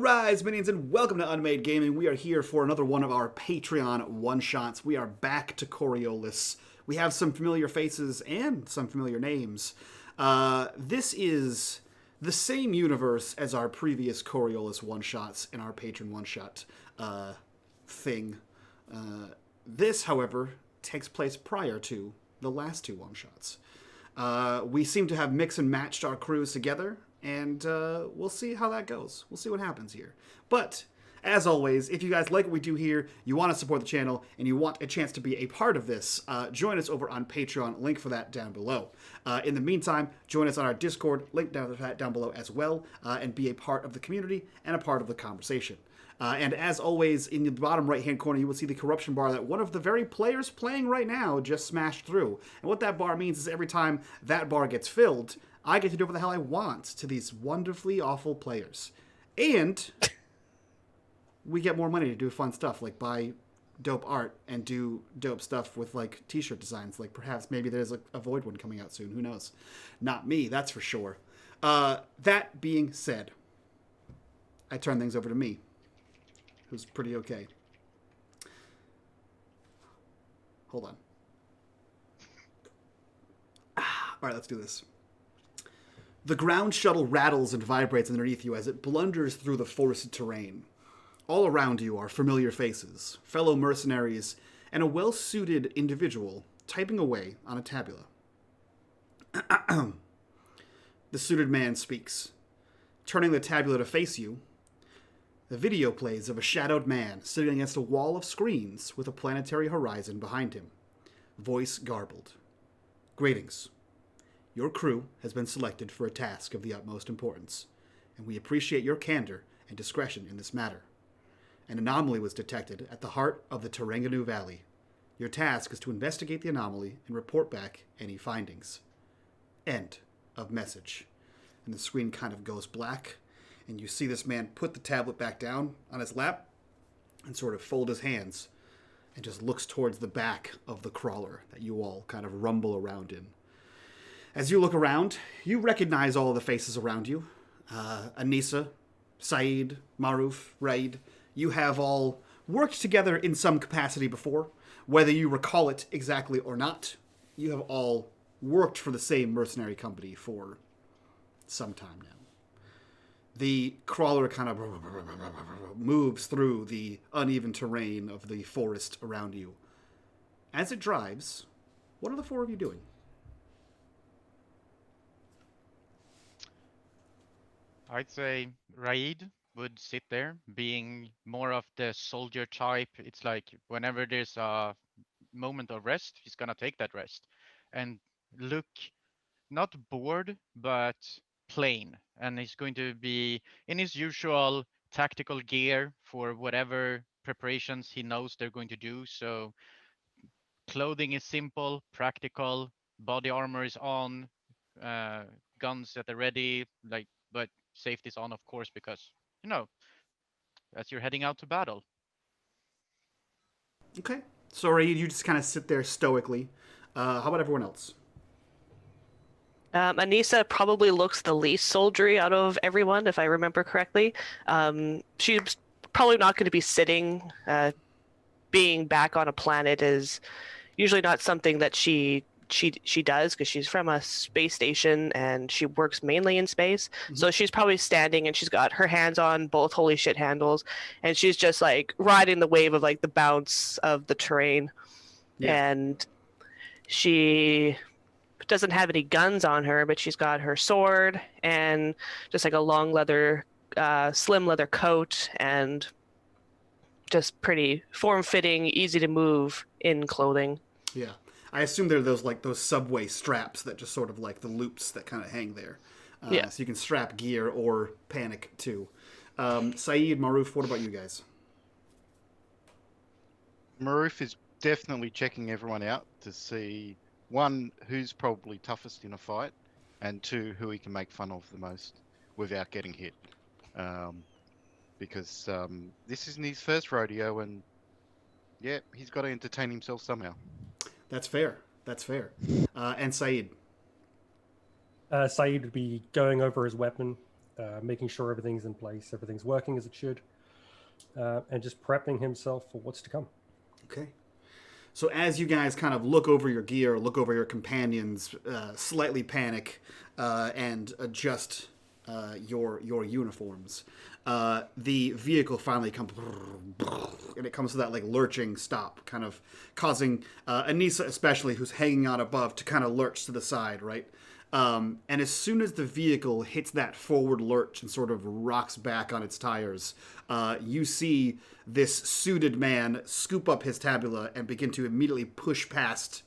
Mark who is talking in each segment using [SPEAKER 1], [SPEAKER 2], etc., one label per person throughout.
[SPEAKER 1] Arise, minions, and welcome to unMadeGaming. We are here for another one of our Patreon one-shots. We are back to Coriolis. We have some familiar faces and some familiar names. This is the same universe as our previous Coriolis one-shots in our patron one-shot thing. This, however, takes place prior to the last two one-shots. We seem to have mixed and matched our crews together, and we'll see how that goes. We'll see what happens here. But, as always, if you guys like what we do here, you want to support the channel, and you want a chance to be a part of this, join us over on Patreon. Link for that down below. In the meantime, join us on our Discord. Link down below as well, and be a part of the community and a part of the conversation. And as always, in the bottom right-hand corner, you will see the corruption bar that one of the very players playing right now just smashed through. And what that bar means is every time that bar gets filled, I get to do what the hell I want to these wonderfully awful players. And we get more money to do fun stuff, like buy dope art and do dope stuff with, like, t-shirt designs. Like, perhaps maybe there's a Void one coming out soon. Who knows? Not me, that's for sure. That being said, I turn things over to me, who's pretty okay. Hold on. All right, let's do this. The ground shuttle rattles and vibrates underneath you as it blunders through the forested terrain. All around you are familiar faces, fellow mercenaries, and a well-suited individual typing away on a tabula. The suited man speaks. Turning the tabula to face you, the video plays of a shadowed man sitting against a wall of screens with a planetary horizon behind him. Voice garbled. Greetings. Your crew has been selected for a task of the utmost importance, and we appreciate your candor and discretion in this matter. An anomaly was detected at the heart of the Terenganu Valley. Your task is to investigate the anomaly and report back any findings. End of message. And the screen kind of goes black, and you see this man put the tablet back down on his lap and sort of fold his hands and just looks towards the back of the crawler that you all kind of rumble around in. As you look around, you recognize all of the faces around you. Anissa, Saeed, Maruf, Raid. You have all worked together in some capacity before. Whether you recall it exactly or not, you have all worked for the same mercenary company for some time now. The crawler kind of moves through the uneven terrain of the forest around you. As it drives, what are the four of you doing?
[SPEAKER 2] I'd say Raid would sit there, being more of the soldier type. It's like whenever there's a moment of rest, he's gonna take that rest and look not bored, but plain. And he's going to be in his usual tactical gear for whatever preparations he knows they're going to do. So clothing is simple, practical, body armor is on, uh, guns at the ready, like, but safety's on, of course, because, you know, as you're heading out to battle.
[SPEAKER 1] Okay. So, Raid, you just kind of sit there stoically. How about everyone else?
[SPEAKER 3] Anissa probably looks the least soldiery out of everyone, if I remember correctly. She's probably not going to be sitting. Being back on a planet is usually not something that she does, because she's from a space station and she works mainly in space.
[SPEAKER 1] Mm-hmm.
[SPEAKER 3] So she's probably standing and she's got her hands on both holy shit handles, and she's just like riding the wave of like the bounce of the terrain.
[SPEAKER 1] Yeah.
[SPEAKER 3] And she doesn't have any guns on her, but she's got her sword and just like a long leather, slim leather coat, and just pretty form-fitting, easy to move in clothing.
[SPEAKER 1] Yeah. I assume they're those subway straps that just sort of like the loops that kind of hang there.
[SPEAKER 3] Yeah.
[SPEAKER 1] So you can strap gear or panic too. Saeed, Maruf, what about you guys?
[SPEAKER 4] Maruf is definitely checking everyone out to see, one, who's probably toughest in a fight, and two, who he can make fun of the most without getting hit. Because this isn't his first rodeo, and yeah, he's got to entertain himself somehow.
[SPEAKER 1] That's fair. That's fair. And Saeed?
[SPEAKER 5] Saeed would be going over his weapon, making sure everything's in place, everything's working as it should, and just prepping himself for what's to come.
[SPEAKER 1] Okay. So as you guys kind of look over your gear, look over your companions, slightly panic, and adjust your uniforms, the vehicle finally comes, and it comes to that like lurching stop, kind of causing Anissa especially, who's hanging out above, to kind of lurch to the side, right? And as soon as the vehicle hits that forward lurch and sort of rocks back on its tires, you see this suited man scoop up his tabula and begin to immediately push past,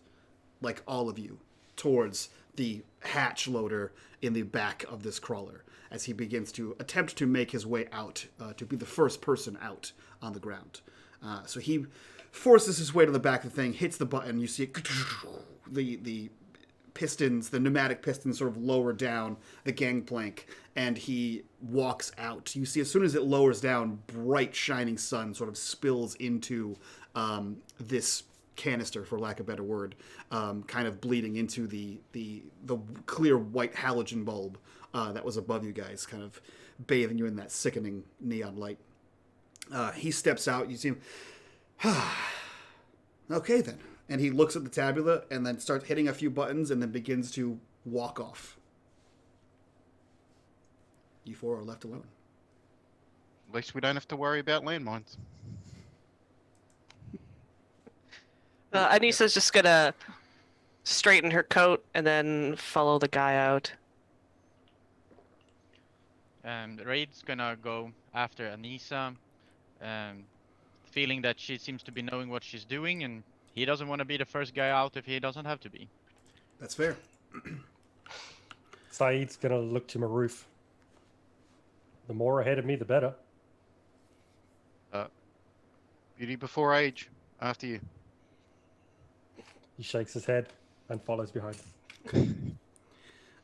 [SPEAKER 1] like, all of you towards the hatch loader in the back of this crawler as he begins to attempt to make his way out, to be the first person out on the ground. So he forces his way to the back of the thing, hits the button, you see it, the pistons, the pneumatic pistons sort of lower down the gangplank, and he walks out. You see, as soon as it lowers down, bright shining sun sort of spills into this canister, for lack of a better word, kind of bleeding into the clear white halogen bulb that was above you guys, kind of bathing you in that sickening neon light. He steps out. You see him. Okay, then. And he looks at the tabula and then starts hitting a few buttons and then begins to walk off. You four are left alone.
[SPEAKER 4] At least we don't have to worry about landmines.
[SPEAKER 3] Anissa's just gonna straighten her coat and then follow the guy out.
[SPEAKER 2] Raid's gonna go after Anissa, feeling that she seems to be knowing what she's doing, and he doesn't want to be the first guy out if he doesn't have to be.
[SPEAKER 1] That's fair.
[SPEAKER 5] Saeed's gonna look to Maroof. The more ahead of me, the better.
[SPEAKER 4] Beauty before age. After you.
[SPEAKER 5] He shakes his head and follows behind.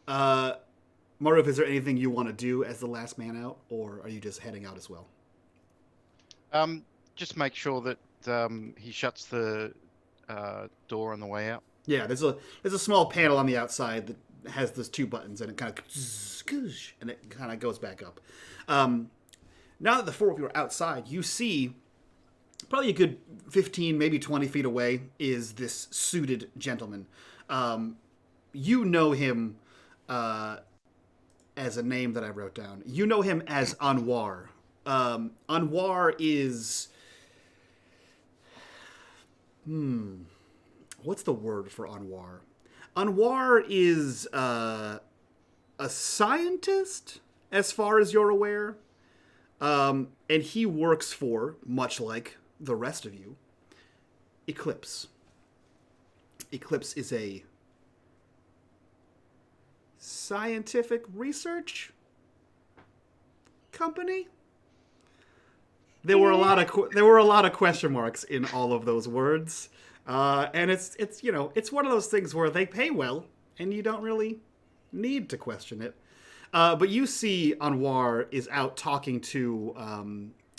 [SPEAKER 1] Maroof, is there anything you want to do as the last man out, or are you just heading out as well?
[SPEAKER 4] Just make sure that he shuts the door on the way out.
[SPEAKER 1] Yeah, there's a small panel on the outside that has those two buttons, and it kind of goes back up. Now that the four of you are outside, you see probably a good 15, maybe 20 feet away is this suited gentleman. You know him as a name that I wrote down. You know him as Anwar. Anwar is... What's the word for Anwar? Anwar is a scientist, as far as you're aware. And he works for, much like the rest of you, Eclipse. Eclipse is a scientific research company. There were a lot of question marks in all of those words, and it's it's one of those things where they pay well, and you don't really need to question it. But you see, Anwar is out talking to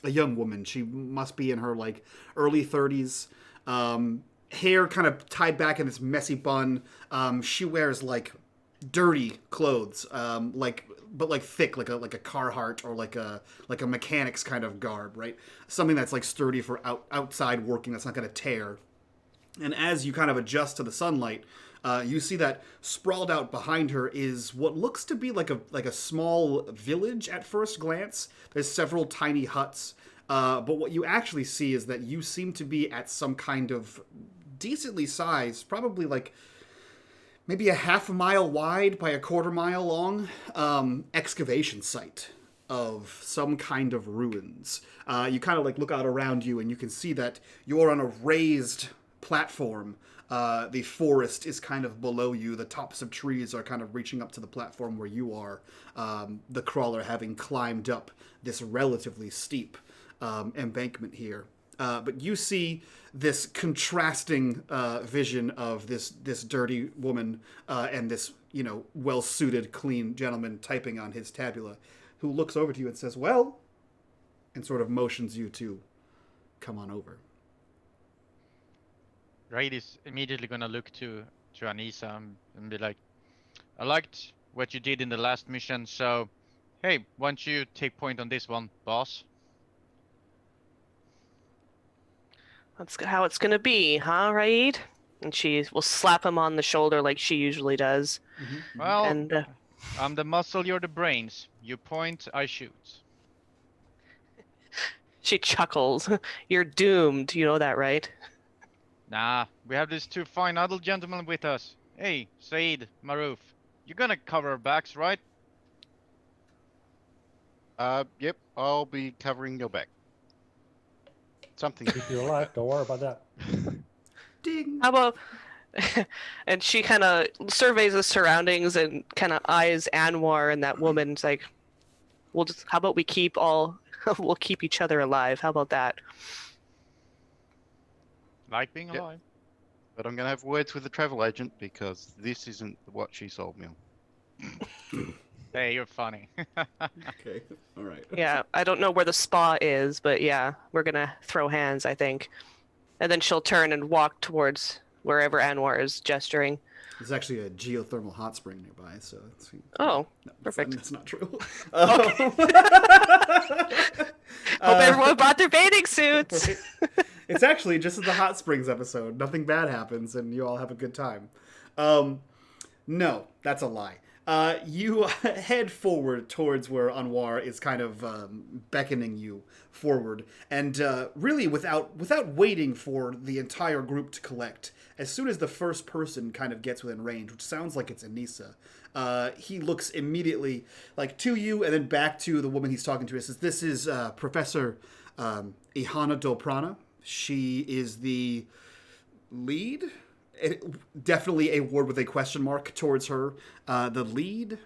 [SPEAKER 1] a young woman. She must be in her like early 30s. Hair kind of tied back in this messy bun. She wears like dirty clothes, but thick, like a Carhartt or like a mechanic's kind of garb, right? Something that's like sturdy for outside working. That's not going to tear. And as you kind of adjust to the sunlight, you see that sprawled out behind her is what looks to be like a small village at first glance. There's several tiny huts, but what you actually see is that you seem to be at some kind of decently sized, probably like maybe a half a mile wide by a quarter mile long excavation site of some kind of ruins. You kind of like look out around you and you can see that you're on a raised platform. The forest is kind of below you. The tops of trees are kind of reaching up to the platform where you are, the crawler having climbed up this relatively steep embankment here. But you see this contrasting vision of this dirty woman and this, well-suited, clean gentleman typing on his tabula, who looks over to you and says, "Well," and sort of motions you to come on over.
[SPEAKER 2] Raid is immediately gonna look to Anissa and be like, "I liked what you did in the last mission, so Hey, why don't you take point on this one, boss?
[SPEAKER 3] That's how it's gonna be, huh, Raid? And she will slap him on the shoulder like she usually does.
[SPEAKER 2] Well,
[SPEAKER 3] And
[SPEAKER 2] I'm the muscle, you're the brains. You point, I shoot.
[SPEAKER 3] she chuckles. You're doomed, you know that, right?
[SPEAKER 2] Nah, we have these two fine adult gentlemen with us. Hey, Said, Maruf, you're gonna cover our backs, right?
[SPEAKER 4] Yep, I'll be covering your back. Something.
[SPEAKER 5] Keep you alive. Don't worry about that.
[SPEAKER 1] Ding.
[SPEAKER 3] How about and she kind of surveys the surroundings and kind of eyes Anwar and that woman. It's like, how about we keep we'll keep each other alive. How about that?
[SPEAKER 2] Like being
[SPEAKER 4] Yep.
[SPEAKER 2] alive.
[SPEAKER 4] But I'm going to have words with the travel agent because this isn't what she sold me on.
[SPEAKER 2] Hey, you're funny.
[SPEAKER 1] Okay. All right.
[SPEAKER 3] Yeah, I don't know where the spa is, but yeah, we're gonna throw hands, I think. And then she'll turn and walk towards wherever Anwar is gesturing.
[SPEAKER 1] There's actually a geothermal hot spring nearby, so it's,
[SPEAKER 3] Oh,
[SPEAKER 1] no,
[SPEAKER 3] perfect.
[SPEAKER 1] It's not true.
[SPEAKER 3] Hope everyone brought their bathing suits.
[SPEAKER 1] Right? It's actually just as the hot springs episode. Nothing bad happens, and you all have a good time. No, that's a lie. You head forward towards where Anwar is kind of beckoning you forward, and really without waiting for the entire group to collect, as soon as the first person kind of gets within range, which sounds like it's Anissa, he looks immediately like to you and then back to the woman he's talking to. He says, "This is Professor Ihana Doprana. She is the lead." Definitely a word with a question mark towards her. The lead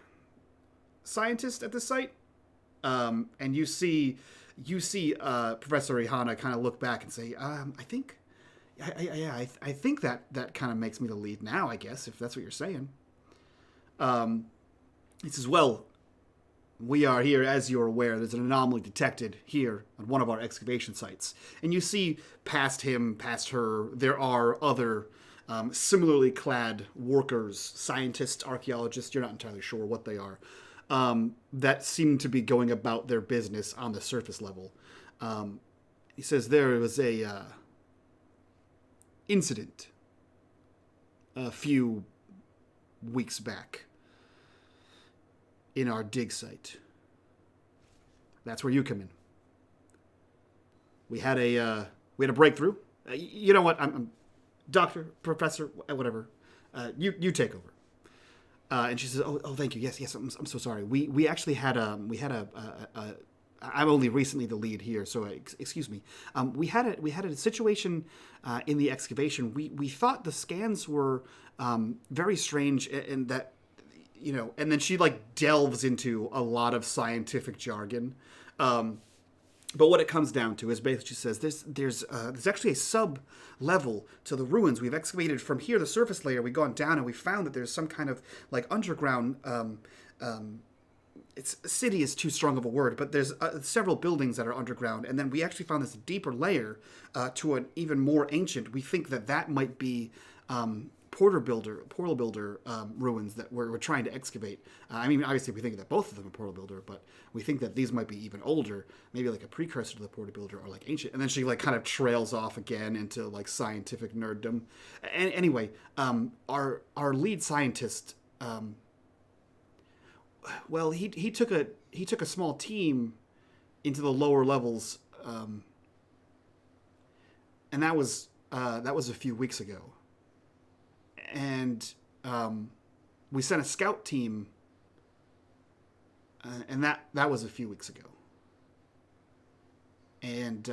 [SPEAKER 1] scientist at the site, and you see Professor Ihana kind of look back and say, "I think, I think that kind of makes me the lead now. I guess if that's what you're saying." He says, "Well, we are here, as you're aware. There's an anomaly detected here on one of our excavation sites, and you see past him, past her, there are other." Similarly clad workers, scientists, archaeologists, you're not entirely sure what they are, that seem to be going about their business on the surface level. He says there was a incident a few weeks back in our dig site. That's where you come in. We had a breakthrough. You know what? I'm Doctor, Professor, whatever, you take over. And she says, "Oh, thank you. Yes, I'm so sorry. We actually had I'm only recently the lead here, so excuse me. We had a situation in the excavation. We thought the scans were very strange, and that, you know." And then she like delves into a lot of scientific jargon. But what it comes down to is basically she says there's actually a sub level to the ruins. We've excavated from here, the surface layer. We've gone down and we found that there's some kind of like underground. It's city is too strong of a word, but there's several buildings that are underground, and then we actually found this deeper layer to an even more ancient. We think that might be portal builder ruins that we're trying to excavate. I mean, obviously we think that both of them are portal builder, but we think that these might be even older, maybe like a precursor to the portal builder or like ancient. And then she like kind of trails off again into like scientific nerddom. And anyway, our lead scientist, well, he took a small team into the lower levels, and that was a few weeks ago. And we sent a scout team, and that was a few weeks ago. And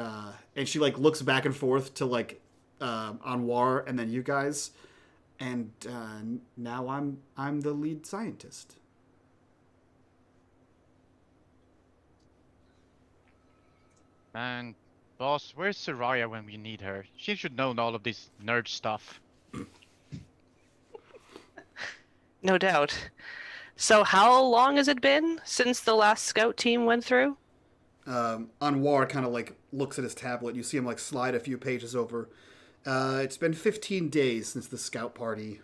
[SPEAKER 1] she like looks back and forth to like Anwar and then you guys, and now I'm the lead scientist.
[SPEAKER 2] And boss, where's Soraya when we need her? She should know all of this nerd stuff.
[SPEAKER 3] No doubt. So how long has it been since the last scout team went through?
[SPEAKER 1] Anwar kind of like looks at his tablet. You see him like slide a few pages over. It's been 15 days since the scout party.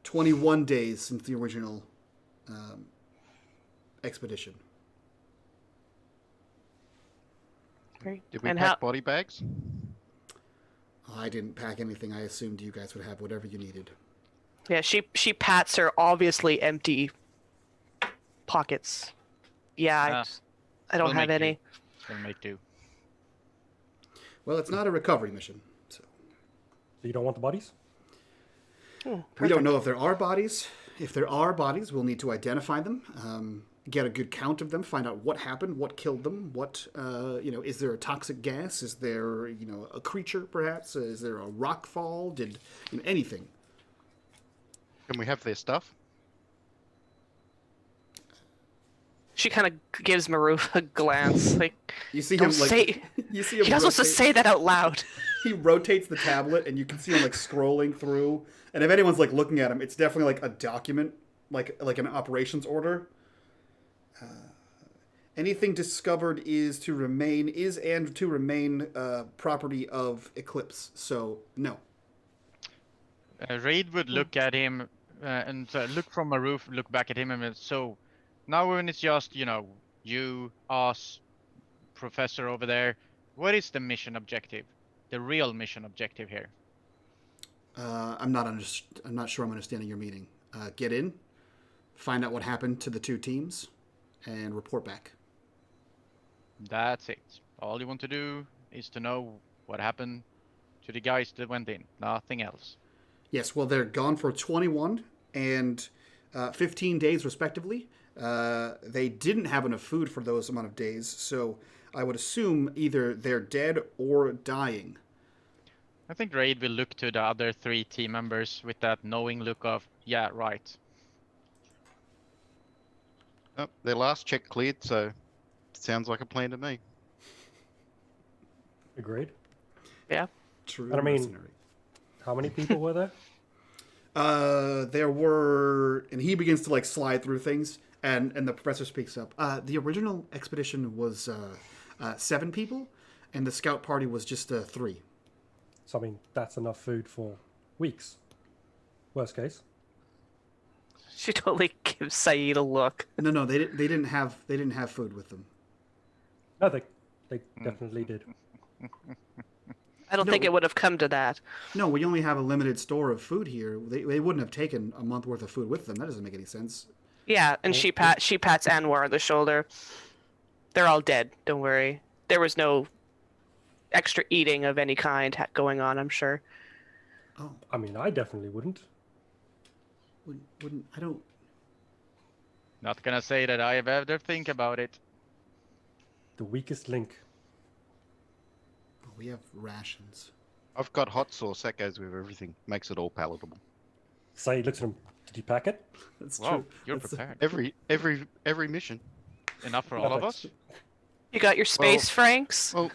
[SPEAKER 1] 21 days since the original expedition.
[SPEAKER 3] Great.
[SPEAKER 4] Did we
[SPEAKER 3] And
[SPEAKER 4] pack body bags?
[SPEAKER 1] I didn't pack anything. I assumed you guys would have whatever you needed.
[SPEAKER 3] Yeah, she pats her obviously empty pockets. Yeah, I don't
[SPEAKER 2] We'll
[SPEAKER 3] have
[SPEAKER 2] make do.
[SPEAKER 3] any.
[SPEAKER 2] We'll make do.
[SPEAKER 1] Well, it's not a recovery mission, so
[SPEAKER 5] So you don't want the bodies?
[SPEAKER 1] we don't know if there are bodies. If there are bodies, we'll need to identify them, get a good count of them, find out what happened, what killed them, what is there a toxic gas? Is there a creature perhaps? Is there a rock fall? Did anything?
[SPEAKER 4] Can we have their stuff?
[SPEAKER 3] She kind of gives Maruf a glance, like,
[SPEAKER 1] You see
[SPEAKER 3] don't
[SPEAKER 1] him like
[SPEAKER 3] say.
[SPEAKER 1] you see him.
[SPEAKER 3] You're not supposed to
[SPEAKER 1] rotate-
[SPEAKER 3] say that out loud.
[SPEAKER 1] He rotates the tablet, and you can see him like scrolling through. And if anyone's like looking at him, it's definitely like a document, like an operations order. Anything discovered is to remain property of Eclipse. So no.
[SPEAKER 2] Raid would look at him and look from a roof, look back at him, and so now when it's just you, us, professor over there, what is the mission objective? The real mission objective here?
[SPEAKER 1] I'm not sure I'm understanding your meaning. Get in, find out what happened to the two teams, and report back.
[SPEAKER 2] That's it. All you want to do is to know what happened to the guys that went in. Nothing else.
[SPEAKER 1] Yes, well, they're gone for 21 and 15 days, respectively. They didn't have enough food for those amount of days, so I would assume either they're dead or dying.
[SPEAKER 2] I think Raid will look to the other 3 team members with that knowing look of, yeah, right.
[SPEAKER 4] Oh, their last check cleared, so sounds like a plan to me.
[SPEAKER 5] Agreed.
[SPEAKER 3] Yeah.
[SPEAKER 1] True
[SPEAKER 5] And I mean-
[SPEAKER 1] mercenary.
[SPEAKER 5] How many people were there?
[SPEAKER 1] There were, and he begins to like slide through things, and the professor speaks up. The original expedition was 7 people, and the scout party was just 3.
[SPEAKER 5] So, I mean, that's enough food for weeks. Worst case.
[SPEAKER 3] She totally gives Saeed a look.
[SPEAKER 1] No, they didn't have food with them.
[SPEAKER 5] No, they definitely did.
[SPEAKER 3] I don't think it would have come to that.
[SPEAKER 1] No, we only have a limited store of food here. They wouldn't have taken a month worth of food with them. That doesn't make any sense.
[SPEAKER 3] Yeah, and she pats Anwar on the shoulder. They're all dead. Don't worry. There was no extra eating of any kind going on, I'm sure.
[SPEAKER 1] Oh,
[SPEAKER 5] I mean, I definitely wouldn't.
[SPEAKER 1] wouldn't I don't.
[SPEAKER 2] Not gonna say that I have ever think about it.
[SPEAKER 5] The weakest link.
[SPEAKER 1] Oh, we have rations.
[SPEAKER 4] I've got hot sauce. That goes with everything. Makes it all palatable.
[SPEAKER 5] Say, looks at him. Did you pack it?
[SPEAKER 1] That's
[SPEAKER 2] Wow,
[SPEAKER 1] true.
[SPEAKER 2] you're
[SPEAKER 1] That's-
[SPEAKER 2] prepared.
[SPEAKER 4] Every mission.
[SPEAKER 2] Enough for all of us?
[SPEAKER 3] You got your space, Franks?
[SPEAKER 4] Well,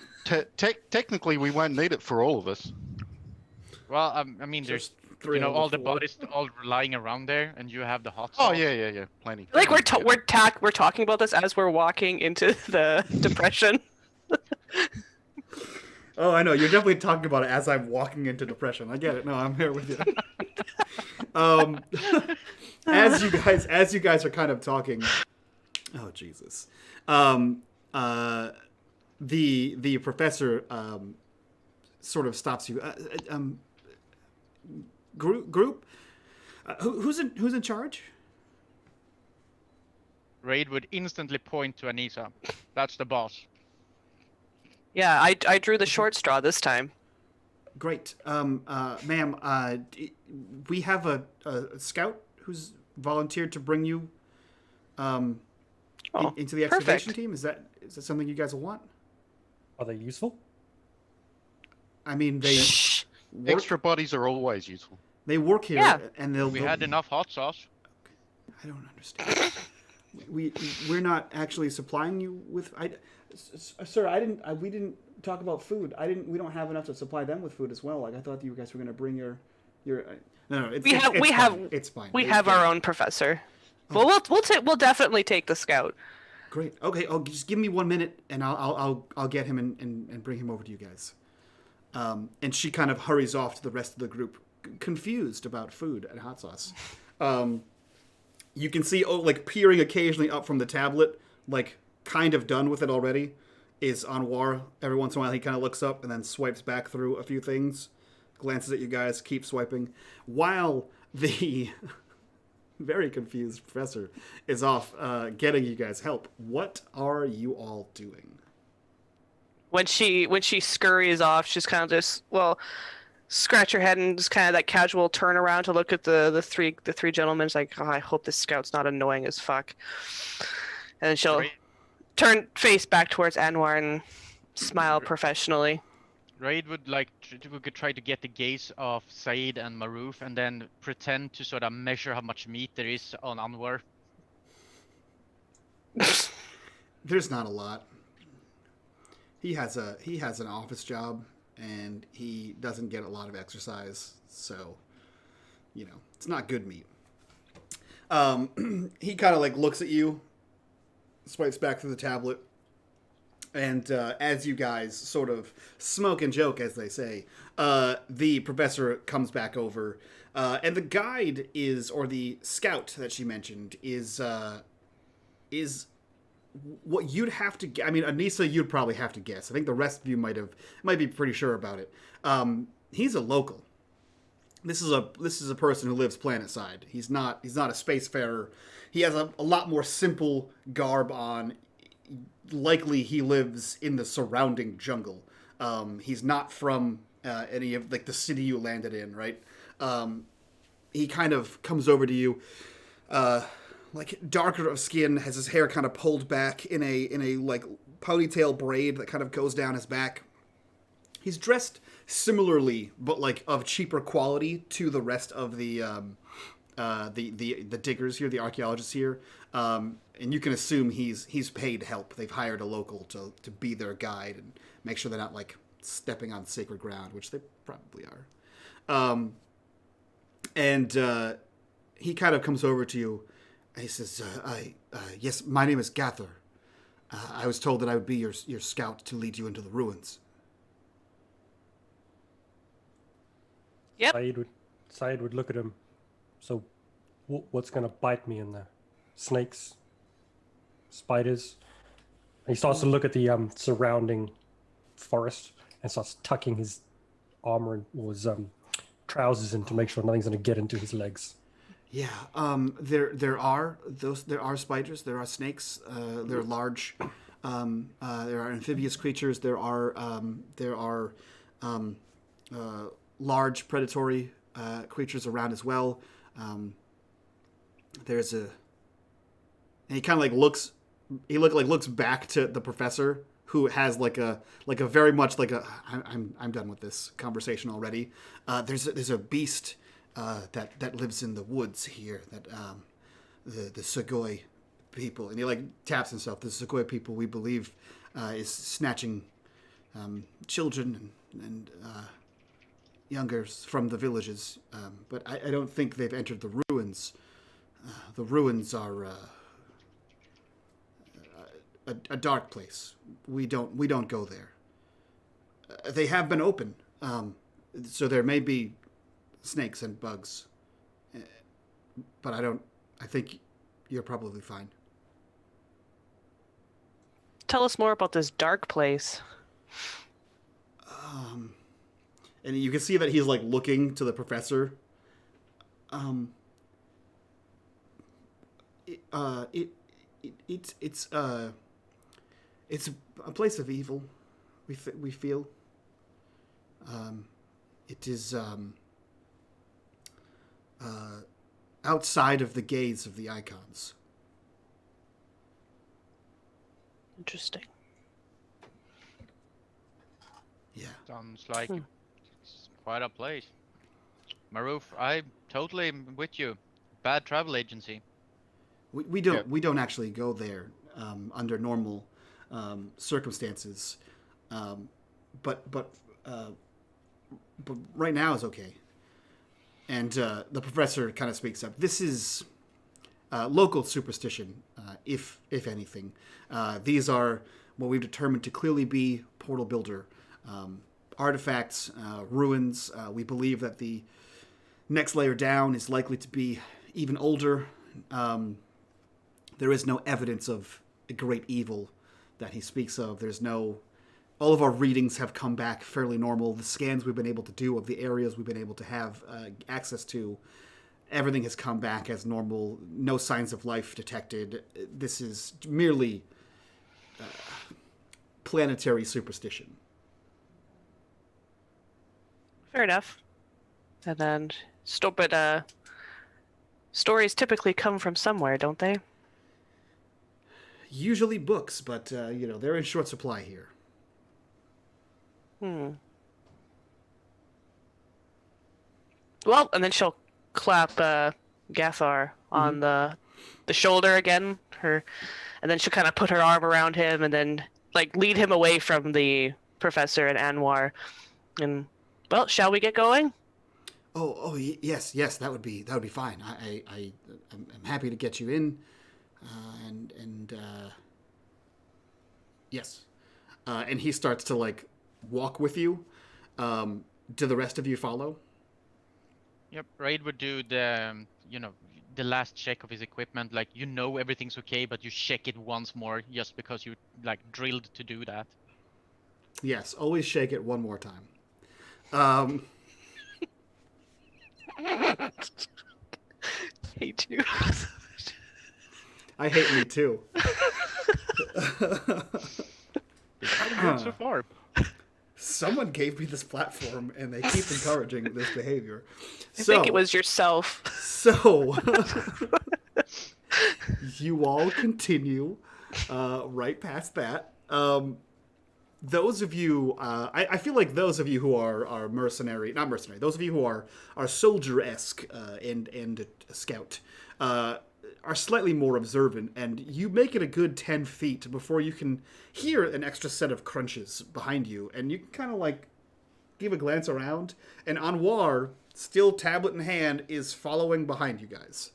[SPEAKER 4] technically we won't need it for all of us.
[SPEAKER 2] Well, I mean, there's
[SPEAKER 1] Just 3 out of
[SPEAKER 2] all the
[SPEAKER 1] 4.
[SPEAKER 2] bodies all lying around there, and you have the hot
[SPEAKER 4] Oh
[SPEAKER 2] sauce.
[SPEAKER 4] yeah, plenty.
[SPEAKER 3] Like we're talking about this as we're walking into the depression.
[SPEAKER 1] Oh, I know. You're definitely talking about it as I'm walking into depression. I get it. No, I'm here with you. As you guys are kind of talking. Oh Jesus. The professor sort of stops you. Group. Who's in charge?
[SPEAKER 2] Raid would instantly point to Anissa. That's the boss.
[SPEAKER 3] Yeah, I drew the short straw this time.
[SPEAKER 1] Great. Ma'am, we have a scout who's volunteered to bring you into the excavation
[SPEAKER 3] perfect.
[SPEAKER 1] team. Is that something you guys will want?
[SPEAKER 5] Are they useful?
[SPEAKER 1] I mean, they
[SPEAKER 3] Shh.
[SPEAKER 1] work,
[SPEAKER 4] Extra bodies are always useful.
[SPEAKER 1] they work here,
[SPEAKER 3] Yeah.
[SPEAKER 1] and they'll.
[SPEAKER 2] We had enough hot sauce.
[SPEAKER 1] I don't understand. We're not actually supplying you with. Sir, we didn't talk about food. We don't have enough to supply them with food as well. Like I thought you guys were going to bring your. No. It's fine. It's fine.
[SPEAKER 3] We have our own professor. Well, we'll definitely take the scout.
[SPEAKER 1] Great. Okay. Oh, just give me 1 minute, and I'll get him and bring him over to you guys. And she kind of hurries off to the rest of the group, confused about food and hot sauce. You can see, like, peering occasionally up from the tablet, like, kind of done with it already, is Anwar. Every once in a while, he kind of looks up and then swipes back through a few things, glances at you guys, keeps swiping, while the very confused professor is off getting you guys help. What are you all doing?
[SPEAKER 3] When she scurries off, she's kind of just scratch her head and just kind of that casual turnaround to look at the three gentlemen. It's like, oh, I hope this scout's not annoying as fuck. And then she'll turn face back towards Anwar and smile professionally.
[SPEAKER 2] Raid would we could try to get the gaze of Saeed and Maruf and then pretend to sort of measure how much meat there is on Anwar.
[SPEAKER 1] There's not a lot. He has an office job and he doesn't get a lot of exercise, so it's not good meat. He kind of like looks at you, swipes back through the tablet, and as you guys sort of smoke and joke, as they say, the professor comes back over, and the guide or the scout that she mentioned is what you'd have to. I mean, Anissa, you'd probably have to guess. I think the rest of you might be pretty sure about it. He's a local. This is a person who lives planetside. He's not a spacefarer. He has a lot more simple garb on. Likely he lives in the surrounding jungle. He's not from any of like the city you landed in, right? He kind of comes over to you, like darker of skin, has his hair kind of pulled back in a like ponytail braid that kind of goes down his back. He's dressed similarly, but like of cheaper quality to the rest of the diggers here, the archaeologists here. And you can assume he's paid help. They've hired a local to be their guide and make sure they're not like stepping on sacred ground, which they probably are. And he kind of comes over to you. And he says, "Yes, my name is Gather. I was told that I would be your scout to lead you into the ruins."
[SPEAKER 3] Yep.
[SPEAKER 5] Saeed would look at him. So, what's going to bite me in there? Snakes? Spiders? And he starts to look at the surrounding forest and starts tucking his armor or his trousers in to make sure nothing's going to get into his legs.
[SPEAKER 1] Yeah, there are spiders, there are snakes, there are large, there are amphibious creatures, there are large predatory creatures around as well. There's and he kind of like looks back to the professor, who has like a very much like a I'm done with this conversation already. There's a beast that lives in the woods here, that the Sugoi people, and he like taps himself. The Sugoi people, we believe, is snatching children and youngers from the villages, but I don't think they've entered the ruins. The ruins are a dark place. We don't go there. They have been open, so there may be snakes and bugs, but I think you're probably fine.
[SPEAKER 3] Tell us more about this dark place.
[SPEAKER 1] And you can see that he's like looking to the professor. It's a place of evil. We feel. It is outside of the gaze of the icons.
[SPEAKER 3] Interesting.
[SPEAKER 1] Yeah.
[SPEAKER 2] Sounds like it's quite a place. Maruf, I totally am with you. Bad travel agency.
[SPEAKER 1] We don't actually go there under normal circumstances, but right now is okay. And the professor kind of speaks up. This is local superstition, if anything. These are what we've determined to clearly be portal builder artifacts, ruins. We believe that the next layer down is likely to be even older, There is no evidence of a great evil that he speaks of. There's no... All of our readings have come back fairly normal. The scans we've been able to do of the areas we've been able to have access to, everything has come back as normal. No signs of life detected. This is merely planetary superstition.
[SPEAKER 3] Fair enough. And then, stories typically come from somewhere, don't they?
[SPEAKER 1] Usually books, but, they're in short supply here.
[SPEAKER 3] Well, and then she'll clap Gathar on the shoulder again, and then she'll kind of put her arm around him and then lead him away from the professor and Anwar. And well, shall we get going?
[SPEAKER 1] Yes, that would be fine. I'm happy to get you in, and yes, and he starts to walk with you. Do the rest of you follow?
[SPEAKER 2] Yep, Raid would do the the last check of his equipment. Everything's okay, but you check it once more just because you drilled to do that.
[SPEAKER 1] Yes, always shake it one more time.
[SPEAKER 3] Hate you.
[SPEAKER 1] I hate me too.
[SPEAKER 2] So far.
[SPEAKER 1] Someone gave me this platform, and they keep encouraging this behavior.
[SPEAKER 3] I think it was yourself.
[SPEAKER 1] So, you all continue right past that. Those of you, I feel like those of you who are mercenary, not mercenary, those of you who are soldier-esque and a scout, are slightly more observant, and you make it a good 10 feet before you can hear an extra set of crunches behind you, and you can kind of give a glance around, and Anwar, still tablet in hand, is following behind you guys.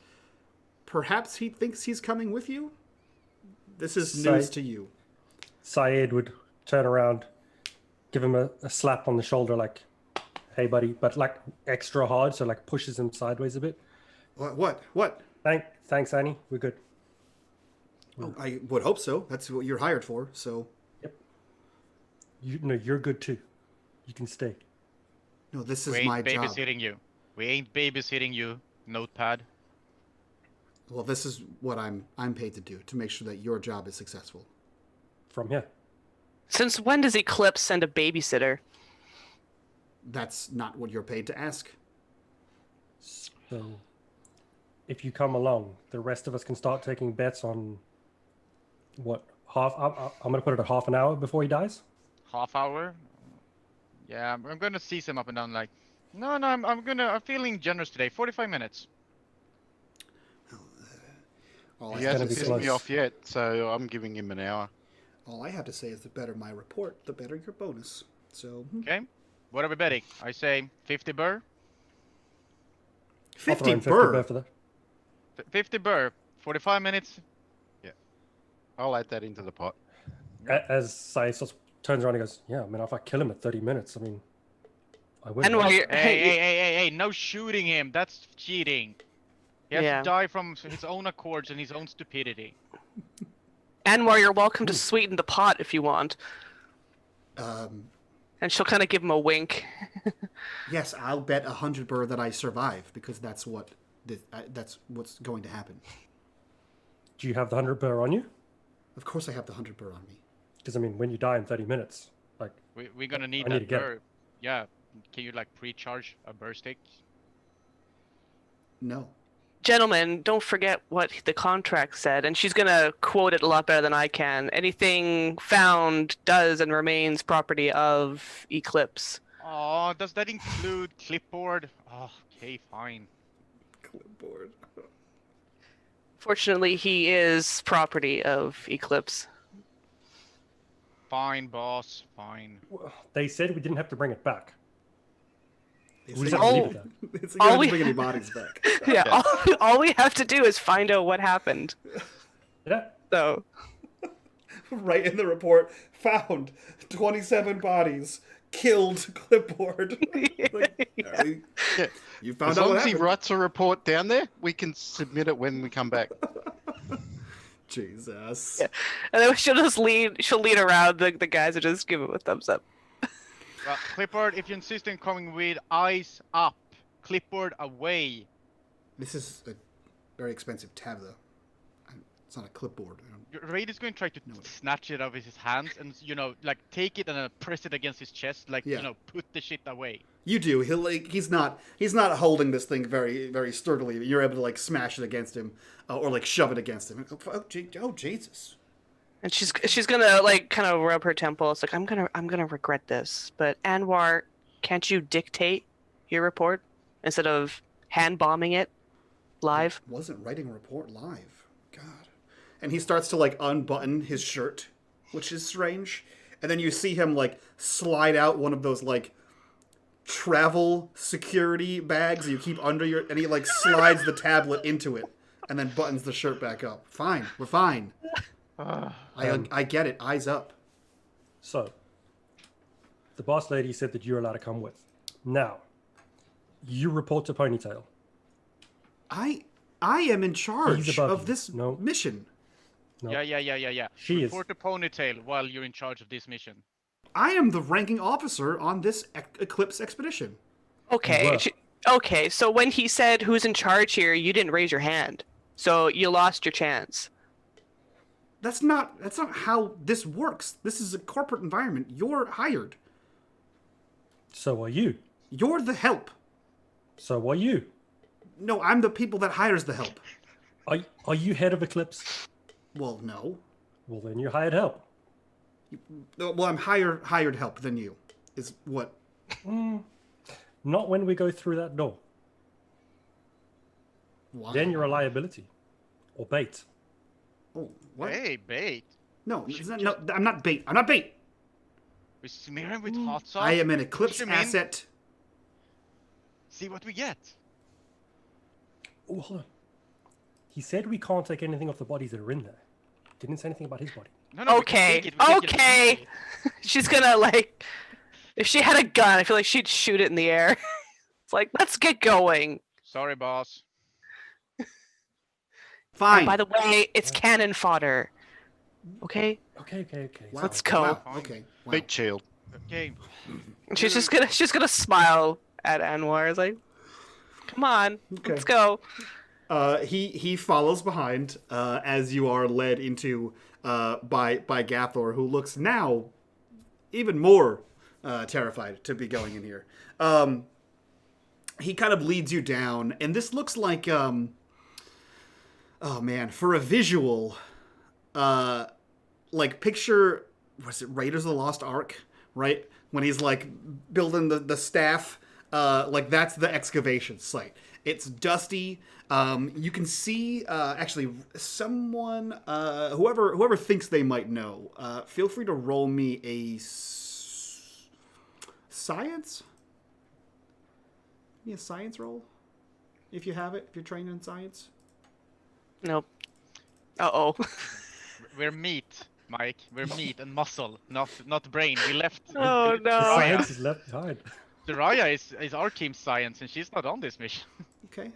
[SPEAKER 1] Perhaps he thinks he's coming with you? This is news to you.
[SPEAKER 5] Syed would turn around, give him a slap on the shoulder, hey buddy, but extra hard, so pushes him sideways a bit.
[SPEAKER 1] What?
[SPEAKER 5] Thanks, Annie. We're good.
[SPEAKER 1] Oh, I would hope so. That's what you're hired for, so...
[SPEAKER 5] Yep. You're good too. You can stay.
[SPEAKER 1] No, this is my job.
[SPEAKER 2] We ain't babysitting you. We ain't babysitting you, Notepad.
[SPEAKER 1] Well, this is what I'm paid to do, to make sure that your job is successful.
[SPEAKER 5] From here.
[SPEAKER 3] Since when does Eclipse send a babysitter?
[SPEAKER 1] That's not what you're paid to ask.
[SPEAKER 5] So... if you come along, the rest of us can start taking bets on what I'm going to put it at half an hour before he dies.
[SPEAKER 2] Half hour? Yeah, I'm gonna seize him up and down. No, I'm feeling generous today. 45 minutes.
[SPEAKER 4] He hasn't pissed me off yet, so I'm giving him an hour.
[SPEAKER 1] All I have to say is the better my report, the better your bonus. So.
[SPEAKER 2] Okay. What are we betting? I say 50 burr.
[SPEAKER 1] 50 burr
[SPEAKER 5] for that.
[SPEAKER 2] 50 burr. 45 minutes.
[SPEAKER 4] Yeah. I'll add that into the pot.
[SPEAKER 5] As Syed turns around and goes, yeah, I mean, if I kill him at 30 minutes, I mean, I win.
[SPEAKER 3] And while you're,
[SPEAKER 2] hey, no shooting him. That's cheating. He has to die from his own accords and his own stupidity.
[SPEAKER 3] Anwar, you're welcome to sweeten the pot if you want. And she'll kind of give him a wink.
[SPEAKER 1] Yes, I'll bet 100 burr that I survive, because that's what's going to happen.
[SPEAKER 5] Do you have the 100 burr on you?
[SPEAKER 1] Of course I have the 100 burr on me.
[SPEAKER 5] Because, I mean, when you die in 30 minutes,
[SPEAKER 2] we're gonna need that burr. Yeah, can you pre-charge a burr stick?
[SPEAKER 1] No.
[SPEAKER 3] Gentlemen, don't forget what the contract said, and she's gonna quote it a lot better than I can. Anything found does and remains property of Eclipse.
[SPEAKER 2] Oh, does that include clipboard? Oh, okay, fine.
[SPEAKER 1] Clipboard.
[SPEAKER 3] Fortunately, he is property of Eclipse.
[SPEAKER 2] Fine, boss, fine.
[SPEAKER 5] Well, they said we didn't have to bring it back.
[SPEAKER 1] We
[SPEAKER 5] just leave it there.
[SPEAKER 1] All we bring any bodies back.
[SPEAKER 3] Yeah, all we have to do is find out what happened.
[SPEAKER 5] Yeah.
[SPEAKER 3] So,
[SPEAKER 1] Right in the report, found 27 bodies, killed clipboard. Like,
[SPEAKER 3] Yeah.
[SPEAKER 4] Yeah.
[SPEAKER 1] You found
[SPEAKER 4] As
[SPEAKER 1] out
[SPEAKER 4] long
[SPEAKER 1] what
[SPEAKER 4] as he
[SPEAKER 1] happened.
[SPEAKER 4] writes a report down there, we can submit it when we come back.
[SPEAKER 1] Jesus.
[SPEAKER 3] Yeah. And then she'll lead around the guys and just give him a thumbs up.
[SPEAKER 2] Well, clipboard, if you insist on coming with eyes up, clipboard away.
[SPEAKER 1] This is a very expensive tab, though. It's not a clipboard.
[SPEAKER 2] Raid is going to try to snatch it out of his hands and, like take it and then press it against his chest, like,
[SPEAKER 1] Yeah.
[SPEAKER 2] put the shit away.
[SPEAKER 1] You do. He's not holding this thing very, very sturdily. You're able to like smash it against him, or like shove it against him. Oh Jesus!
[SPEAKER 3] And she's gonna like kind of rub her temple. It's like I'm gonna regret this. But Anwar, can't you dictate your report instead of hand bombing it live?
[SPEAKER 1] I wasn't writing a report live. God. And he starts to like unbutton his shirt, which is strange. And then you see him like slide out one of those like travel security bags you keep under your, and he like slides the tablet into it and then buttons the shirt back up. Fine, we're fine. I get it. Eyes up.
[SPEAKER 5] So, the boss lady said that you're allowed to come with. Now, you report to Ponytail.
[SPEAKER 1] I am in
[SPEAKER 5] He's
[SPEAKER 1] charge
[SPEAKER 5] above
[SPEAKER 1] of
[SPEAKER 5] you.
[SPEAKER 1] this
[SPEAKER 5] No.
[SPEAKER 1] mission.
[SPEAKER 5] No.
[SPEAKER 2] Yeah.
[SPEAKER 5] She is.
[SPEAKER 2] Report to Ponytail while you're in charge of this mission.
[SPEAKER 1] I am the ranking officer on this Eclipse expedition.
[SPEAKER 3] Okay.
[SPEAKER 5] Well.
[SPEAKER 3] Okay. So when he said who's in charge here, you didn't raise your hand, so you lost your chance.
[SPEAKER 1] That's not how this works. This is a corporate environment. You're hired.
[SPEAKER 5] So are you.
[SPEAKER 1] You're the help.
[SPEAKER 5] So are you.
[SPEAKER 1] No, I'm the people that hires the help.
[SPEAKER 5] Are you head of Eclipse?
[SPEAKER 1] Well, no.
[SPEAKER 5] Well, then you're hired help.
[SPEAKER 1] Well, I'm hired help than you. Is what?
[SPEAKER 5] Not when we go through that door.
[SPEAKER 1] Why?
[SPEAKER 5] Then you're a liability. Or bait.
[SPEAKER 1] Oh, what?
[SPEAKER 2] Hey, bait.
[SPEAKER 1] No, it's not, no, I'm not bait. I'm not bait.
[SPEAKER 2] We smear him with hot sauce.
[SPEAKER 1] I am an Eclipse
[SPEAKER 2] Push him in.
[SPEAKER 1] asset.
[SPEAKER 2] See what we get.
[SPEAKER 5] Oh, hold on. He said we can't take anything off the bodies that are in there. Didn't say anything about his body.
[SPEAKER 2] No, we can
[SPEAKER 3] Okay.
[SPEAKER 2] take it, we can get it
[SPEAKER 3] Okay.
[SPEAKER 2] easily.
[SPEAKER 3] She's gonna like, if she had a gun, I feel like she'd shoot it in the air. It's like, let's get going.
[SPEAKER 2] Sorry, boss.
[SPEAKER 1] Fine.
[SPEAKER 3] By the way, it's cannon fodder. Okay.
[SPEAKER 5] Okay.
[SPEAKER 1] Wow.
[SPEAKER 3] Let's go.
[SPEAKER 1] Wow. Okay. Wow.
[SPEAKER 4] Big shield.
[SPEAKER 2] Okay.
[SPEAKER 3] She's gonna smile at Anwar. It's like, come on,
[SPEAKER 1] Okay.
[SPEAKER 3] let's go.
[SPEAKER 1] He follows behind as you are led into by Gathor, who looks now even more terrified to be going in here. He kind of leads you down, and this looks like oh man, for a visual, like picture, was it Raiders of the Lost Ark, right? When he's like building the staff, like that's the excavation site. It's dusty. You can see actually someone, whoever thinks they might know. Feel free to roll me a science. Yeah, science roll, if you have it. If you're trained in science.
[SPEAKER 3] Nope. Uh-oh.
[SPEAKER 2] We're meat, Mike. We're meat and muscle, not brain. We left.
[SPEAKER 3] Oh, no.
[SPEAKER 5] Science is left behind.
[SPEAKER 2] Soraya is our team science, and she's not on this mission.
[SPEAKER 1] Okay.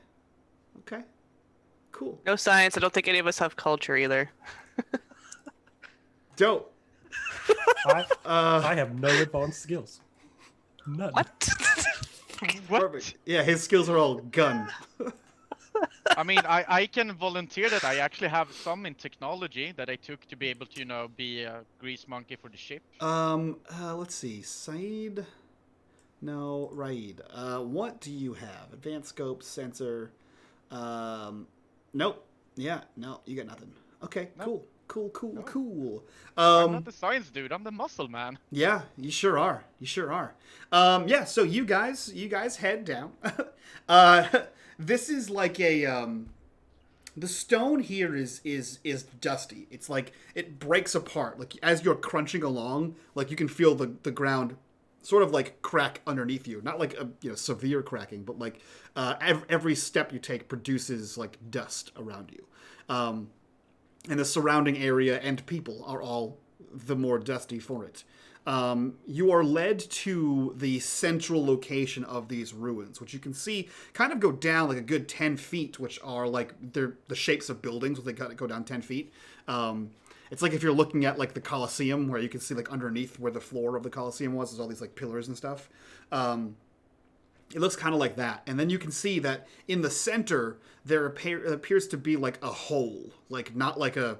[SPEAKER 1] Cool.
[SPEAKER 3] No science. I don't think any of us have culture either.
[SPEAKER 1] Dope.
[SPEAKER 5] I have no advanced skills. None.
[SPEAKER 3] What?
[SPEAKER 1] Perfect. Yeah, his skills are all gun.
[SPEAKER 2] I mean, I can volunteer that I actually have some in technology that I took to be able to, be a grease monkey for the ship.
[SPEAKER 1] Let's see. Saeed. No, Raid. What do you have? Advanced scope, sensor. Nope. Yeah, no, you got nothing. Okay,
[SPEAKER 2] No.
[SPEAKER 1] cool.
[SPEAKER 2] I'm not the science dude. I'm the muscle man.
[SPEAKER 1] Yeah, you sure are. Yeah, so you guys head down. This is like a the stone here is dusty. It's like it breaks apart. Like as you're crunching along, like you can feel the ground sort of like crack underneath you. Not like a severe cracking, but like every step you take produces like dust around you. And the surrounding area and people are all the more dusty for it. You are led to the central location of these ruins, which you can see kind of go down like a good 10 feet, which are like they're the shapes of buildings, they go down 10 feet. It's like if you're looking at like the Colosseum, where you can see like underneath where the floor of the Colosseum was, there's all these like pillars and stuff. It looks kind of like that. And then you can see that in the center, there appears to be like a hole, like not like a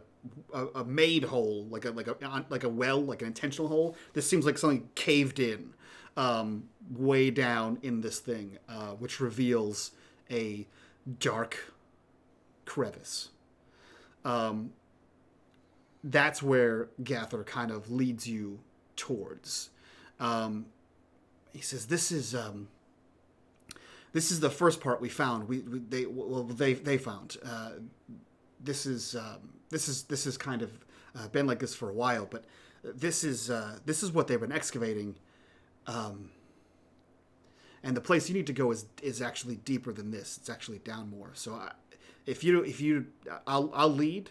[SPEAKER 1] made hole, like a well, like an intentional hole. This seems like something caved in way down in this thing, which reveals a dark crevice. That's where Gather kind of leads you towards. He says, "This is the first part we found. They found. This is kind of been like this for a while, but this is what they've been excavating. And the place you need to go is actually deeper than this. It's actually down more. So I'll lead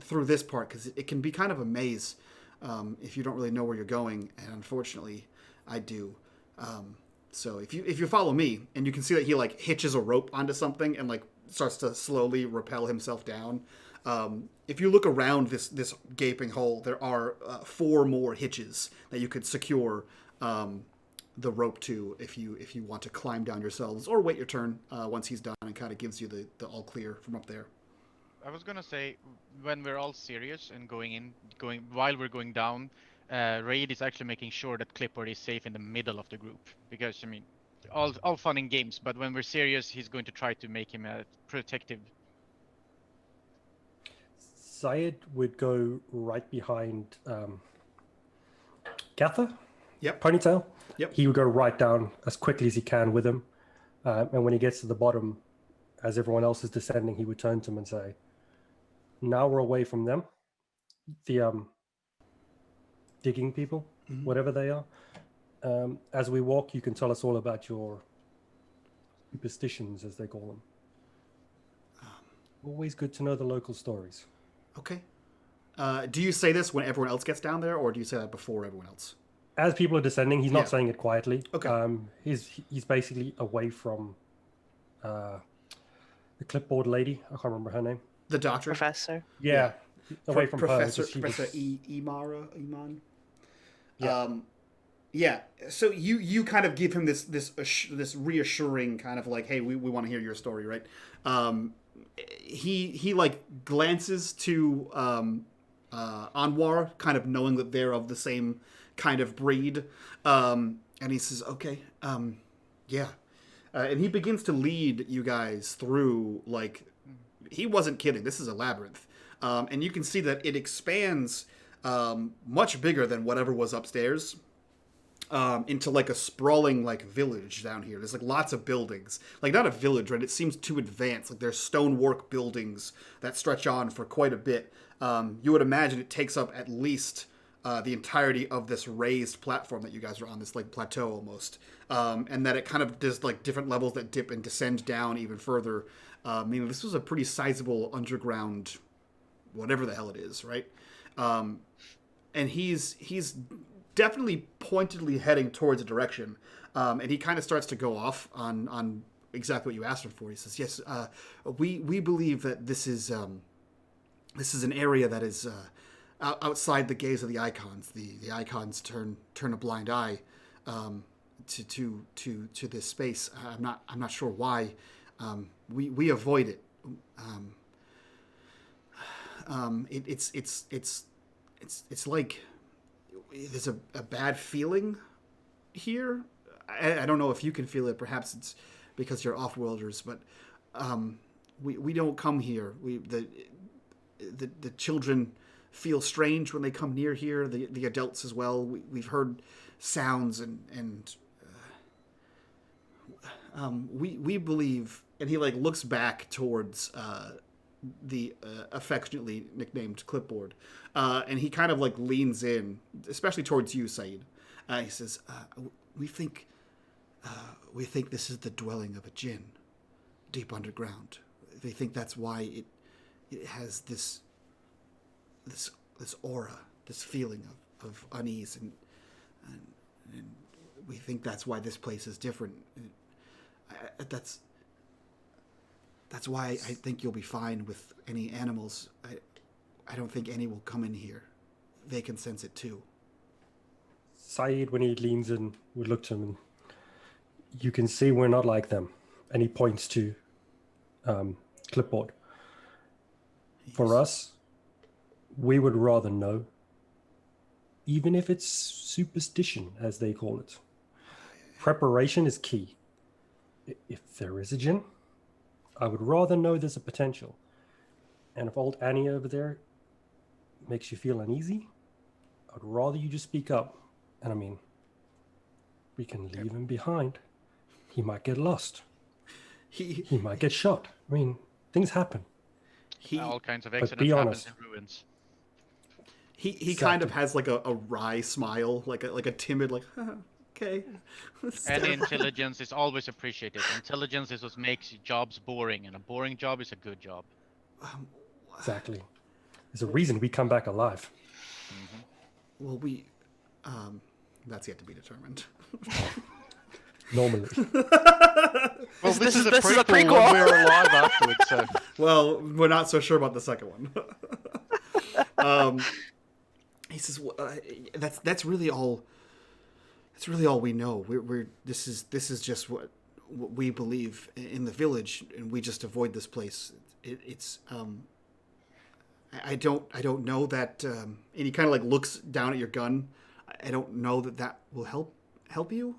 [SPEAKER 1] through this part, because it can be kind of a maze if you don't really know where you're going, and unfortunately, I do. So if you follow me, and you can see that he like hitches a rope onto something and like starts to slowly rappel himself down. If you look around this gaping hole, there are 4 more hitches that you could secure the rope to if you want to climb down yourselves, or wait your turn once he's done and kind of gives you the all clear from up there.
[SPEAKER 2] I was gonna say, when we're all serious and while we're going down, Raid is actually making sure that Clipboard is safe in the middle of the group, because I mean, all fun and games, but when we're serious, he's going to try to make him protective.
[SPEAKER 5] Syed would go right behind Gather.
[SPEAKER 1] Yep.
[SPEAKER 5] Ponytail.
[SPEAKER 1] Yep.
[SPEAKER 5] He would go right down as quickly as he can with him. And when he gets to the bottom, as everyone else is descending, he would turn to him and say, "Now we're away from them. The digging people, whatever they are. As we walk, you can tell us all about your superstitions, as they call them. Always good to know the local stories."
[SPEAKER 1] Okay. Do you say this when everyone else gets down there, or do you say that before everyone else?
[SPEAKER 5] As people are descending, he's not
[SPEAKER 1] Yeah.
[SPEAKER 5] saying it quietly.
[SPEAKER 1] Okay.
[SPEAKER 5] He's basically away from the clipboard lady. I can't remember her name.
[SPEAKER 1] The doctor?
[SPEAKER 3] Professor.
[SPEAKER 5] Yeah. Away from
[SPEAKER 1] Professor
[SPEAKER 5] her. 'Cause she was-
[SPEAKER 1] Professor Iman.
[SPEAKER 5] Yeah.
[SPEAKER 1] Yeah. So you kind of give him this reassuring kind of like, hey, we want to hear your story, right? He like glances to Anwar, kind of knowing that they're of the same kind of breed, and he says, okay, yeah. And he begins to lead you guys through, like, he wasn't kidding. This is a labyrinth. And you can see that it expands much bigger than whatever was upstairs, into like a sprawling like village down here. There's like lots of buildings. Like not a village, right? It seems too advanced. Like there's stonework buildings that stretch on for quite a bit. You would imagine it takes up at least the entirety of this raised platform that you guys are on, this like plateau almost. And that it kind of does like different levels that dip and descend down even further. This was a pretty sizable underground, whatever the hell it is, right? And he's definitely pointedly heading towards a direction. And he kind of starts to go off on exactly what you asked him for. He says, yes, we believe that this is an area that is outside the gaze of the icons. The icons turn a blind eye to this space. I'm not sure why. We avoid it. It's like there's a bad feeling here. I don't know if you can feel it. Perhaps it's because you're off-worlders, but we don't come here. The children feel strange when they come near here. The adults as well. We've heard sounds and we believe. And he like looks back towards the affectionately nicknamed clipboard, and he kind of like leans in, especially towards you, Saeed. He says, "We think this is the dwelling of a jinn, deep underground. They think that's why it has this aura, this feeling of unease, and and we think that's why this place is different. That's why I think you'll be fine with any animals. I don't think any will come in here. They can sense it too.
[SPEAKER 5] Saeed, when he leans in, would look to him and you can see we're not like them. And he points to clipboard. For us, we would rather know, even if it's superstition, as they call it. Preparation is key. If there is a djinn, I would rather know there's a potential. And if old Annie over there makes you feel uneasy, I'd rather you just speak up. And I mean, we can leave him behind. He might get lost. He might get shot. I mean, things happen.
[SPEAKER 2] All kinds of
[SPEAKER 5] But
[SPEAKER 2] accidents
[SPEAKER 5] be
[SPEAKER 2] happen
[SPEAKER 5] honest.
[SPEAKER 2] in ruins.
[SPEAKER 1] He kind of has like a wry smile, like a timid, like, okay.
[SPEAKER 2] And intelligence is always appreciated. Intelligence is what makes jobs boring, and a boring job is a good job.
[SPEAKER 5] Exactly. There's a reason we come back alive.
[SPEAKER 1] Well, that's yet to be determined.
[SPEAKER 5] Normally.
[SPEAKER 4] Well, this is a
[SPEAKER 3] this is a
[SPEAKER 4] prequel,
[SPEAKER 3] prequel.
[SPEAKER 4] and we're alive afterwards, so...
[SPEAKER 1] Well, we're not so sure about the second one. He says, "That's really all. That's really all we know. This is just what we believe in the village, and we just avoid this place. I don't know that." And he kind of like looks down at your gun. I don't know that will help you.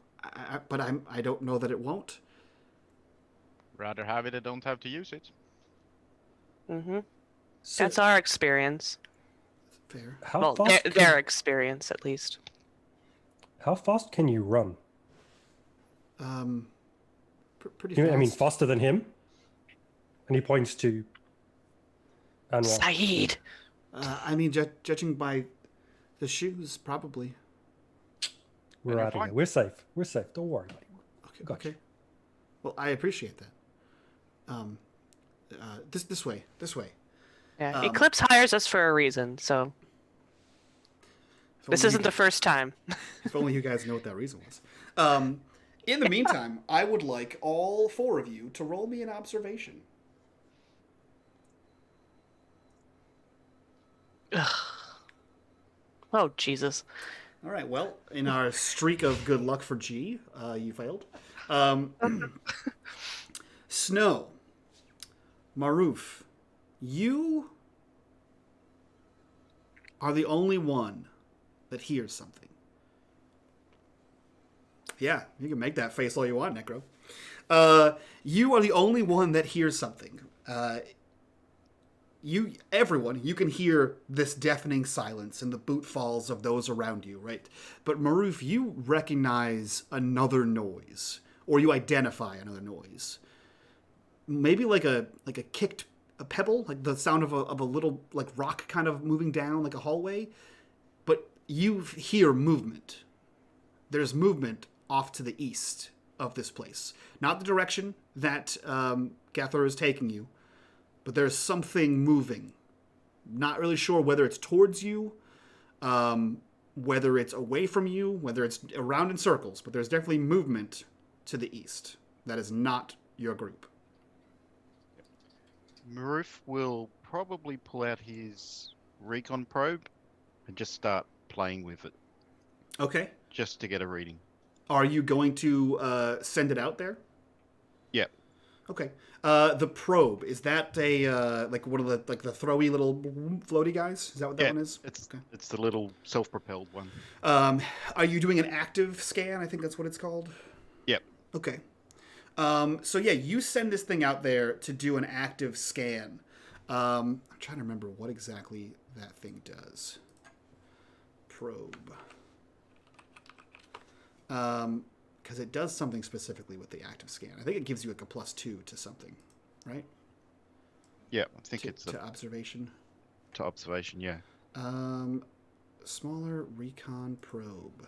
[SPEAKER 1] But I don't know that it won't.
[SPEAKER 2] Rather have it, I don't have to use it.
[SPEAKER 3] Mm-hmm.
[SPEAKER 5] So
[SPEAKER 3] That's our experience.
[SPEAKER 1] Fair.
[SPEAKER 5] how
[SPEAKER 3] Well,
[SPEAKER 5] fast
[SPEAKER 3] their experience, at least.
[SPEAKER 5] how fast can you run?
[SPEAKER 1] Pretty
[SPEAKER 5] You know,
[SPEAKER 1] fast.
[SPEAKER 5] I mean, faster than him? And he points to Anwar.
[SPEAKER 3] Saeed!
[SPEAKER 1] I mean, judging by the shoes, probably.
[SPEAKER 5] We're
[SPEAKER 2] You're
[SPEAKER 5] out of
[SPEAKER 2] fine.
[SPEAKER 5] here. We're safe. We're safe. Don't worry.
[SPEAKER 1] Okay.
[SPEAKER 5] Gotcha.
[SPEAKER 1] Okay. Well, I appreciate that. This way.
[SPEAKER 3] Yeah, Eclipse hires us for a reason, so
[SPEAKER 1] If
[SPEAKER 3] this
[SPEAKER 1] only
[SPEAKER 3] isn't
[SPEAKER 1] you-
[SPEAKER 3] the first time.
[SPEAKER 1] If only you guys know what that reason was. In the meantime, I would like all four of you to roll me an observation.
[SPEAKER 3] Oh, Jesus.
[SPEAKER 1] All right. Well, in our streak of good luck for G, you failed. Snow, Maruf, you are the only one that hears something. Yeah, you can make that face all you want, Necro. You are the only one that hears something. Everyone, you can hear this deafening silence and the boot falls of those around you, right? But Maruf, you recognize another noise, or you identify another noise. Maybe like a kicked a pebble, like the sound of a little like rock kind of moving down like a hallway. But you hear movement. There's movement off to the east of this place, not the direction that Gathor is taking you. But there's something moving. Not really sure whether it's towards you, whether it's away from you, whether it's around in circles. But there's definitely movement to the east. That is not your group.
[SPEAKER 4] Maruf will probably pull out his recon probe and just start playing with it,
[SPEAKER 1] Okay.
[SPEAKER 4] just to get a reading.
[SPEAKER 1] Are you going to send it out there?
[SPEAKER 4] Yep.
[SPEAKER 1] Okay. The probe, is that a like one of the like the throwy little floaty guys? Is that what that one is?
[SPEAKER 4] It's the little self-propelled one.
[SPEAKER 1] Are you doing an active scan? I think that's what it's called.
[SPEAKER 4] Yep.
[SPEAKER 1] Okay. So yeah, you send this thing out there to do an active scan. I'm trying to remember what exactly that thing does. Probe. Because it does something specifically with the active scan. I think it gives you like a +2 to something, right?
[SPEAKER 4] Yeah, I think
[SPEAKER 1] to,
[SPEAKER 4] it's
[SPEAKER 1] to observation.
[SPEAKER 4] to observation. Yeah.
[SPEAKER 1] Smaller recon probe.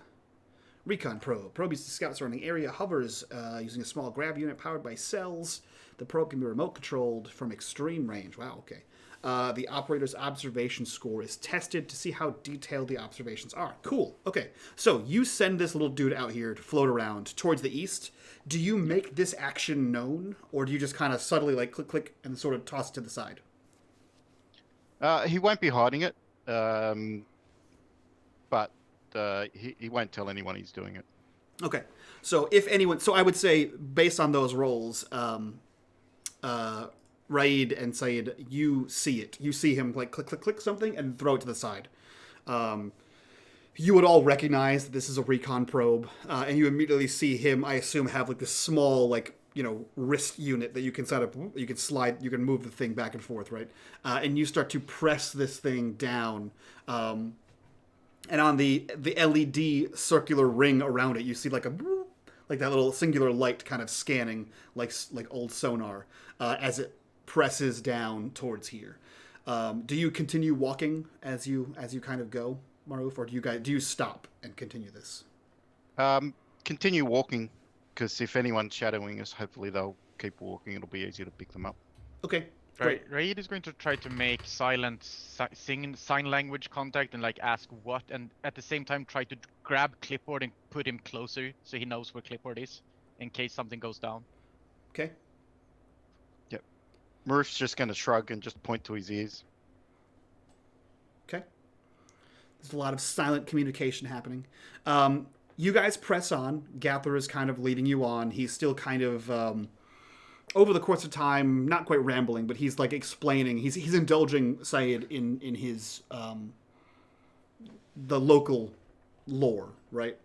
[SPEAKER 1] Recon probe. Probe uses to scout surrounding area. Hovers using a small grav unit powered by cells. The probe can be remote controlled from extreme range. Wow, okay. the operator's observation score is tested to see how detailed the observations are. Cool. Okay. So you send this little dude out here to float around towards the east. Do you make this action known, or do you just kind of subtly like click, click, and sort of toss it to the side?
[SPEAKER 4] He won't be hiding it, but he won't tell anyone he's doing it.
[SPEAKER 1] Okay. So if anyone, so I would say based on those rolls, Raid and Said, you see it. You see him like click, click, click something and throw it to the side. You would all recognize that this is a recon probe, and you immediately see him, I assume, have like this small, like, you know, wrist unit that you can set up. You can slide, you can move the thing back and forth, right? And you start to press this thing down. And on the LED circular ring around it, you see like that little singular light kind of scanning like old sonar as it presses down towards here. Do you continue walking as you kind of go, Maruf, or do you stop and continue this?
[SPEAKER 4] Continue walking, because if anyone's shadowing us, hopefully they'll keep walking. It'll be easier to pick them up.
[SPEAKER 1] Okay.
[SPEAKER 2] Right. Raid is going to try to make silent sign language contact and like ask what, and at the same time try to grab Clipboard and put him closer so he knows where Clipboard is in case something goes down.
[SPEAKER 1] Okay.
[SPEAKER 4] Yep. Maruf's just going to shrug and just point to his ears.
[SPEAKER 1] Okay. There's a lot of silent communication happening. You guys press on. Gathler is kind of leading you on. He's still kind of, over the course of time, not quite rambling, but he's like explaining. He's indulging Syed in his the local lore, right?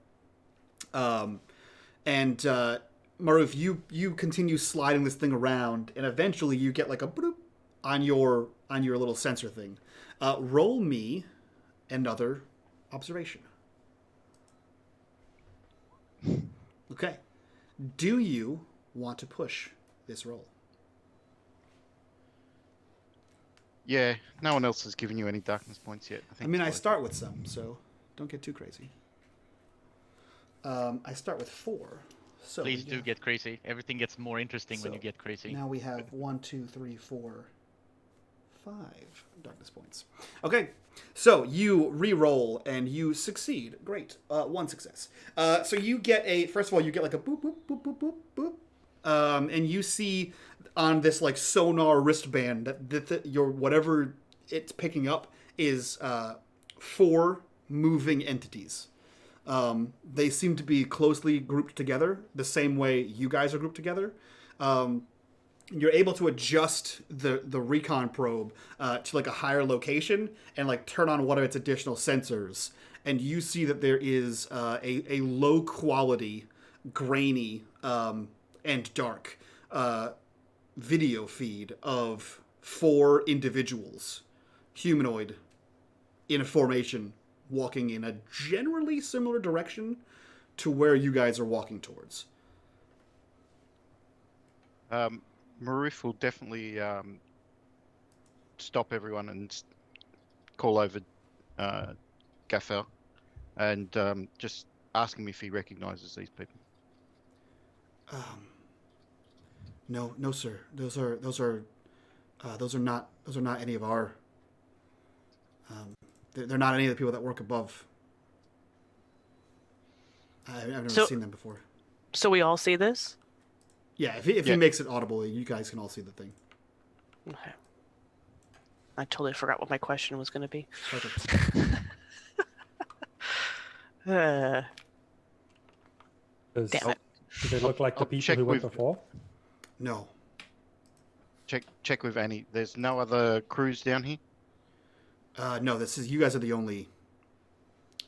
[SPEAKER 1] And Maruf, you continue sliding this thing around, and eventually you get like a bloop on your little sensor thing. Roll me another observation. Okay. Do you want to push this roll?
[SPEAKER 4] Yeah, no one else has given you any darkness points yet.
[SPEAKER 1] I mean, I start with some, so don't get too crazy. I start with 4. So
[SPEAKER 2] Please do get crazy. Everything gets more interesting when you get crazy.
[SPEAKER 1] Now we have 1, 2, 3, 4, 5 darkness points. Okay, so you re-roll and you succeed. Great, 1 success. So you get first of all, you get like a boop, boop, boop, boop, boop, boop. And you see on this like sonar wristband that your whatever it's picking up is 4 moving entities. They seem to be closely grouped together, the same way you guys are grouped together. You're able to adjust the recon probe to like a higher location and like turn on one of its additional sensors, and you see that there is a low quality, grainy, and dark video feed of 4 individuals, humanoid, in a formation, walking in a generally similar direction to where you guys are walking towards.
[SPEAKER 4] Maruf will definitely stop everyone and call over Gaffer and just ask him if he recognizes these people.
[SPEAKER 1] No, sir. Those are not any of our. They're not any of the people that work above. I've never seen them before.
[SPEAKER 3] So we all see this?
[SPEAKER 1] Yeah, if he makes it audible, you guys can all see the thing.
[SPEAKER 3] Okay. I totally forgot what my question was going to be.
[SPEAKER 1] Perfect.
[SPEAKER 3] Damn it.
[SPEAKER 5] Do they look like the
[SPEAKER 4] I'll
[SPEAKER 5] people
[SPEAKER 4] check
[SPEAKER 5] who went
[SPEAKER 4] with-
[SPEAKER 5] before?
[SPEAKER 1] No.
[SPEAKER 4] Check with Annie. There's no other crews down here?
[SPEAKER 1] No, you guys are the only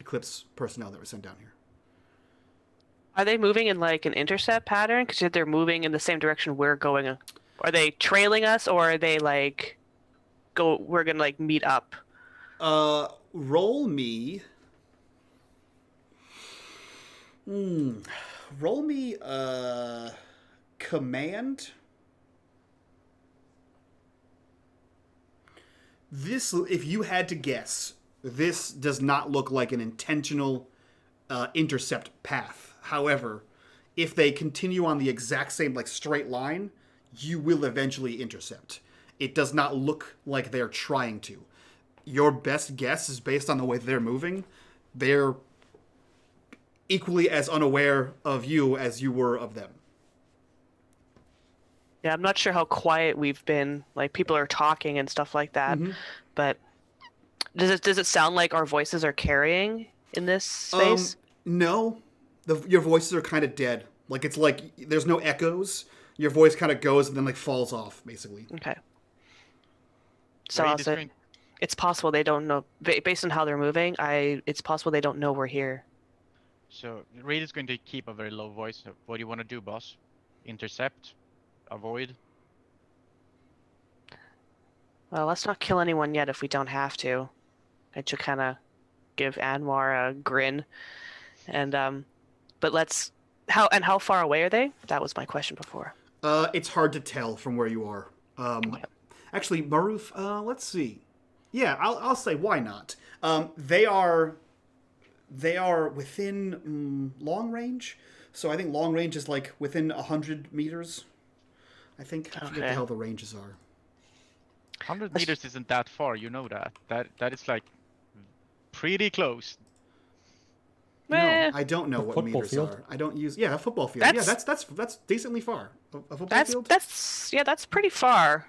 [SPEAKER 1] Eclipse personnel that were sent down here.
[SPEAKER 3] Are they moving in like an intercept pattern? Because they're moving in the same direction we're going. Are they trailing us, or are they like we're gonna like meet up?
[SPEAKER 1] Roll me. Roll me command. This, if you had to guess, this does not look like an intentional intercept path. However, if they continue on the exact same like straight line, you will eventually intercept. it does not look like they're trying to. Your best guess is based on the way they're moving. They're equally as unaware of you as you were of them.
[SPEAKER 3] Yeah, I'm not sure how quiet we've been. Like, people are talking and stuff like that. But does it sound like our voices are carrying in this space?
[SPEAKER 1] No. Your voices are kind of dead. Like, it's like there's no echoes. Your voice kind of goes and then, like, falls off, basically.
[SPEAKER 3] Okay. So
[SPEAKER 2] Raid
[SPEAKER 3] I'll
[SPEAKER 2] is
[SPEAKER 3] say
[SPEAKER 2] going-
[SPEAKER 3] it's possible they don't know. Based on how they're moving, it's possible they don't know we're here.
[SPEAKER 2] So Raid is going to keep a very low voice. What do you want to do, boss? Intercept? Avoid?
[SPEAKER 3] Well, let's not kill anyone yet if we don't have to. I should kind of give Anwar a grin. And but how far away are they? That was my question before.
[SPEAKER 1] It's hard to tell from where you are. Actually, Maruf, let's see. Yeah, I'll say why not. They are within long range. So I think long range is like within 100 meters. I think I forget the
[SPEAKER 3] Okay.
[SPEAKER 1] hell the ranges are.
[SPEAKER 2] 100 meters isn't that far, you know that. That is like pretty close.
[SPEAKER 1] No,
[SPEAKER 3] Eh,
[SPEAKER 1] I don't know
[SPEAKER 5] A
[SPEAKER 1] what
[SPEAKER 5] football
[SPEAKER 1] meters
[SPEAKER 5] field?
[SPEAKER 1] are. I don't use a football field. Yeah,
[SPEAKER 3] That's-
[SPEAKER 1] that's decently far. A football field?
[SPEAKER 3] that's pretty far.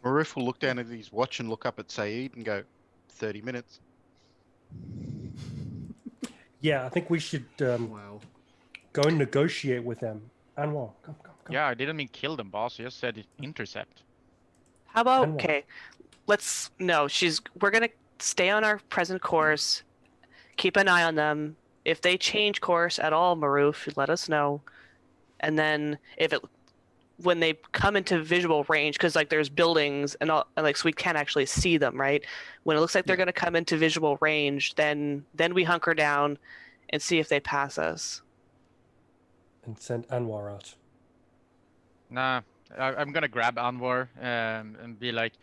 [SPEAKER 4] Marif will look down at his watch and look up at Saeed and go, 30 minutes.
[SPEAKER 5] Yeah, I think we should
[SPEAKER 1] Wow.
[SPEAKER 5] go and negotiate with them. Anwar, come.
[SPEAKER 2] Yeah, I didn't mean kill them, boss. I just said intercept.
[SPEAKER 3] How about
[SPEAKER 5] Anwar.
[SPEAKER 3] okay? We're gonna stay on our present course. Keep an eye on them. If they change course at all, Maruf, let us know. And then when they come into visual range, because like there's buildings and all, and like so we can't actually see them, right? When it looks like they're gonna come into visual range, then we hunker down and see if they pass us.
[SPEAKER 5] And send Anwar out.
[SPEAKER 2] Nah, I'm gonna grab Anwar and be like,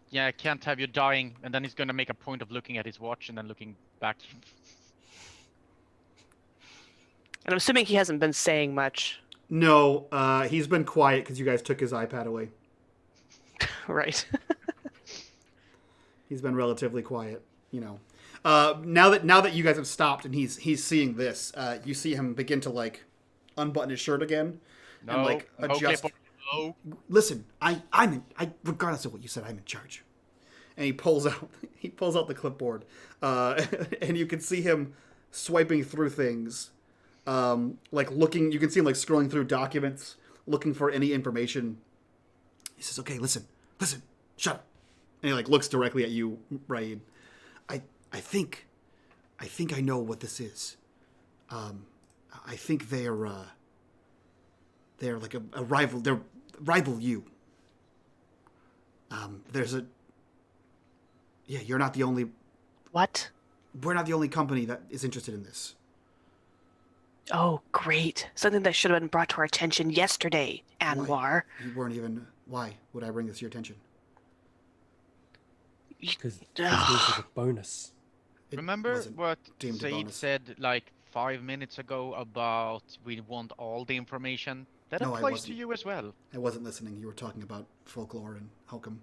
[SPEAKER 2] yeah, I can't have you dying. And then he's gonna make a point of looking at his watch and then looking back.
[SPEAKER 3] And I'm assuming he hasn't been saying much,
[SPEAKER 1] No, he's been quiet because you guys took his iPad away.
[SPEAKER 3] right?
[SPEAKER 1] He's been relatively quiet, you know. Now that you guys have stopped and he's seeing this, you see him begin to like unbutton his shirt again
[SPEAKER 2] No,
[SPEAKER 1] and like
[SPEAKER 2] no
[SPEAKER 1] adjust.
[SPEAKER 2] clip on- no.
[SPEAKER 1] Listen, I regardless of what you said, I'm in charge. And he pulls out the clipboard, and you can see him swiping through things, like looking. You can see him like scrolling through documents, looking for any information. He says, "Okay, listen, shut up." And he like looks directly at you, Raid. I think I know what this is. I think they're like a rival. They're rival you. You're not the only.
[SPEAKER 3] What?
[SPEAKER 1] We're not the only company that is interested in this.
[SPEAKER 3] Oh, great. Something that should have been brought to our attention yesterday, Anwar.
[SPEAKER 1] You weren't even. Why would I bring this to your attention?
[SPEAKER 5] Because this is a bonus.
[SPEAKER 1] It
[SPEAKER 2] Remember
[SPEAKER 1] wasn't
[SPEAKER 2] what
[SPEAKER 1] deemed a
[SPEAKER 2] Said
[SPEAKER 1] bonus.
[SPEAKER 2] said like 5 minutes ago about we want all the information? That
[SPEAKER 1] No, I
[SPEAKER 2] applies to
[SPEAKER 1] wasn't.
[SPEAKER 2] you as well.
[SPEAKER 1] I wasn't listening. You were talking about folklore and Hokum.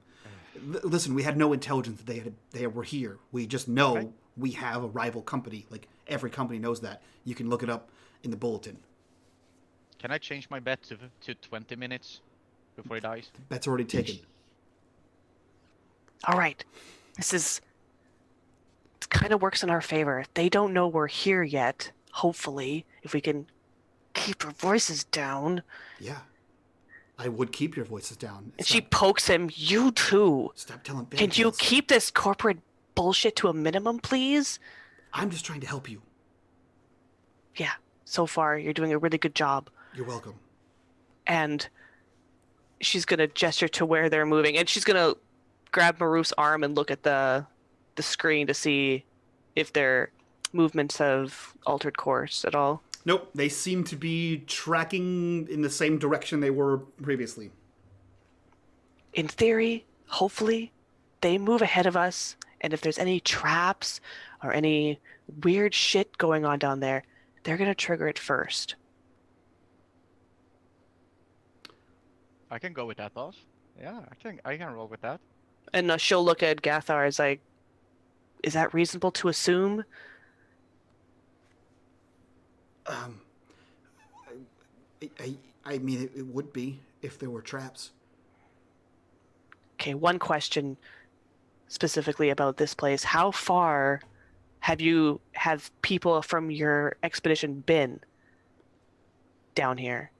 [SPEAKER 1] Listen, we had no intelligence that they were here. We just know
[SPEAKER 2] Right.
[SPEAKER 1] we have a rival company. Like every company knows that. You can look it up in the bulletin.
[SPEAKER 2] Can I change my bet to 20 minutes before he dies?
[SPEAKER 1] Bet's already taken.
[SPEAKER 3] All right. It kind of works in our favor. They don't know we're here yet, hopefully, if we can keep our voices down.
[SPEAKER 1] Yeah, I would keep your voices down.
[SPEAKER 3] And she pokes him, you too.
[SPEAKER 1] Stop telling.
[SPEAKER 3] Can you
[SPEAKER 1] tales.
[SPEAKER 3] keep this corporate bullshit to a minimum, please?
[SPEAKER 1] I'm just trying to help you.
[SPEAKER 3] Yeah, so far you're doing a really good job.
[SPEAKER 1] You're welcome.
[SPEAKER 3] And she's gonna gesture to where they're moving, and she's gonna grab Maruf's arm and look at the screen to see if their movements have altered course at all.
[SPEAKER 1] Nope, they seem to be tracking in the same direction they were previously.
[SPEAKER 3] In theory, hopefully, they move ahead of us, and if there's any traps or any weird shit going on down there, they're gonna trigger it first.
[SPEAKER 2] I can go with that thought. Yeah, I can roll with that.
[SPEAKER 3] And she'll look at Gathar as like, is that reasonable to assume?
[SPEAKER 1] I mean, it would be if there were traps.
[SPEAKER 3] Okay, one question specifically about this place. How far have people from your expedition been down here?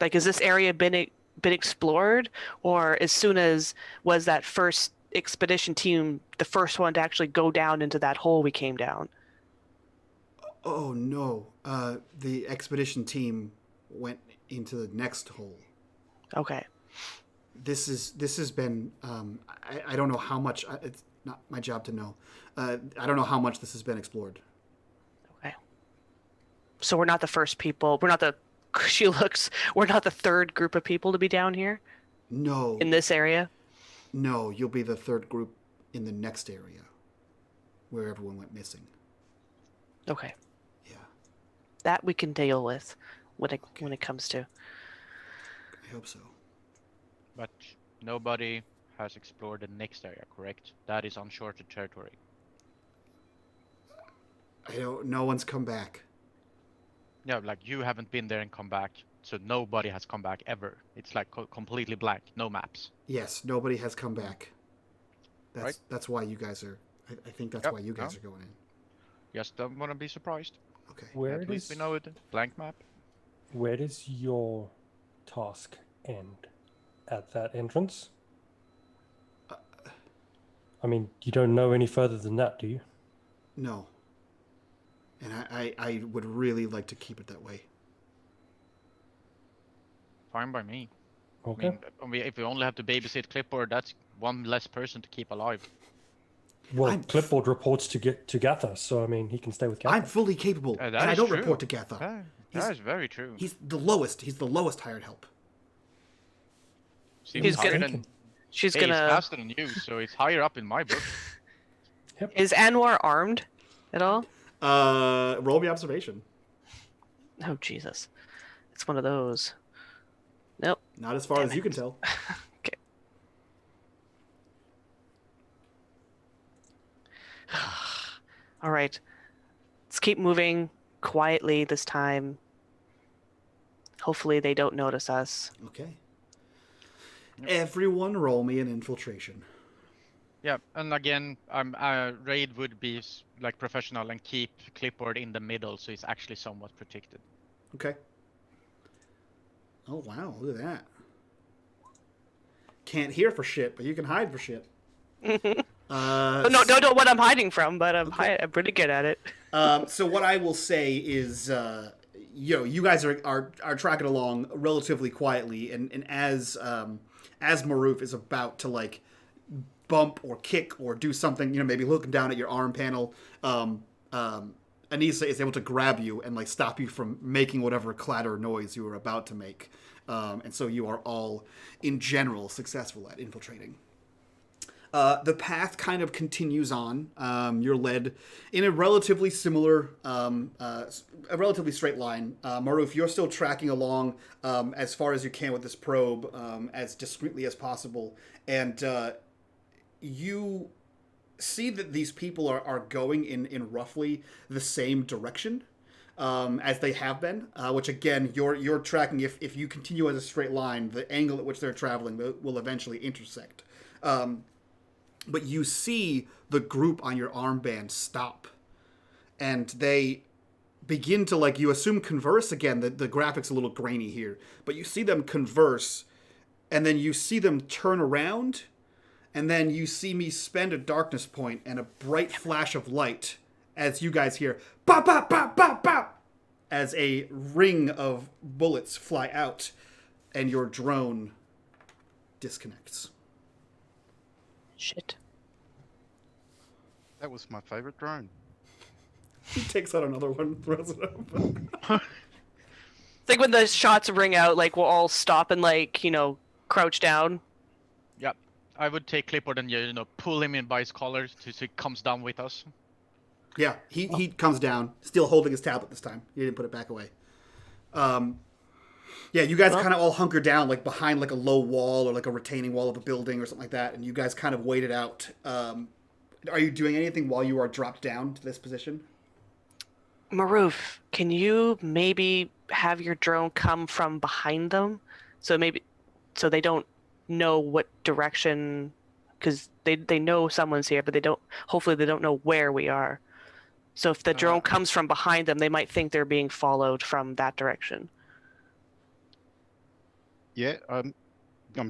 [SPEAKER 3] Like, has this area been explored, or as soon as was that first expedition team the first one to actually go down into that hole we came down?
[SPEAKER 1] Oh no, the expedition team went into the next hole.
[SPEAKER 3] Okay.
[SPEAKER 1] This has been I don't know how much, it's not my job to know. I don't know how much this has been explored.
[SPEAKER 3] Okay. So we're not the first people. We're not the we're not the third group of people to be down here
[SPEAKER 1] No.
[SPEAKER 3] in this area.
[SPEAKER 1] No, you'll be the third group in the next area where everyone went missing.
[SPEAKER 3] Okay.
[SPEAKER 1] Yeah.
[SPEAKER 3] That we can deal with when it comes to.
[SPEAKER 1] I hope so.
[SPEAKER 2] But nobody has explored the next area, correct? That is uncharted territory.
[SPEAKER 1] No one's come back.
[SPEAKER 2] Yeah, like you haven't been there and come back, so nobody has come back ever. It's like completely blank, no maps.
[SPEAKER 1] Yes, nobody has come back.
[SPEAKER 2] Right.
[SPEAKER 1] That's why you guys are. I think that's why you guys are going in.
[SPEAKER 2] Just don't want to be surprised.
[SPEAKER 1] Okay.
[SPEAKER 5] Where
[SPEAKER 2] At least we
[SPEAKER 5] does
[SPEAKER 2] know it. Blank map.
[SPEAKER 5] where does your task end? At that entrance? I mean, you don't know any further than that, do you?
[SPEAKER 1] No. And I would really like to keep it that way.
[SPEAKER 2] Fine by me.
[SPEAKER 5] Okay.
[SPEAKER 2] I mean, if we only have to babysit Clipboard, that's one less person to keep alive.
[SPEAKER 5] Well, Clipboard reports to Gatha, so I mean, he can stay with Gatha.
[SPEAKER 1] I'm fully capable,
[SPEAKER 2] That
[SPEAKER 1] and I
[SPEAKER 2] is
[SPEAKER 1] don't
[SPEAKER 2] true.
[SPEAKER 1] report to Gatha.
[SPEAKER 2] That is very true.
[SPEAKER 1] He's the lowest. He's the lowest hired help.
[SPEAKER 2] Seems
[SPEAKER 3] He's
[SPEAKER 2] higher
[SPEAKER 3] gonna-
[SPEAKER 2] than,
[SPEAKER 3] She's
[SPEAKER 2] hey, it's
[SPEAKER 3] gonna.
[SPEAKER 2] faster than you, so it's higher up in my book.
[SPEAKER 3] Is Anwar armed at all?
[SPEAKER 1] Roll me observation.
[SPEAKER 3] Oh Jesus, it's one of those. Nope.
[SPEAKER 1] Not as far
[SPEAKER 3] Damn
[SPEAKER 1] as you
[SPEAKER 3] it.
[SPEAKER 1] can tell.
[SPEAKER 3] Okay. All right. Let's keep moving quietly this time. Hopefully they don't notice us.
[SPEAKER 1] Okay. Everyone, roll me an infiltration.
[SPEAKER 2] Yeah, and again, Raid would be like professional and keep Clipboard in the middle, so it's actually somewhat protected.
[SPEAKER 1] Okay. Oh wow, look at that. Can't hear for shit, but you can hide for shit.
[SPEAKER 3] Oh, no, don't know what I'm hiding from, but I'm pretty good at it.
[SPEAKER 1] So what I will say is, you guys are tracking along relatively quietly, and as Maroof is about to like bump or kick or do something, maybe looking down at your arm panel, Anissa is able to grab you and like stop you from making whatever clatter noise you were about to make, and so you are all, in general, successful at infiltrating. The path kind of continues on. You're led in a relatively similar, a relatively straight line. Maroof, you're still tracking along as far as you can with this probe, as discreetly as possible. And you see that these people are going in roughly the same direction as they have been, which again, you're tracking. If you continue as a straight line, the angle at which they're traveling will eventually intersect. But you see the group on your armband stop. And they begin to, like, you assume converse again. The graphic's a little grainy here. But you see them converse. And then you see them turn around. And then you see me spend a darkness point and a bright flash of light as you guys hear, pop, pop, pop, pop, pop, as a ring of bullets fly out. And your drone disconnects.
[SPEAKER 3] Shit.
[SPEAKER 4] That was my favorite drone.
[SPEAKER 1] He takes out another one, throws it up.
[SPEAKER 3] It's like when the shots ring out, like we'll all stop and like, crouch down.
[SPEAKER 2] Yeah, I would take Clipboard and pull him in by his collar so he comes down with us.
[SPEAKER 1] Yeah, he comes down, still holding his tablet this time. He didn't put it back away. Yeah, you guys
[SPEAKER 3] Well-
[SPEAKER 1] kind of all hunker down, like behind like a low wall or like a retaining wall of a building or something like that, and you guys kind of wait it out. Are you doing anything while you are dropped down to this position?
[SPEAKER 3] Maroof, can you maybe have your drone come from behind them? So they don't know what direction, because they know someone's here, but hopefully they don't know where we are. So if the drone comes from behind them, they might think they're being followed from that direction.
[SPEAKER 4] Yeah, I'm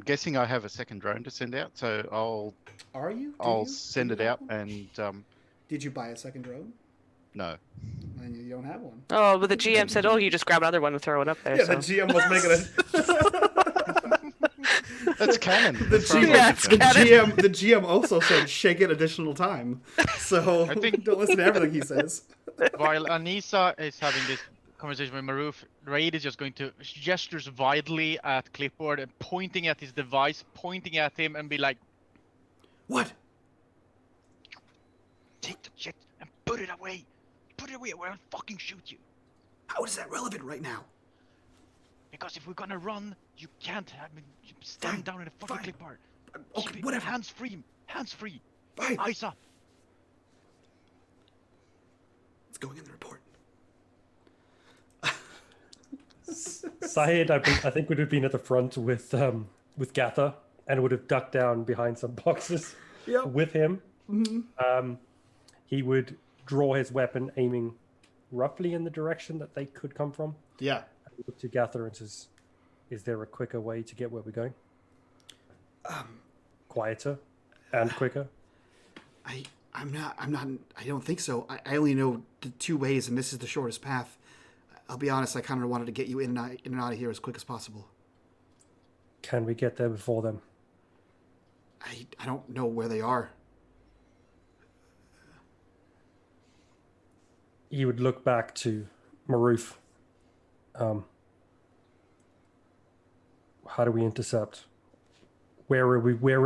[SPEAKER 4] guessing I have a second drone to send out, so
[SPEAKER 1] Are you?
[SPEAKER 4] I'll send
[SPEAKER 1] Do
[SPEAKER 4] it
[SPEAKER 1] you
[SPEAKER 4] out
[SPEAKER 1] have one?
[SPEAKER 4] and
[SPEAKER 1] Did you buy a second drone?
[SPEAKER 4] no.
[SPEAKER 1] And you don't have one.
[SPEAKER 3] Oh, but the GM said, "Oh, you just grab another one and throw it up there."
[SPEAKER 1] Yeah,
[SPEAKER 3] so.
[SPEAKER 1] the GM was making a.
[SPEAKER 4] That's canon.
[SPEAKER 1] The
[SPEAKER 4] as far as
[SPEAKER 1] GM,
[SPEAKER 4] I'm
[SPEAKER 3] it's
[SPEAKER 4] concerned.
[SPEAKER 1] the GM also said shake it additional time. So
[SPEAKER 2] I think-
[SPEAKER 1] don't listen to everything he says.
[SPEAKER 2] While Anissa is having this conversation with Maroof, Raid is just going to gestures widely at Clipboard and pointing at his device, pointing at him and be like,
[SPEAKER 1] What?
[SPEAKER 2] take the shit and put it away. Put it away or I'll fucking shoot you.
[SPEAKER 1] How is that relevant right now?
[SPEAKER 2] Because if we're gonna run, you can't have me stand
[SPEAKER 1] Fine,
[SPEAKER 2] down in the fucking
[SPEAKER 1] fine.
[SPEAKER 2] Clipboard.
[SPEAKER 1] Okay,
[SPEAKER 2] Keep it
[SPEAKER 1] whatever.
[SPEAKER 2] hands free. Hands free.
[SPEAKER 1] Fine.
[SPEAKER 2] Eyes up.
[SPEAKER 1] It's going in the report.
[SPEAKER 5] Sahid, I think would have been at the front with Gatha and would have ducked down behind some boxes
[SPEAKER 1] Yep.
[SPEAKER 5] with him. He would draw his weapon, aiming roughly in the direction that they could come from.
[SPEAKER 1] Yeah.
[SPEAKER 5] Look to Gatha and says, "Is there a quicker way to get where we're going? Quieter and quicker."
[SPEAKER 1] I don't think so. I only know the two ways, and this is the shortest path. I'll be honest, I kind of wanted to get you in and out of here as quick as possible.
[SPEAKER 5] Can we get there before them?
[SPEAKER 1] I don't know where they are.
[SPEAKER 5] He would look back to Maroof. How do we intercept? Where are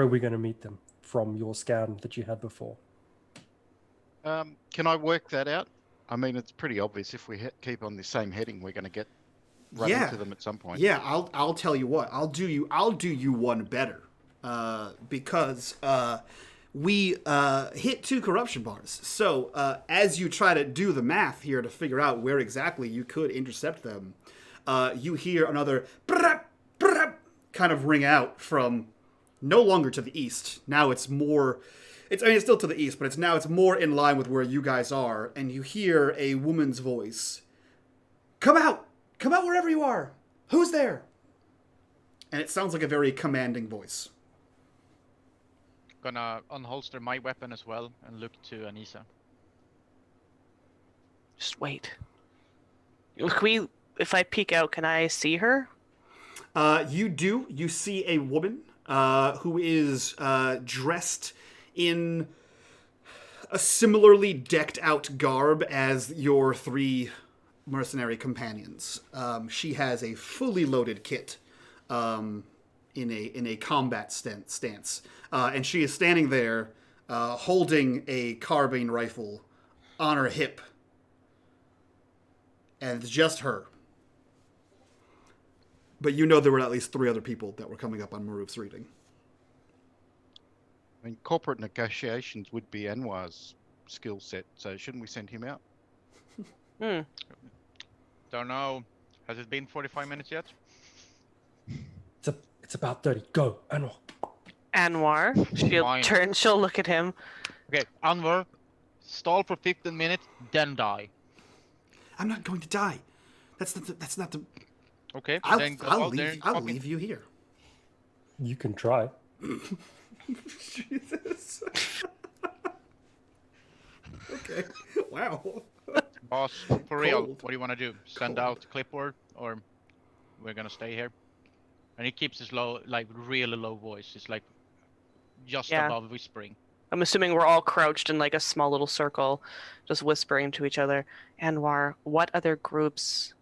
[SPEAKER 5] we going to meet them from your scan that you had before?
[SPEAKER 4] Can I work that out? I mean, it's pretty obvious. If we keep on the same heading, we're going to get right
[SPEAKER 1] Yeah.
[SPEAKER 4] into them at some point.
[SPEAKER 1] Yeah, I'll tell you what. I'll do you one better. Because we hit 2 corruption bars. So as you try to do the math here to figure out where exactly you could intercept them, you hear another brrrap, brrrap kind of ring out from no longer to the east. Now it's more. It's still to the east, but it's more in line with where you guys are, and you hear a woman's voice. Come out wherever you are. Who's there? And it sounds like a very commanding voice.
[SPEAKER 2] Gonna unholster my weapon as well and look to Anissa.
[SPEAKER 3] Just wait. If I peek out, can I see her?
[SPEAKER 1] You do. You see a woman who is dressed in a similarly decked out garb as your 3 mercenary companions. She has a fully loaded kit in a combat stance, and she is standing there holding a carbine rifle on her hip, and it's just her. But you know there were at least 3 other people that were coming up on Maroof's reading.
[SPEAKER 4] I mean, corporate negotiations would be Anwar's skill set, so shouldn't we send him out?
[SPEAKER 2] Don't know. Has it been 45 minutes yet?
[SPEAKER 5] It's about 30. Go, Anwar.
[SPEAKER 3] Anwar.
[SPEAKER 2] Fine.
[SPEAKER 3] She'll look at him.
[SPEAKER 2] Okay, Anwar, stall for 15 minutes, then die.
[SPEAKER 1] I'm not going to die. That's not the.
[SPEAKER 2] Okay,
[SPEAKER 1] I'll
[SPEAKER 2] then go out there and fucking-
[SPEAKER 1] leave you here.
[SPEAKER 5] You can try.
[SPEAKER 1] Jesus. Okay. Wow.
[SPEAKER 2] Boss, for real,
[SPEAKER 1] Cold.
[SPEAKER 2] what do you want to do? Send
[SPEAKER 1] Cold.
[SPEAKER 2] out Clipboard, or we're gonna stay here? And he keeps his low, like really low voice. It's like just
[SPEAKER 3] Yeah.
[SPEAKER 2] above whispering.
[SPEAKER 3] I'm assuming we're all crouched in like a small little circle, just whispering to each other. Anwar, what other groups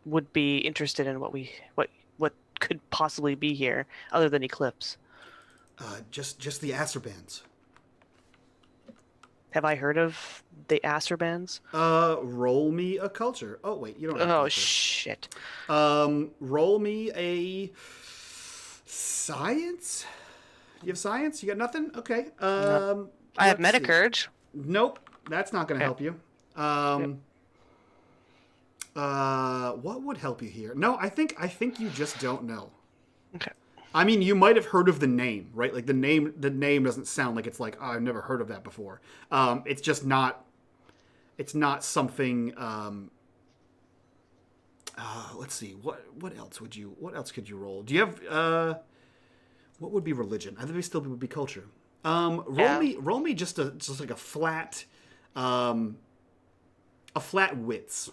[SPEAKER 3] would be interested in what could possibly be here, other than Eclipse?
[SPEAKER 1] Just the Acer bands.
[SPEAKER 3] Have I heard of the Acerbands?
[SPEAKER 1] Roll me a culture. Oh wait, you don't have
[SPEAKER 3] Oh
[SPEAKER 1] culture.
[SPEAKER 3] shit!
[SPEAKER 1] Roll me a science. You have science? You got nothing? Okay.
[SPEAKER 3] I have
[SPEAKER 1] let's see.
[SPEAKER 3] Metacourage.
[SPEAKER 1] Nope, that's not going to
[SPEAKER 3] Okay.
[SPEAKER 1] help you. What would help you here? No, I think you just don't know.
[SPEAKER 3] Okay.
[SPEAKER 1] I mean, you might have heard of the name, right? Like the name doesn't sound like it's like, oh, I've never heard of that before. It's just not. It's not something. Let's see. What else could you roll? Do you have what would be religion? I think it still would be culture. Roll me just like a flat wits.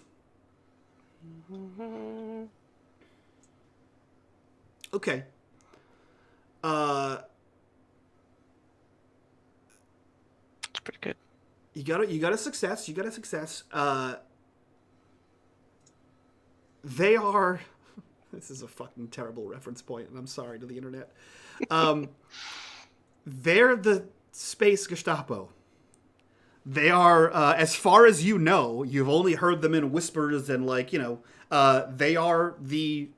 [SPEAKER 1] Okay.
[SPEAKER 3] It's pretty good.
[SPEAKER 1] You got a success. They are. This is a fucking terrible reference point, and I'm sorry to the internet. They're the space Gestapo. They are, as far as you know, you've only heard them in whispers and they are the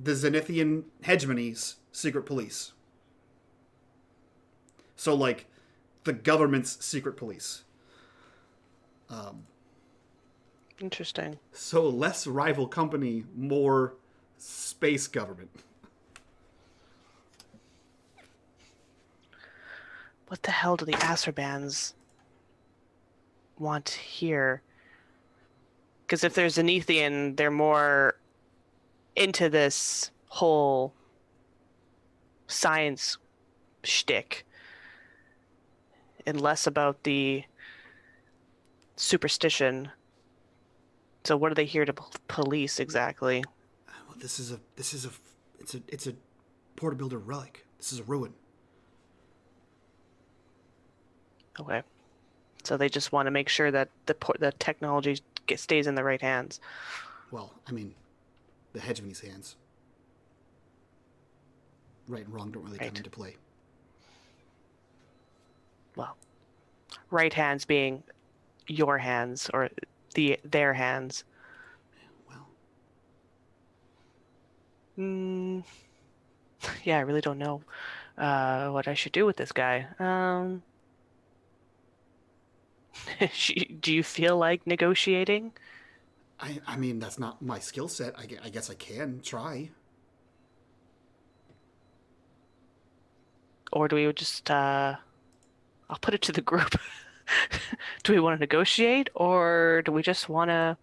[SPEAKER 1] Zenithian hegemony's secret police. So like, the government's secret police.
[SPEAKER 3] Interesting.
[SPEAKER 1] So less rival company, more space government.
[SPEAKER 3] What the hell do the Acerbands want here? Because if they're Zenithian, they're more into this whole science shtick and less about the superstition. So what are they here to police exactly?
[SPEAKER 1] Well, it's a portability relic. This is a ruin.
[SPEAKER 3] Okay. So they just want to make sure that the technology stays in the right hands.
[SPEAKER 1] Well, I mean, the hegemony's hands. Right and wrong don't really come
[SPEAKER 3] Right.
[SPEAKER 1] into play.
[SPEAKER 3] Well, right hands being your hands or their hands.
[SPEAKER 1] Well,
[SPEAKER 3] Yeah, I really don't know what I should do with this guy. Do you feel like negotiating?
[SPEAKER 1] I mean, that's not my skill set. I guess I can try.
[SPEAKER 3] Or do we just, I'll put it to the group. Do we want to negotiate, or do we just want to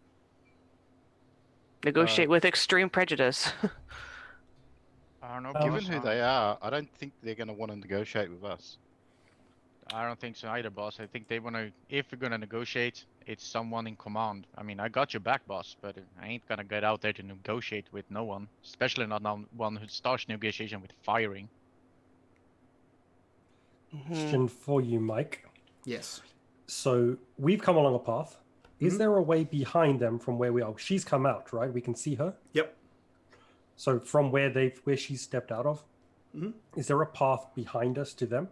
[SPEAKER 3] negotiate with extreme prejudice?
[SPEAKER 2] I don't know.
[SPEAKER 4] Given
[SPEAKER 2] boss.
[SPEAKER 4] who they are, I don't think they're going to want to negotiate with us.
[SPEAKER 2] I don't think so either, boss. I think they want to. If we're gonna negotiate, it's someone in command. I mean, I got your back, boss, but I ain't gonna get out there to negotiate with no one, especially not one who starts negotiation with firing.
[SPEAKER 5] Question for you, Mike.
[SPEAKER 1] Yes.
[SPEAKER 5] So we've come along a path. Is there a way behind them from where we are? She's come out, right? We can see her.
[SPEAKER 1] Yep.
[SPEAKER 5] So from where she stepped out of, is there a path behind us to them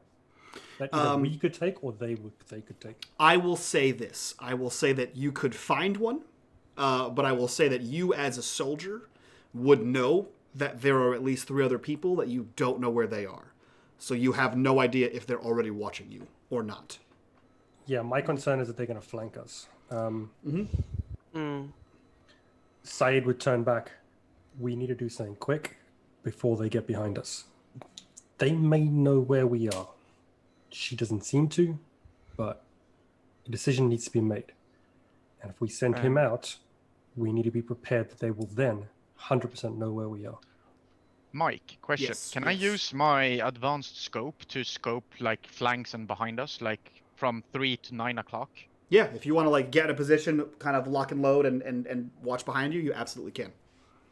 [SPEAKER 5] that either we could take or they could take?
[SPEAKER 1] I will say this. I will say that you could find one, but I will say that you as a soldier would know that there are at least 3 other people that you don't know where they are. So you have no idea if they're already watching you or not.
[SPEAKER 5] Yeah, my concern is that they're going to flank us. Saeed would turn back. We need to do something quick before they get behind us. They may know where we are. She doesn't seem to, but a decision needs to be made. And if we send him out, we need to be prepared that they will then 100% know where we are.
[SPEAKER 2] Mike, question.
[SPEAKER 1] Yes,
[SPEAKER 2] Can I
[SPEAKER 1] yes.
[SPEAKER 2] use my advanced scope to scope like flanks and behind us, like from 3 to 9 o'clock?
[SPEAKER 1] Yeah, if you want to like get in a position, kind of lock and load and watch behind you, you absolutely can.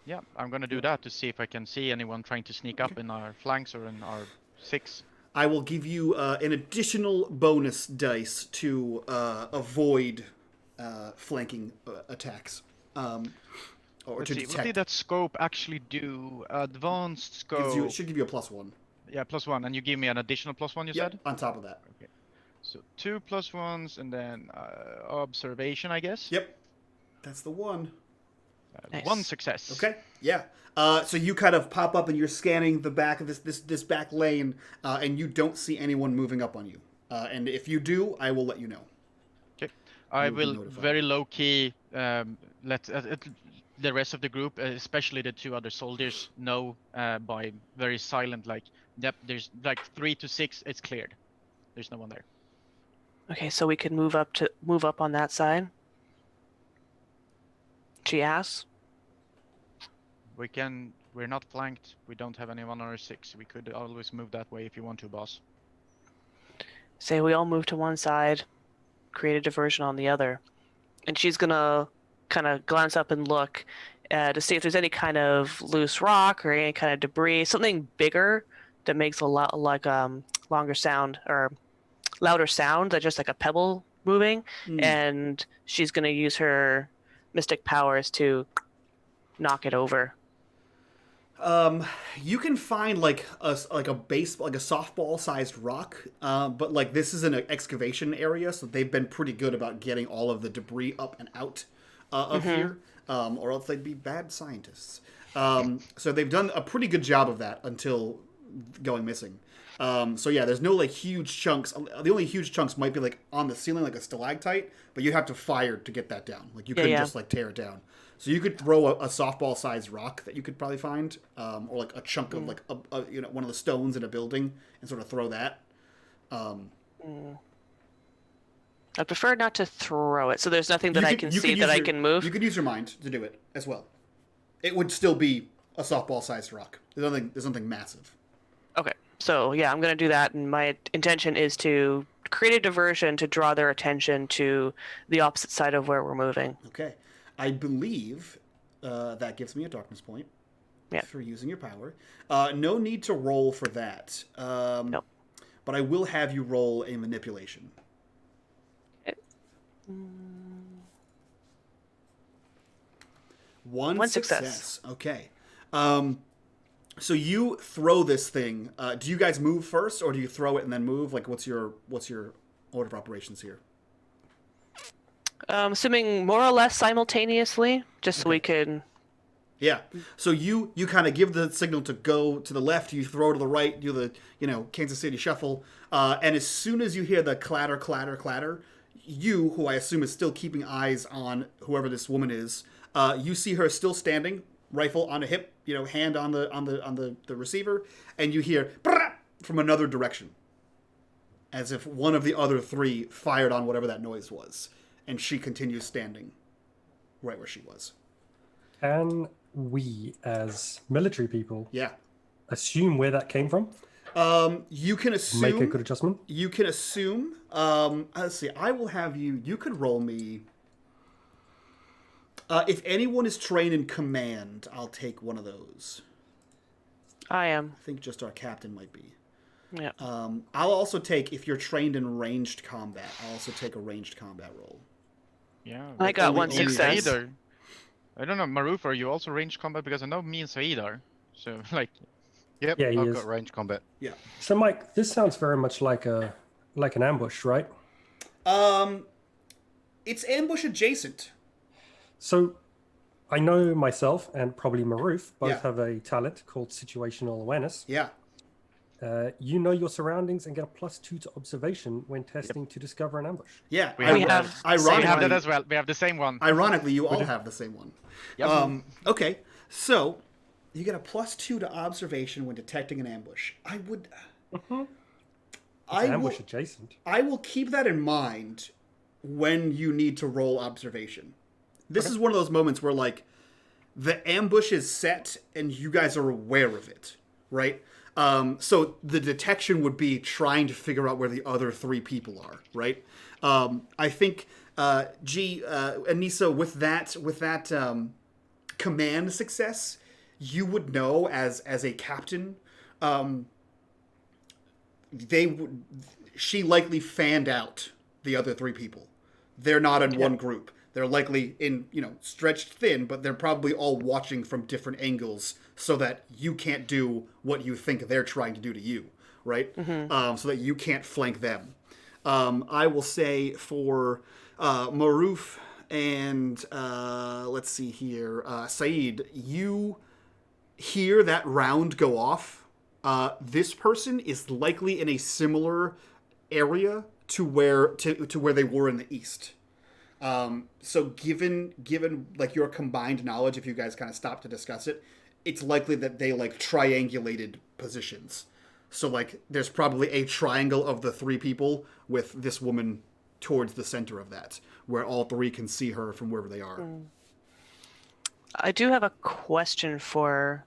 [SPEAKER 2] Yeah, I'm gonna do that to see if I can see anyone trying to sneak up in our flanks or in our 6.
[SPEAKER 1] I will give you an additional bonus dice to avoid flanking attacks. Or
[SPEAKER 2] Let's
[SPEAKER 1] to
[SPEAKER 2] see,
[SPEAKER 1] detect.
[SPEAKER 2] what did that scope actually do? Advanced scope.
[SPEAKER 1] It should give you a +1.
[SPEAKER 2] Yeah, +1, and you give me an additional +1, you
[SPEAKER 1] Yep,
[SPEAKER 2] said?
[SPEAKER 1] on top of that.
[SPEAKER 2] Okay. So 2 +1s and then observation, I guess.
[SPEAKER 1] Yep. That's the one.
[SPEAKER 3] Nice.
[SPEAKER 2] 1 success.
[SPEAKER 1] Okay. Yeah. So you kind of pop up and you're scanning the back of this back lane, and you don't see anyone moving up on you. And if you do, I will let you know.
[SPEAKER 2] Okay. I
[SPEAKER 1] You'll be
[SPEAKER 2] will
[SPEAKER 1] notified.
[SPEAKER 2] very low key let the rest of the group, especially the 2 other soldiers, know by very silent, like, yep, there's like 3 to 6. It's cleared. There's no one there.
[SPEAKER 3] Okay, so we could move up on that side. She asks.
[SPEAKER 2] We're not flanked. We don't have anyone on our 6. We could always move that way if you want to, boss.
[SPEAKER 3] Say we all move to one side, create a diversion on the other. And she's gonna kind of glance up and look to see if there's any kind of loose rock or any kind of debris, something bigger that makes a lot like longer sound or louder sound than just like a pebble moving. And she's gonna use her mystic powers to knock it over.
[SPEAKER 1] You can find like a softball sized rock, but like this is an excavation area, so they've been pretty good about getting all of the debris up and out of here, or else they'd be bad scientists. So they've done a pretty good job of that until going missing. So yeah, there's no like huge chunks. The only huge chunks might be like on the ceiling, like a stalactite, but you have to fire to get that down. Like you couldn't just like tear it down. So you could throw a softball-sized rock that you could probably find, or like a chunk of like one of the stones in a building, and sort of throw that.
[SPEAKER 3] I prefer not to throw it, so there's nothing that I can see that I can move.
[SPEAKER 1] You could use your mind to do it as well. It would still be a softball-sized rock. There's nothing massive.
[SPEAKER 3] Okay, so yeah, I'm gonna do that, and my intention is to create a diversion to draw their attention to the opposite side of where we're moving.
[SPEAKER 1] Okay. I believe that gives me a darkness point
[SPEAKER 3] Yeah.
[SPEAKER 1] for using your power. No need to roll for that.
[SPEAKER 3] Nope.
[SPEAKER 1] But I will have you roll a manipulation. One success. Okay. So you throw this thing. Do you guys move first, or do you throw it and then move? Like, what's your order of operations here?
[SPEAKER 3] Assuming more or less simultaneously, just so we can.
[SPEAKER 1] Yeah. So you kind of give the signal to go to the left, you throw to the right, do the, Kansas City shuffle. And as soon as you hear the clatter, clatter, clatter, you, who I assume is still keeping eyes on whoever this woman is, you see her still standing, rifle on a hip, hand on the receiver, and you hear "Brrrr" from another direction. As if one of the other 3 fired on whatever that noise was. And she continues standing right where she was.
[SPEAKER 5] Can we, as military people,
[SPEAKER 1] Yeah.
[SPEAKER 5] assume where that came from?
[SPEAKER 1] You can assume.
[SPEAKER 5] Make a good adjustment?
[SPEAKER 1] You can assume. Let's see. I will have you. You could roll me. If anyone is trained in command, I'll take one of those.
[SPEAKER 3] I am.
[SPEAKER 1] I think just our captain might be.
[SPEAKER 3] Yeah.
[SPEAKER 1] I'll also take, if you're trained in ranged combat, I'll also take a ranged combat roll.
[SPEAKER 2] Yeah.
[SPEAKER 3] I got
[SPEAKER 1] only-
[SPEAKER 3] one
[SPEAKER 1] only
[SPEAKER 3] success.
[SPEAKER 2] Said are, I don't know, Maruf, are you also ranged combat? Because I know me and Saeed are. So, like,
[SPEAKER 4] Yep,
[SPEAKER 5] Yeah, he
[SPEAKER 4] I've
[SPEAKER 5] is.
[SPEAKER 4] got range combat.
[SPEAKER 1] Yeah.
[SPEAKER 5] So, Mike, this sounds very much like an ambush, right?
[SPEAKER 1] It's ambush adjacent.
[SPEAKER 5] So, I know myself and probably Maruf both
[SPEAKER 1] Yeah.
[SPEAKER 5] have a talent called situational awareness.
[SPEAKER 1] Yeah.
[SPEAKER 5] You know your surroundings and get a +2 to observation when testing to discover an ambush.
[SPEAKER 1] Yeah.
[SPEAKER 2] We have
[SPEAKER 3] We
[SPEAKER 2] that.
[SPEAKER 3] have.
[SPEAKER 2] we
[SPEAKER 1] Ironically,
[SPEAKER 2] have that as well. We have the same one.
[SPEAKER 1] Ironically, you all have the same one.
[SPEAKER 2] Yep.
[SPEAKER 1] Okay, so you get a +2 to observation when detecting an ambush. I would.
[SPEAKER 5] Ambush adjacent.
[SPEAKER 1] I will keep that in mind when you need to roll observation. This is one of those moments where, like, the ambush is set and you guys are aware of it, right? So the detection would be trying to figure out where the other 3 people are, right? I think, Anissa, with that command success, you would know as a captain. She likely fanned out the other 3 people. They're not in one group. They're likely in, stretched thin, but they're probably all watching from different angles so that you can't do what you think they're trying to do to you, right? So that you can't flank them. I will say for Maruf and let's see here, Saeed, you hear that round go off. This person is likely in a similar area to where they were in the east. So given like your combined knowledge, if you guys kind of stop to discuss it, it's likely that they like triangulated positions. So like there's probably a triangle of the three people with this woman towards the center of that, where all three can see her from wherever they are.
[SPEAKER 3] I do have a question for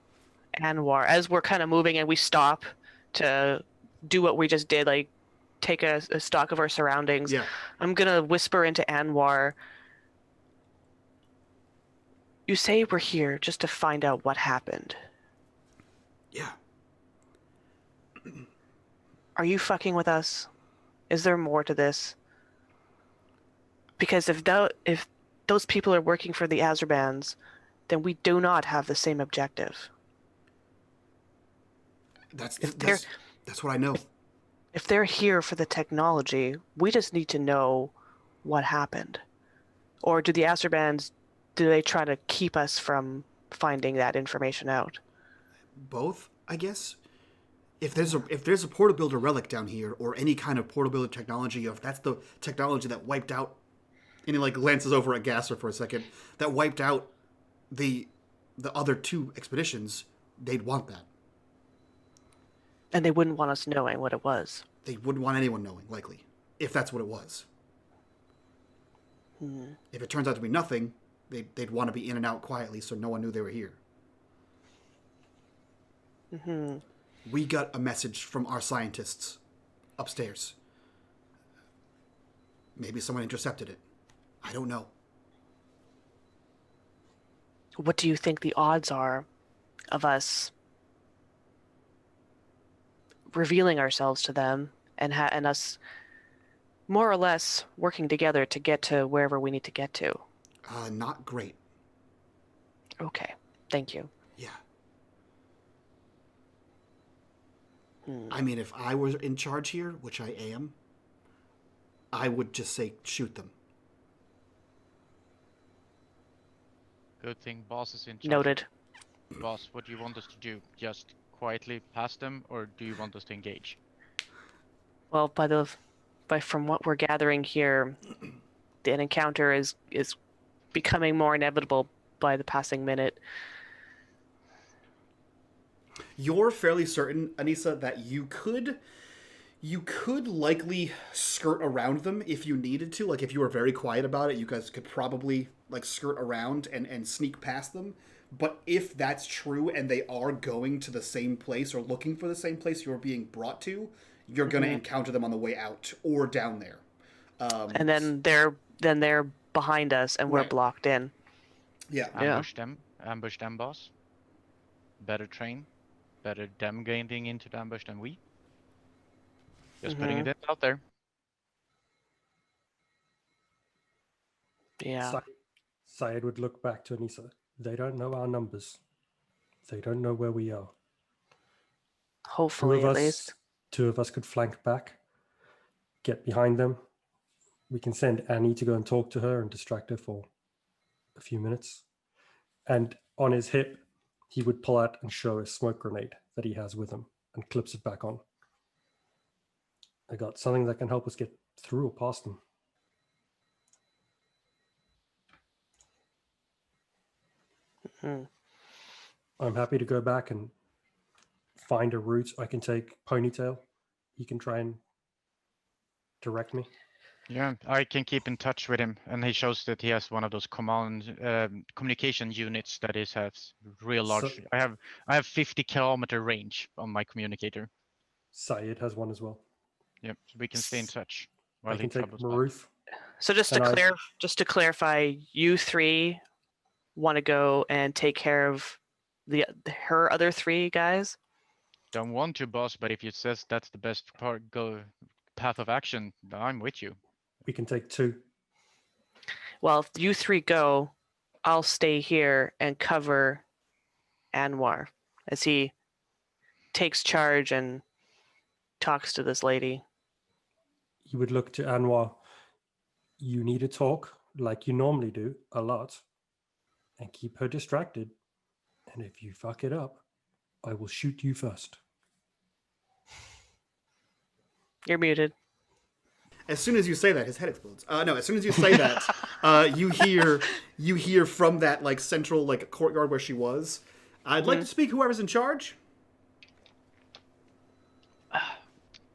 [SPEAKER 3] Anwar. As we're kind of moving and we stop to do what we just did, like take a stock of our surroundings.
[SPEAKER 1] Yeah.
[SPEAKER 3] I'm gonna whisper into Anwar. You say we're here just to find out what happened.
[SPEAKER 1] Yeah.
[SPEAKER 3] Are you fucking with us? Is there more to this? Because if those people are working for the Azerbans, then we do not have the same objective.
[SPEAKER 1] That's
[SPEAKER 3] they're-
[SPEAKER 1] that's what I know.
[SPEAKER 3] If they're here for the technology, we just need to know what happened. Or do the Azerbans, do they try to keep us from finding that information out?
[SPEAKER 1] Both, I guess. If there's a portal builder relic down here, or any kind of portal builder technology, if that's the technology that wiped out, and he like glances over at Gasser for a second, that wiped out the other two expeditions, they'd want that.
[SPEAKER 3] And they wouldn't want us knowing what it was.
[SPEAKER 1] They wouldn't want anyone knowing, likely, if that's what it was. If it turns out to be nothing, they'd want to be in and out quietly so no one knew they were here. We got a message from our scientists upstairs. Maybe someone intercepted it. I don't know.
[SPEAKER 3] What do you think the odds are of us revealing ourselves to them and us more or less working together to get to wherever we need to get to?
[SPEAKER 1] Not great.
[SPEAKER 3] Okay, thank you.
[SPEAKER 1] Yeah. I mean, if I were in charge here, which I am, I would just say shoot them.
[SPEAKER 2] Good thing boss is in charge.
[SPEAKER 3] Noted.
[SPEAKER 2] Boss, what do you want us to do? Just quietly pass them, or do you want us to engage?
[SPEAKER 3] Well, from what we're gathering here, an encounter is becoming more inevitable by the passing minute.
[SPEAKER 1] You're fairly certain, Anissa, that you could likely skirt around them if you needed to. Like if you were very quiet about it, you guys could probably like skirt around and sneak past them. But if that's true and they are going to the same place or looking for the same place you're being brought to, you're going to encounter them on the way out or down there.
[SPEAKER 3] And then they're behind us and we're
[SPEAKER 1] Right.
[SPEAKER 3] blocked in.
[SPEAKER 1] Yeah.
[SPEAKER 2] Ambush them, boss. Better train. Better them getting into the ambush than we. Just putting it out there.
[SPEAKER 3] Yeah.
[SPEAKER 5] Syed would look back to Anissa. They don't know our numbers. They don't know where we are.
[SPEAKER 3] Hopefully, at least.
[SPEAKER 5] Two of us could flank back, get behind them. We can send Annie to go and talk to her and distract her for a few minutes. And on his hip, he would pull out and show a smoke grenade that he has with him and clips it back on. I got something that can help us get through or past them. I'm happy to go back and find a route I can take. Ponytail, he can try and direct me.
[SPEAKER 2] Yeah, I can keep in touch with him, and he shows that he has one of those communication units that has real large.
[SPEAKER 5] So-
[SPEAKER 2] I have 50-kilometer range on my communicator.
[SPEAKER 5] Syed has one as well.
[SPEAKER 2] Yep, so we can stay in touch while
[SPEAKER 5] I
[SPEAKER 2] he
[SPEAKER 5] can take
[SPEAKER 2] travels back.
[SPEAKER 5] Maruf.
[SPEAKER 3] So just to clarify, you three want to go and take care of her other three guys?
[SPEAKER 2] Don't want to, boss, but if you says that's the best path of action, I'm with you.
[SPEAKER 5] We can take two.
[SPEAKER 3] Well, if you three go, I'll stay here and cover Anwar as he takes charge and talks to this lady.
[SPEAKER 5] He would look to Anwar. You need to talk like you normally do a lot and keep her distracted. And if you fuck it up, I will shoot you first.
[SPEAKER 3] You're muted.
[SPEAKER 1] As soon as you say that, his head explodes. No, as soon as you say that, you hear from that like central like courtyard where she was. I'd like to speak whoever's in charge.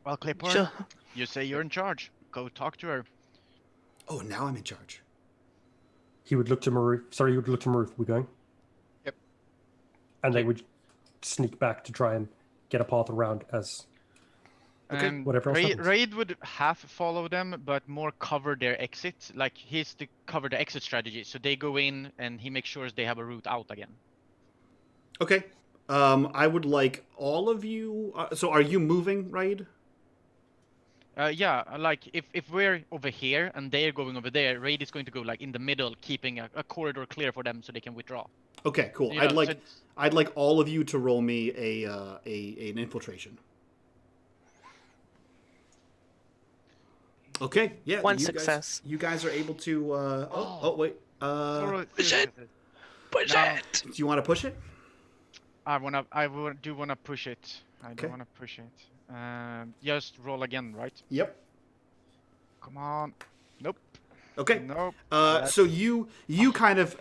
[SPEAKER 2] Well, Clipper,
[SPEAKER 3] Sure.
[SPEAKER 2] you say you're in charge. Go talk to her.
[SPEAKER 1] Oh, now I'm in charge.
[SPEAKER 5] He would look to Maruf. Sorry, he would look to Maruf. We going?
[SPEAKER 4] Yep.
[SPEAKER 5] And they would sneak back to try and get a path around as
[SPEAKER 1] Okay,
[SPEAKER 5] whatever else happens.
[SPEAKER 2] Raid would half follow them, but more cover their exit. Like, he's to cover the exit strategy. So they go in, and he makes sure they have a route out again.
[SPEAKER 1] Okay. I would like all of you. So are you moving, Raid?
[SPEAKER 2] Yeah, like, if we're over here, and they're going over there, Raid is going to go, like, in the middle, keeping a corridor clear for them so they can withdraw.
[SPEAKER 1] Okay, cool.
[SPEAKER 2] You know,
[SPEAKER 1] I'd like all of you to roll me an infiltration. Okay, yeah.
[SPEAKER 3] One success.
[SPEAKER 1] You guys are able to. Wait.
[SPEAKER 3] Push it. Push it.
[SPEAKER 1] Do you want to push it?
[SPEAKER 2] I do wanna push it. I do wanna push it. Just roll again, right?
[SPEAKER 1] Yep.
[SPEAKER 2] Come on. Nope.
[SPEAKER 1] Okay.
[SPEAKER 2] Nope.
[SPEAKER 1] So you kind of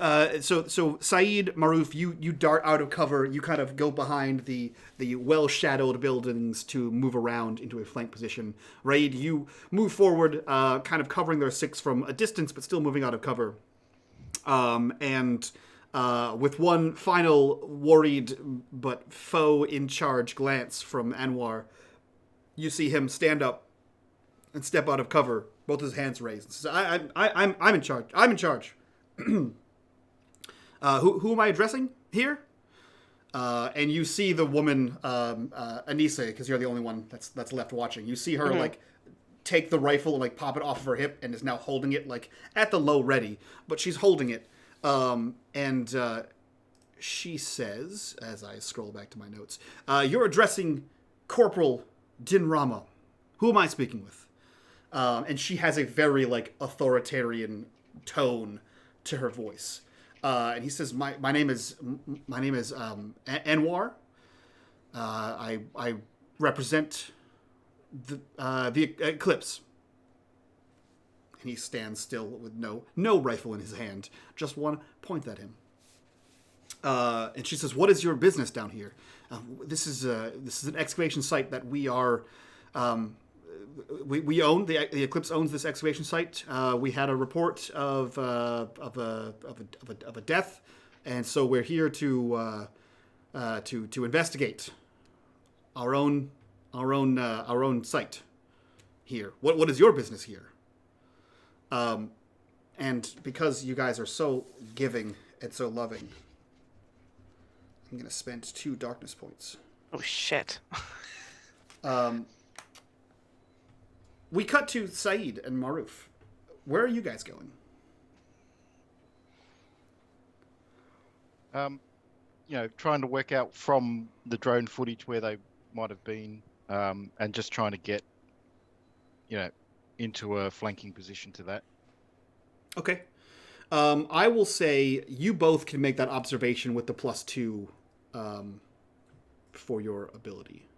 [SPEAKER 1] so Saeed, Maruf, you dart out of cover. You kind of go behind the well shadowed buildings to move around into a flank position. Raid, you move forward, kind of covering their six from a distance, but still moving out of cover. And with one final worried but foe in charge glance from Anwar, you see him stand up and step out of cover, both his hands raised. Says, I'm in charge. I'm in charge. Who am I addressing here? And you see the woman, Anissa, because you're the only one that's left watching. You see her like take the rifle and like pop it off of her hip and is now holding it like at the low ready, but she's holding it. And she says, as I scroll back to my notes, you're addressing Corporal Dinrama. Who am I speaking with? And she has a very like authoritarian tone to her voice. And he says, my name is Anwar. I represent the Eclipse. And he stands still with no rifle in his hand, just one point at him. And she says, "What is your business down here? This is an excavation site that we are." We own the Eclipse owns this excavation site. We had a report of a death, and so we're here to investigate our own site here. What is your business here? And because you guys are so giving and so loving, I'm gonna spend 2 darkness points.
[SPEAKER 3] Oh shit.
[SPEAKER 1] We cut to Saeed and Maruf. Where are you guys going?
[SPEAKER 4] Trying to work out from the drone footage where they might have been, and just trying to get, into a flanking position to that.
[SPEAKER 1] Okay. I will say you both can make that observation with the +2 for your ability.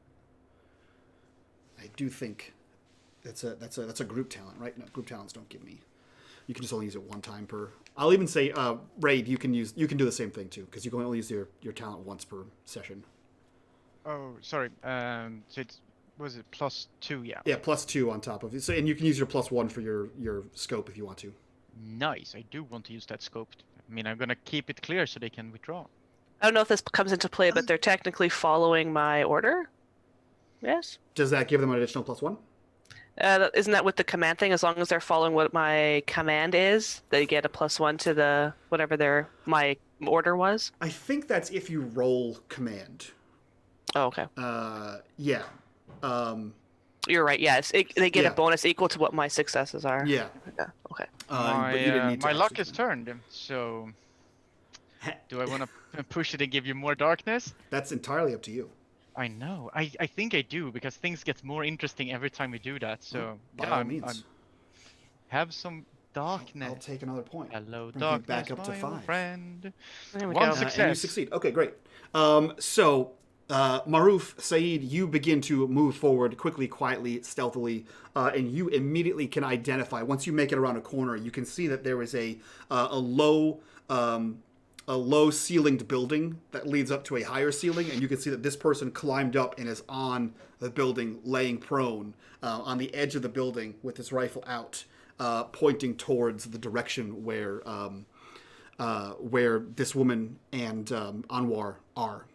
[SPEAKER 1] I do think that's a group talent, right? No, group talents don't give me. You can just only use it one time per. I'll even say, Raid, you can do the same thing too, because you can only use your talent once per session.
[SPEAKER 2] Oh, sorry. So was it +2? Yeah.
[SPEAKER 1] Yeah, +2 on top of it. So, and you can use your +1 for your scope if you want to.
[SPEAKER 2] Nice. I do want to use that scope. I mean, I'm gonna keep it clear so they can withdraw.
[SPEAKER 3] I don't know if this comes into play, but they're technically following my order. Yes.
[SPEAKER 1] Does that give them an additional +1?
[SPEAKER 3] Isn't that with the command thing? As long as they're following what my command is, they get a +1 to the whatever my order was.
[SPEAKER 1] I think that's if you roll command.
[SPEAKER 3] Oh, okay.
[SPEAKER 1] Yeah.
[SPEAKER 3] You're right. Yes, they get a bonus equal to what my successes are.
[SPEAKER 1] Yeah.
[SPEAKER 3] Yeah. Okay.
[SPEAKER 1] But you didn't need to
[SPEAKER 2] my luck
[SPEAKER 1] actually-
[SPEAKER 2] is turned. So, do I want to push it and give you more darkness?
[SPEAKER 1] That's entirely up to you.
[SPEAKER 2] I know. I think I do, because things get more interesting every time we do that. So
[SPEAKER 1] By
[SPEAKER 2] yeah,
[SPEAKER 1] all
[SPEAKER 2] I'm
[SPEAKER 1] means.
[SPEAKER 2] have some darkness.
[SPEAKER 1] I'll take another point.
[SPEAKER 2] Hello,
[SPEAKER 1] Bring you back
[SPEAKER 2] darkness,
[SPEAKER 1] up to
[SPEAKER 2] my old
[SPEAKER 1] 5.
[SPEAKER 2] friend.
[SPEAKER 3] There we
[SPEAKER 2] One
[SPEAKER 3] go.
[SPEAKER 2] success.
[SPEAKER 1] And you succeed. Okay, great. So, Maruf, Saeed, you begin to move forward quickly, quietly, stealthily, and you immediately can identify. Once you make it around a corner, you can see that there is a low ceilinged building that leads up to a higher ceiling, and you can see that this person climbed up and is on the building, laying prone on the edge of the building with his rifle out, pointing towards the direction where this woman and Anwar are.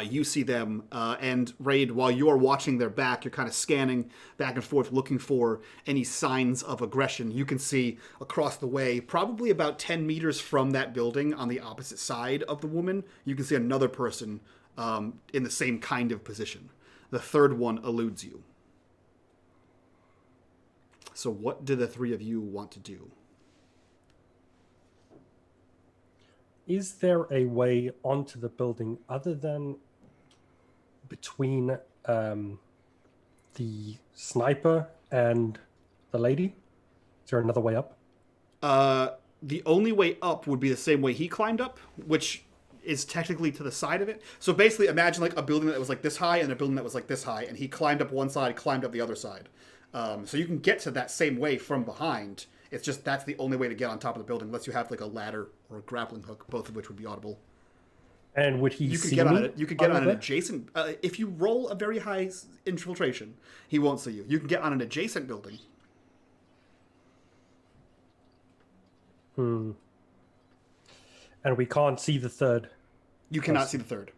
[SPEAKER 1] You see them, and Raid, while you're watching their back, you're kind of scanning back and forth, looking for any signs of aggression. You can see across the way, probably about 10 meters from that building on the opposite side of the woman, you can see another person in the same kind of position. The third one eludes you. So what do the three of you want to do?
[SPEAKER 5] Is there a way onto the building other than between the sniper and the lady? Is there another way up?
[SPEAKER 1] The only way up would be the same way he climbed up, which is technically to the side of it. So basically, imagine like a building that was like this high and a building that was like this high, and he climbed up one side, climbed up the other side. So you can get to that same way from behind. It's just that's the only way to get on top of the building, unless you have like a ladder or a grappling hook, both of which would be audible.
[SPEAKER 5] And would he
[SPEAKER 1] You could
[SPEAKER 5] see
[SPEAKER 1] get
[SPEAKER 5] me?
[SPEAKER 1] on it. You could get on an adjacent. If you roll a very high infiltration, he won't see you. You can get on an adjacent building.
[SPEAKER 5] And we can't see the third.
[SPEAKER 1] You cannot see the third.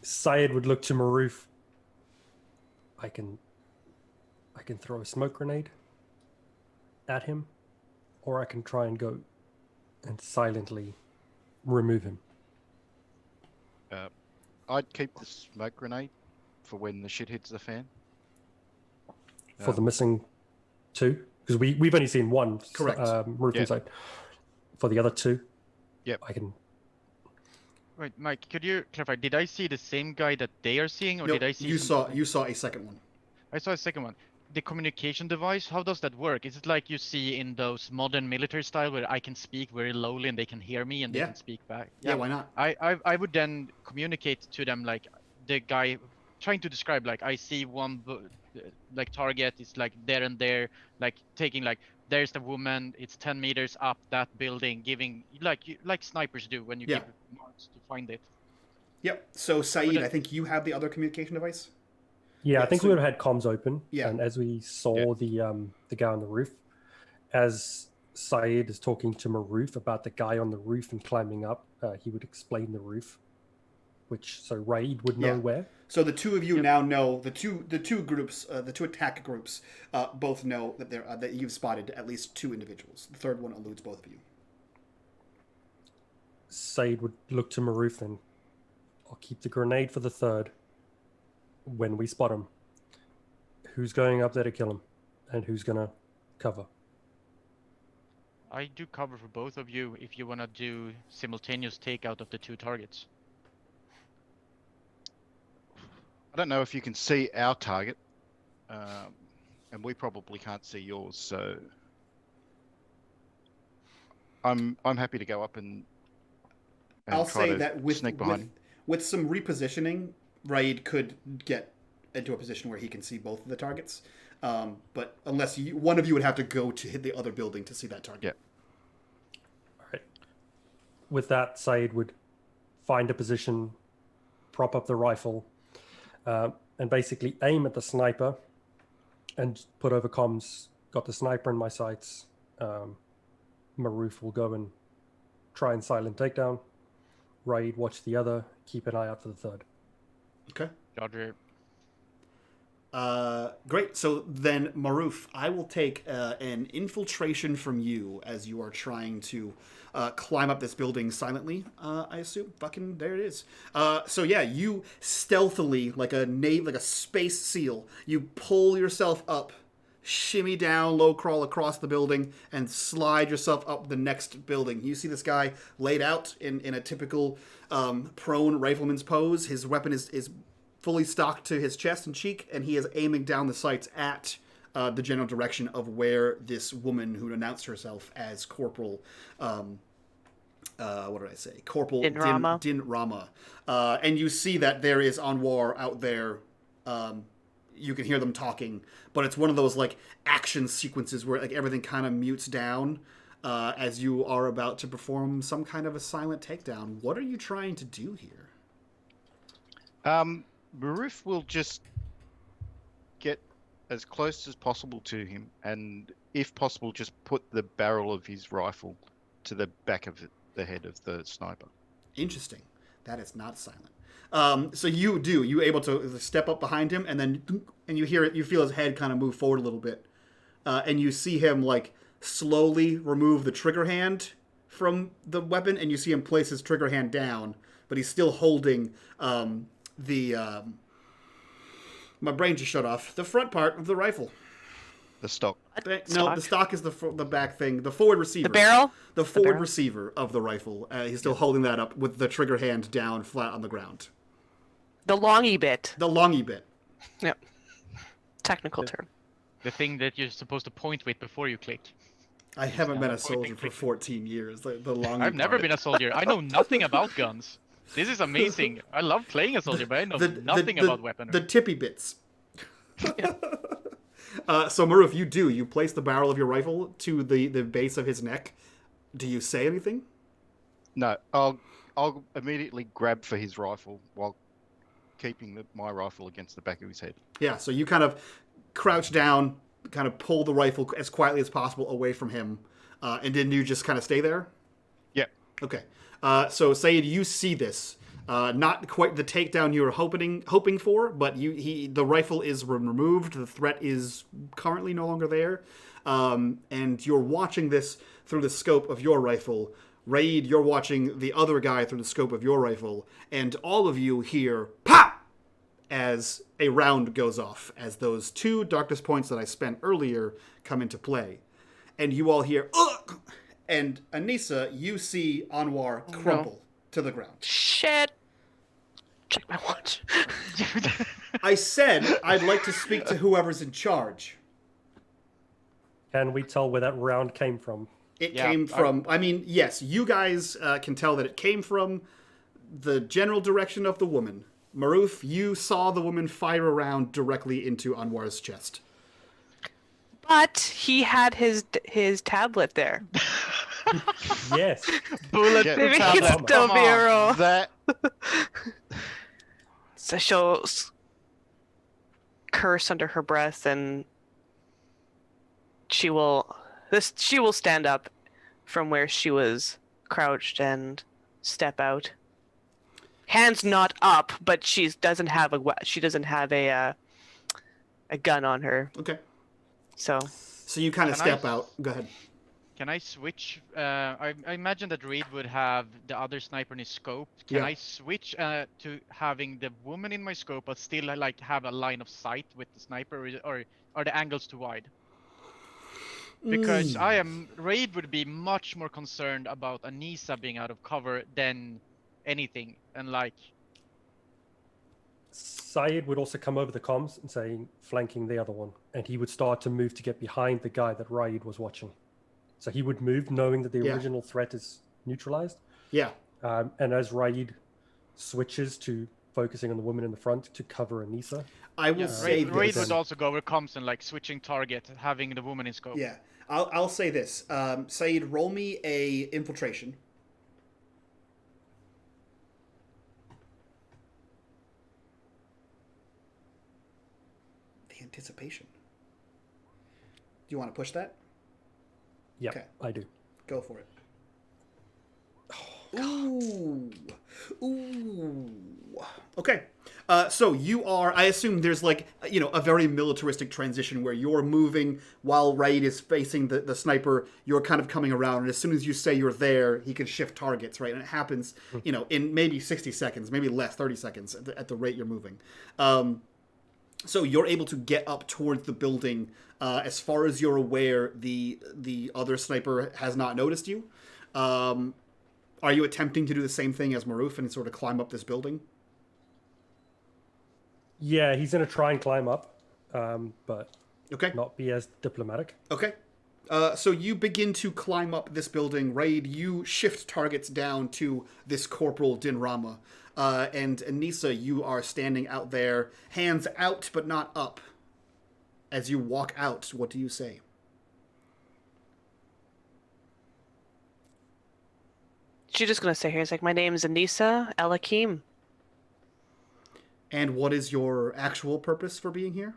[SPEAKER 5] Syed would look to Maruf. I can throw a smoke grenade at him, or I can try and go and silently remove him.
[SPEAKER 4] I'd keep the smoke grenade for when the shit hits the fan.
[SPEAKER 5] For the missing two? Because we've only seen one.
[SPEAKER 1] Correct.
[SPEAKER 5] Roof inside. For the other two,
[SPEAKER 4] Yep.
[SPEAKER 5] I can.
[SPEAKER 2] Wait, Mike, could you clarify? Did I see the same guy that they are seeing, or
[SPEAKER 1] Nope,
[SPEAKER 2] did I see?
[SPEAKER 1] you saw a second one.
[SPEAKER 2] I saw a second one. The communication device, how does that work? Is it like you see in those modern military style where I can speak very lowly and they can hear me and they
[SPEAKER 1] Yeah.
[SPEAKER 2] can speak back?
[SPEAKER 1] Yeah, why not?
[SPEAKER 2] I would then communicate to them like the guy trying to describe like I see one like target is like there and there, like taking like there's the woman, it's 10 meters up that building, giving like snipers do when you
[SPEAKER 1] Yeah.
[SPEAKER 2] give marks to find it.
[SPEAKER 1] Yep. So Saeed,
[SPEAKER 2] it-
[SPEAKER 1] I think you have the other communication device.
[SPEAKER 5] Yeah,
[SPEAKER 1] Yeah,
[SPEAKER 5] I think
[SPEAKER 1] so-
[SPEAKER 5] we would have had comms open.
[SPEAKER 1] Yeah.
[SPEAKER 5] And as we saw the guy on the roof, as Syed is talking to Maruf about the guy on the roof and climbing up, he would explain the roof, so Raid would know
[SPEAKER 1] Yeah.
[SPEAKER 5] where.
[SPEAKER 1] So the two of you now know the two groups, the two attack groups, both know that that you've spotted at least two individuals. The third one eludes both of you.
[SPEAKER 5] Syed would look to Maruf and I'll keep the grenade for the third. When we spot him, who's going up there to kill him, and who's gonna cover?
[SPEAKER 2] I do cover for both of you if you want to do simultaneous takeout of the two targets.
[SPEAKER 4] I don't know if you can see our target, and we probably can't see yours. So I'm happy to go up and
[SPEAKER 1] I'll
[SPEAKER 4] try
[SPEAKER 1] say
[SPEAKER 4] to
[SPEAKER 1] that
[SPEAKER 4] sneak behind.
[SPEAKER 1] with some repositioning, Raid could get into a position where he can see both of the targets. But unless one of you would have to go to hit the other building to see that target.
[SPEAKER 4] Yeah.
[SPEAKER 5] All right. With that, Syed would find a position, prop up the rifle, and basically aim at the sniper and put over comms. Got the sniper in my sights. Maruf will go and try and silent takedown. Raid, watch the other. Keep an eye out for the third.
[SPEAKER 1] Okay.
[SPEAKER 2] Roger.
[SPEAKER 1] Great. So then, Maruf, I will take an infiltration from you as you are trying to climb up this building silently. I assume. Fucking there it is. So yeah, you stealthily, like a space seal, you pull yourself up, shimmy down, low crawl across the building, and slide yourself up the next building. You see this guy laid out in a typical prone rifleman's pose. His weapon is fully stocked to his chest and cheek, and he is aiming down the sights at the general direction of where this woman who announced herself as Corporal, what did I say? Corporal
[SPEAKER 3] Din Rama.
[SPEAKER 1] Din Rama. And you see that there is Anwar out there. You can hear them talking, but it's one of those like action sequences where like everything kind of mutes down as you are about to perform some kind of a silent takedown. What are you trying to do here?
[SPEAKER 4] Maruf will just get as close as possible to him, and if possible, just put the barrel of his rifle to the back of the head of the sniper.
[SPEAKER 1] Interesting. That is not silent. So you able to step up behind him, and then you hear it. You feel his head kind of move forward a little bit, and you see him like slowly remove the trigger hand from the weapon, and you see him place his trigger hand down, but he's still holding the. My brain just shut off. The front part of the rifle.
[SPEAKER 4] The stock.
[SPEAKER 1] No, the stock is the back thing. The forward receiver.
[SPEAKER 3] The barrel?
[SPEAKER 1] The forward receiver of the rifle. He's still holding that up with the trigger hand down flat on the ground.
[SPEAKER 3] The longy bit.
[SPEAKER 1] The longy bit.
[SPEAKER 3] Yep. Technical term.
[SPEAKER 2] The thing that you're supposed to point with before you click.
[SPEAKER 1] I haven't been a soldier for 14 years. The longy
[SPEAKER 2] I've never
[SPEAKER 1] part.
[SPEAKER 2] been a soldier. I know nothing about guns. This is amazing. I love playing a soldier, but I know nothing about weaponry.
[SPEAKER 1] The tippy bits. So Maruf, you place the barrel of your rifle to the base of his neck. Do you say anything?
[SPEAKER 4] No, I'll immediately grab for his rifle while keeping my rifle against the back of his head.
[SPEAKER 1] Yeah, so you kind of crouch down, kind of pull the rifle as quietly as possible away from him, and then you just kind of stay there?
[SPEAKER 4] Yeah.
[SPEAKER 1] Okay. So Saeed, you see this. Not quite the takedown you were hoping for, but the rifle is removed. The threat is currently no longer there, and you're watching this through the scope of your rifle. Raid, you're watching the other guy through the scope of your rifle, and all of you hear pop as a round goes off, as those 2 darkness points that I spent earlier come into play, and you all hear ugh! And Anissa, you see Anwar crumple to the ground.
[SPEAKER 3] Shit. Check my watch.
[SPEAKER 1] I said I'd like to speak to whoever's in charge.
[SPEAKER 5] Can we tell where that round came from?
[SPEAKER 1] It came from, yes, you guys can tell that it came from the general direction of the woman. Maruf, you saw the woman fire a round directly into Anwar's chest.
[SPEAKER 3] But he had his tablet there.
[SPEAKER 5] Yes.
[SPEAKER 2] Bulletproof
[SPEAKER 3] Maybe
[SPEAKER 2] tablet.
[SPEAKER 3] it's still be a roll.
[SPEAKER 4] That
[SPEAKER 3] So she'll curse under her breath, and she will stand up from where she was crouched and step out. Hands not up, but she doesn't have a gun on her.
[SPEAKER 1] Okay.
[SPEAKER 3] So
[SPEAKER 1] you kind of
[SPEAKER 2] Can I
[SPEAKER 1] step out. Go ahead.
[SPEAKER 2] Can I switch? I imagine that Reed would have the other sniper in his scope. Can
[SPEAKER 1] Yeah.
[SPEAKER 2] I switch to having the woman in my scope, but still like have a line of sight with the sniper, or are the angles too wide? Because Raid would be much more concerned about Anissa being out of cover than anything, and like.
[SPEAKER 5] Syed would also come over the comms and say, flanking the other one, and he would start to move to get behind the guy that Raid was watching. So he would move knowing that the original threat is neutralized.
[SPEAKER 1] Yeah.
[SPEAKER 5] And as Raid switches to focusing on the woman in the front to cover Anissa.
[SPEAKER 1] I will say this.
[SPEAKER 2] Raid would also go over comms and like switching target, having the woman in scope.
[SPEAKER 1] Yeah. I'll say this. Saeed, roll me a infiltration. The anticipation. Do you want to push that?
[SPEAKER 5] Yeah,
[SPEAKER 1] Okay.
[SPEAKER 5] I do.
[SPEAKER 1] Go for it. Ooh. Ooh. Okay. So you are, I assume there's like, a very militaristic transition where you're moving while Raid is facing the sniper. You're kind of coming around, and as soon as you say you're there, he can shift targets, right? And it happens, in maybe 60 seconds, maybe less, 30 seconds at the rate you're moving. So you're able to get up towards the building As far as you're aware, the other sniper has not noticed you. Are you attempting to do the same thing as Maruf and sort of climb up this building?
[SPEAKER 5] Yeah, he's gonna try and climb up, but
[SPEAKER 1] Okay.
[SPEAKER 5] not be as diplomatic.
[SPEAKER 1] Okay. So you begin to climb up this building. Raid, you shift targets down to this Corporal Dinrama. And Anissa, you are standing out there, hands out but not up. As you walk out, what do you say?
[SPEAKER 3] She's just gonna sit here. It's like, my name's Anissa El Hakim.
[SPEAKER 1] And what is your actual purpose for being here?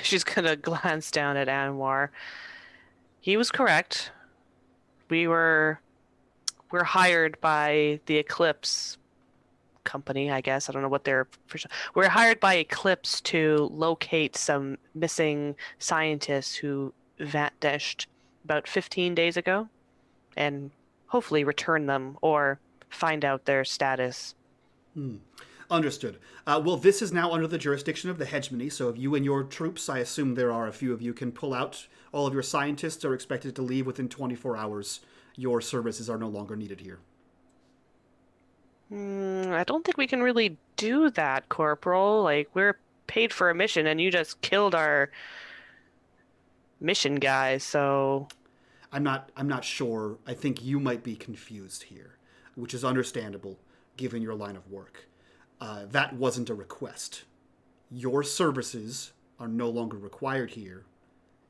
[SPEAKER 3] She's gonna glance down at Anwar. He was correct. We're hired by the Eclipse company, I guess. I don't know what they're. We're hired by Eclipse to locate some missing scientists who vanished about 15 days ago, and hopefully return them or find out their status.
[SPEAKER 1] Understood. Well, this is now under the jurisdiction of the hegemony, so if you and your troops, I assume there are a few of you, can pull out, all of your scientists are expected to leave within 24 hours. Your services are no longer needed here.
[SPEAKER 3] I don't think we can really do that, Corporal. Like, we're paid for a mission, and you just killed our mission guy, so...
[SPEAKER 1] I'm not sure. I think you might be confused here, which is understandable, given your line of work. That wasn't a request. Your services are no longer required here,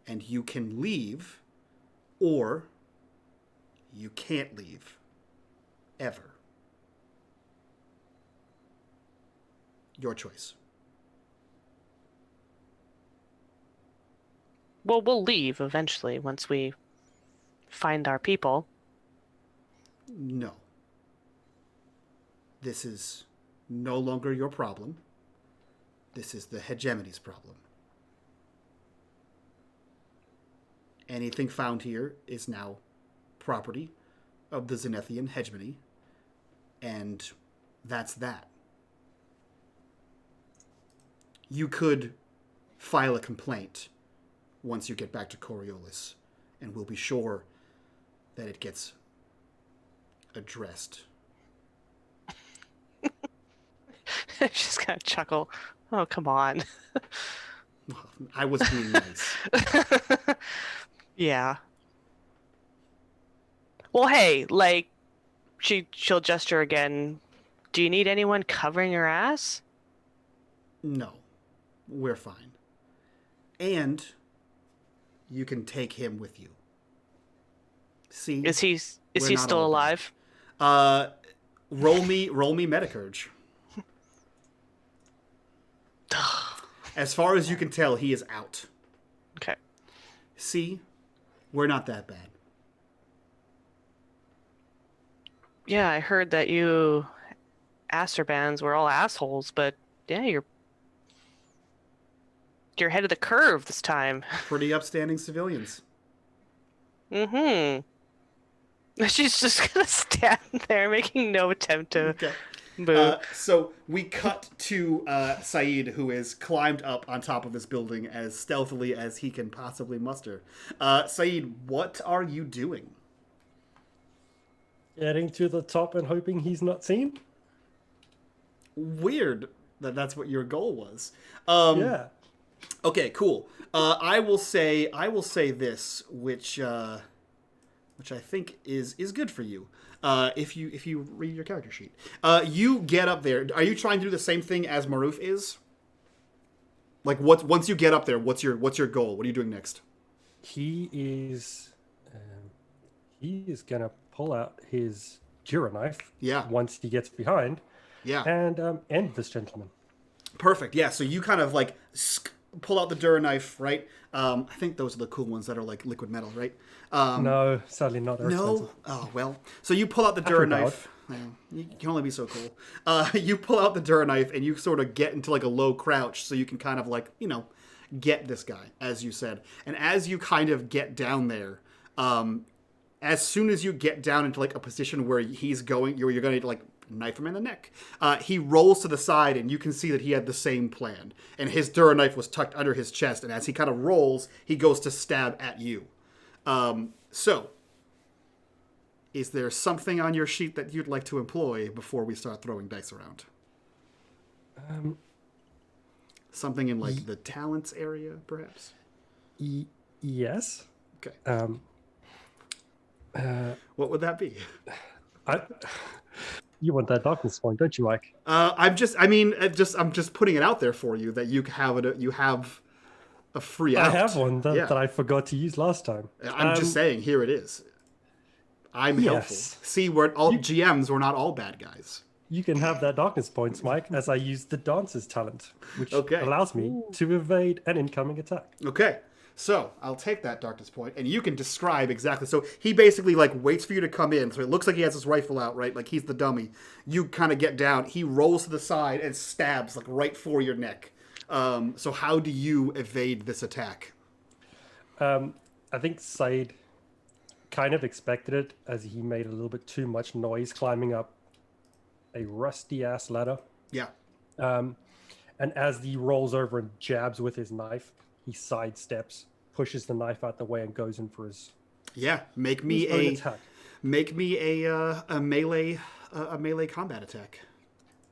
[SPEAKER 1] and you can leave, or you can't leave. Ever. Your choice.
[SPEAKER 3] Well, we'll leave eventually once we find our people.
[SPEAKER 1] No. This is no longer your problem. This is the hegemony's problem. Anything found here is now property of the Zenithian hegemony, and that's that. You could file a complaint once you get back to Coriolis, and we'll be sure that it gets addressed.
[SPEAKER 3] She's gonna chuckle. Oh, come on.
[SPEAKER 1] I was being nice.
[SPEAKER 3] Yeah. Well, hey, like, she'll gesture again. Do you need anyone covering your ass?
[SPEAKER 1] No, we're fine. And you can take him with you. See?
[SPEAKER 3] Is he
[SPEAKER 1] We're not
[SPEAKER 3] still
[SPEAKER 1] all
[SPEAKER 3] alive?
[SPEAKER 1] Roll me Metacurge. As far as you can tell, he is out.
[SPEAKER 3] Okay.
[SPEAKER 1] See? We're not that bad.
[SPEAKER 3] Yeah, I heard that you Asterbans were all assholes, but yeah, you're ahead of the curve this time.
[SPEAKER 1] Pretty upstanding civilians.
[SPEAKER 3] Mm-hmm. She's just gonna stand there, making no attempt to
[SPEAKER 1] Okay.
[SPEAKER 3] move.
[SPEAKER 1] So we cut to Saeed, who has climbed up on top of this building as stealthily as he can possibly muster. Saeed, what are you doing?
[SPEAKER 5] Getting to the top and hoping he's not seen?
[SPEAKER 1] Weird that that's what your goal was.
[SPEAKER 5] Yeah.
[SPEAKER 1] Okay, cool. I will say this, which I think is good for you. If you read your character sheet, you get up there. Are you trying to do the same thing as Maruf is? Like, once you get up there, what's your goal? What are you doing next?
[SPEAKER 5] He is gonna pull out his Jira knife.
[SPEAKER 1] Yeah.
[SPEAKER 5] Once he gets behind.
[SPEAKER 1] Yeah.
[SPEAKER 5] And end this gentleman.
[SPEAKER 1] Perfect. Yeah. So you kind of like pull out the Dura knife, right? I think those are the cool ones that are like liquid metal, right?
[SPEAKER 5] No, sadly not. They're
[SPEAKER 1] No.
[SPEAKER 5] expensive.
[SPEAKER 1] Oh well. So you pull out the Dura knife. Yeah, you can only be so cool. You pull out the Dura knife and you sort of get into like a low crouch, so you can kind of like get this guy, as you said. And as you kind of get down there, as soon as you get down into like a position where he's going, you're going to like knife him in the neck. He rolls to the side, and you can see that he had the same plan. And his Dura knife was tucked under his chest, and as he kind of rolls, he goes to stab at you. So, is there something on your sheet that you'd like to employ before we start throwing dice around? Something in, like, the talents area, perhaps?
[SPEAKER 5] Yes.
[SPEAKER 1] Okay.
[SPEAKER 5] What
[SPEAKER 1] would that be?
[SPEAKER 5] You want that darkness point, don't you, Mike?
[SPEAKER 1] I'm just putting it out there for you that you have a free out.
[SPEAKER 5] I have one that I forgot to use last time.
[SPEAKER 1] I'm just saying, here it is. I'm helpful. See, GMs, we're not all bad guys.
[SPEAKER 5] You can have that darkness points, Mike, as I use the dancer's talent, which allows me to evade an incoming attack.
[SPEAKER 1] Okay. So I'll take that darkness point, and you can describe exactly. So he basically like waits for you to come in. So it looks like he has his rifle out, right? Like he's the dummy. You kind of get down. He rolls to the side and stabs like right for your neck. So how do you evade this attack?
[SPEAKER 5] I think Said kind of expected it, as he made a little bit too much noise climbing up a rusty ass ladder.
[SPEAKER 1] Yeah.
[SPEAKER 5] And as he rolls over and jabs with his knife, he sidesteps, pushes the knife out the way, and goes in for his
[SPEAKER 1] Make me a melee combat attack.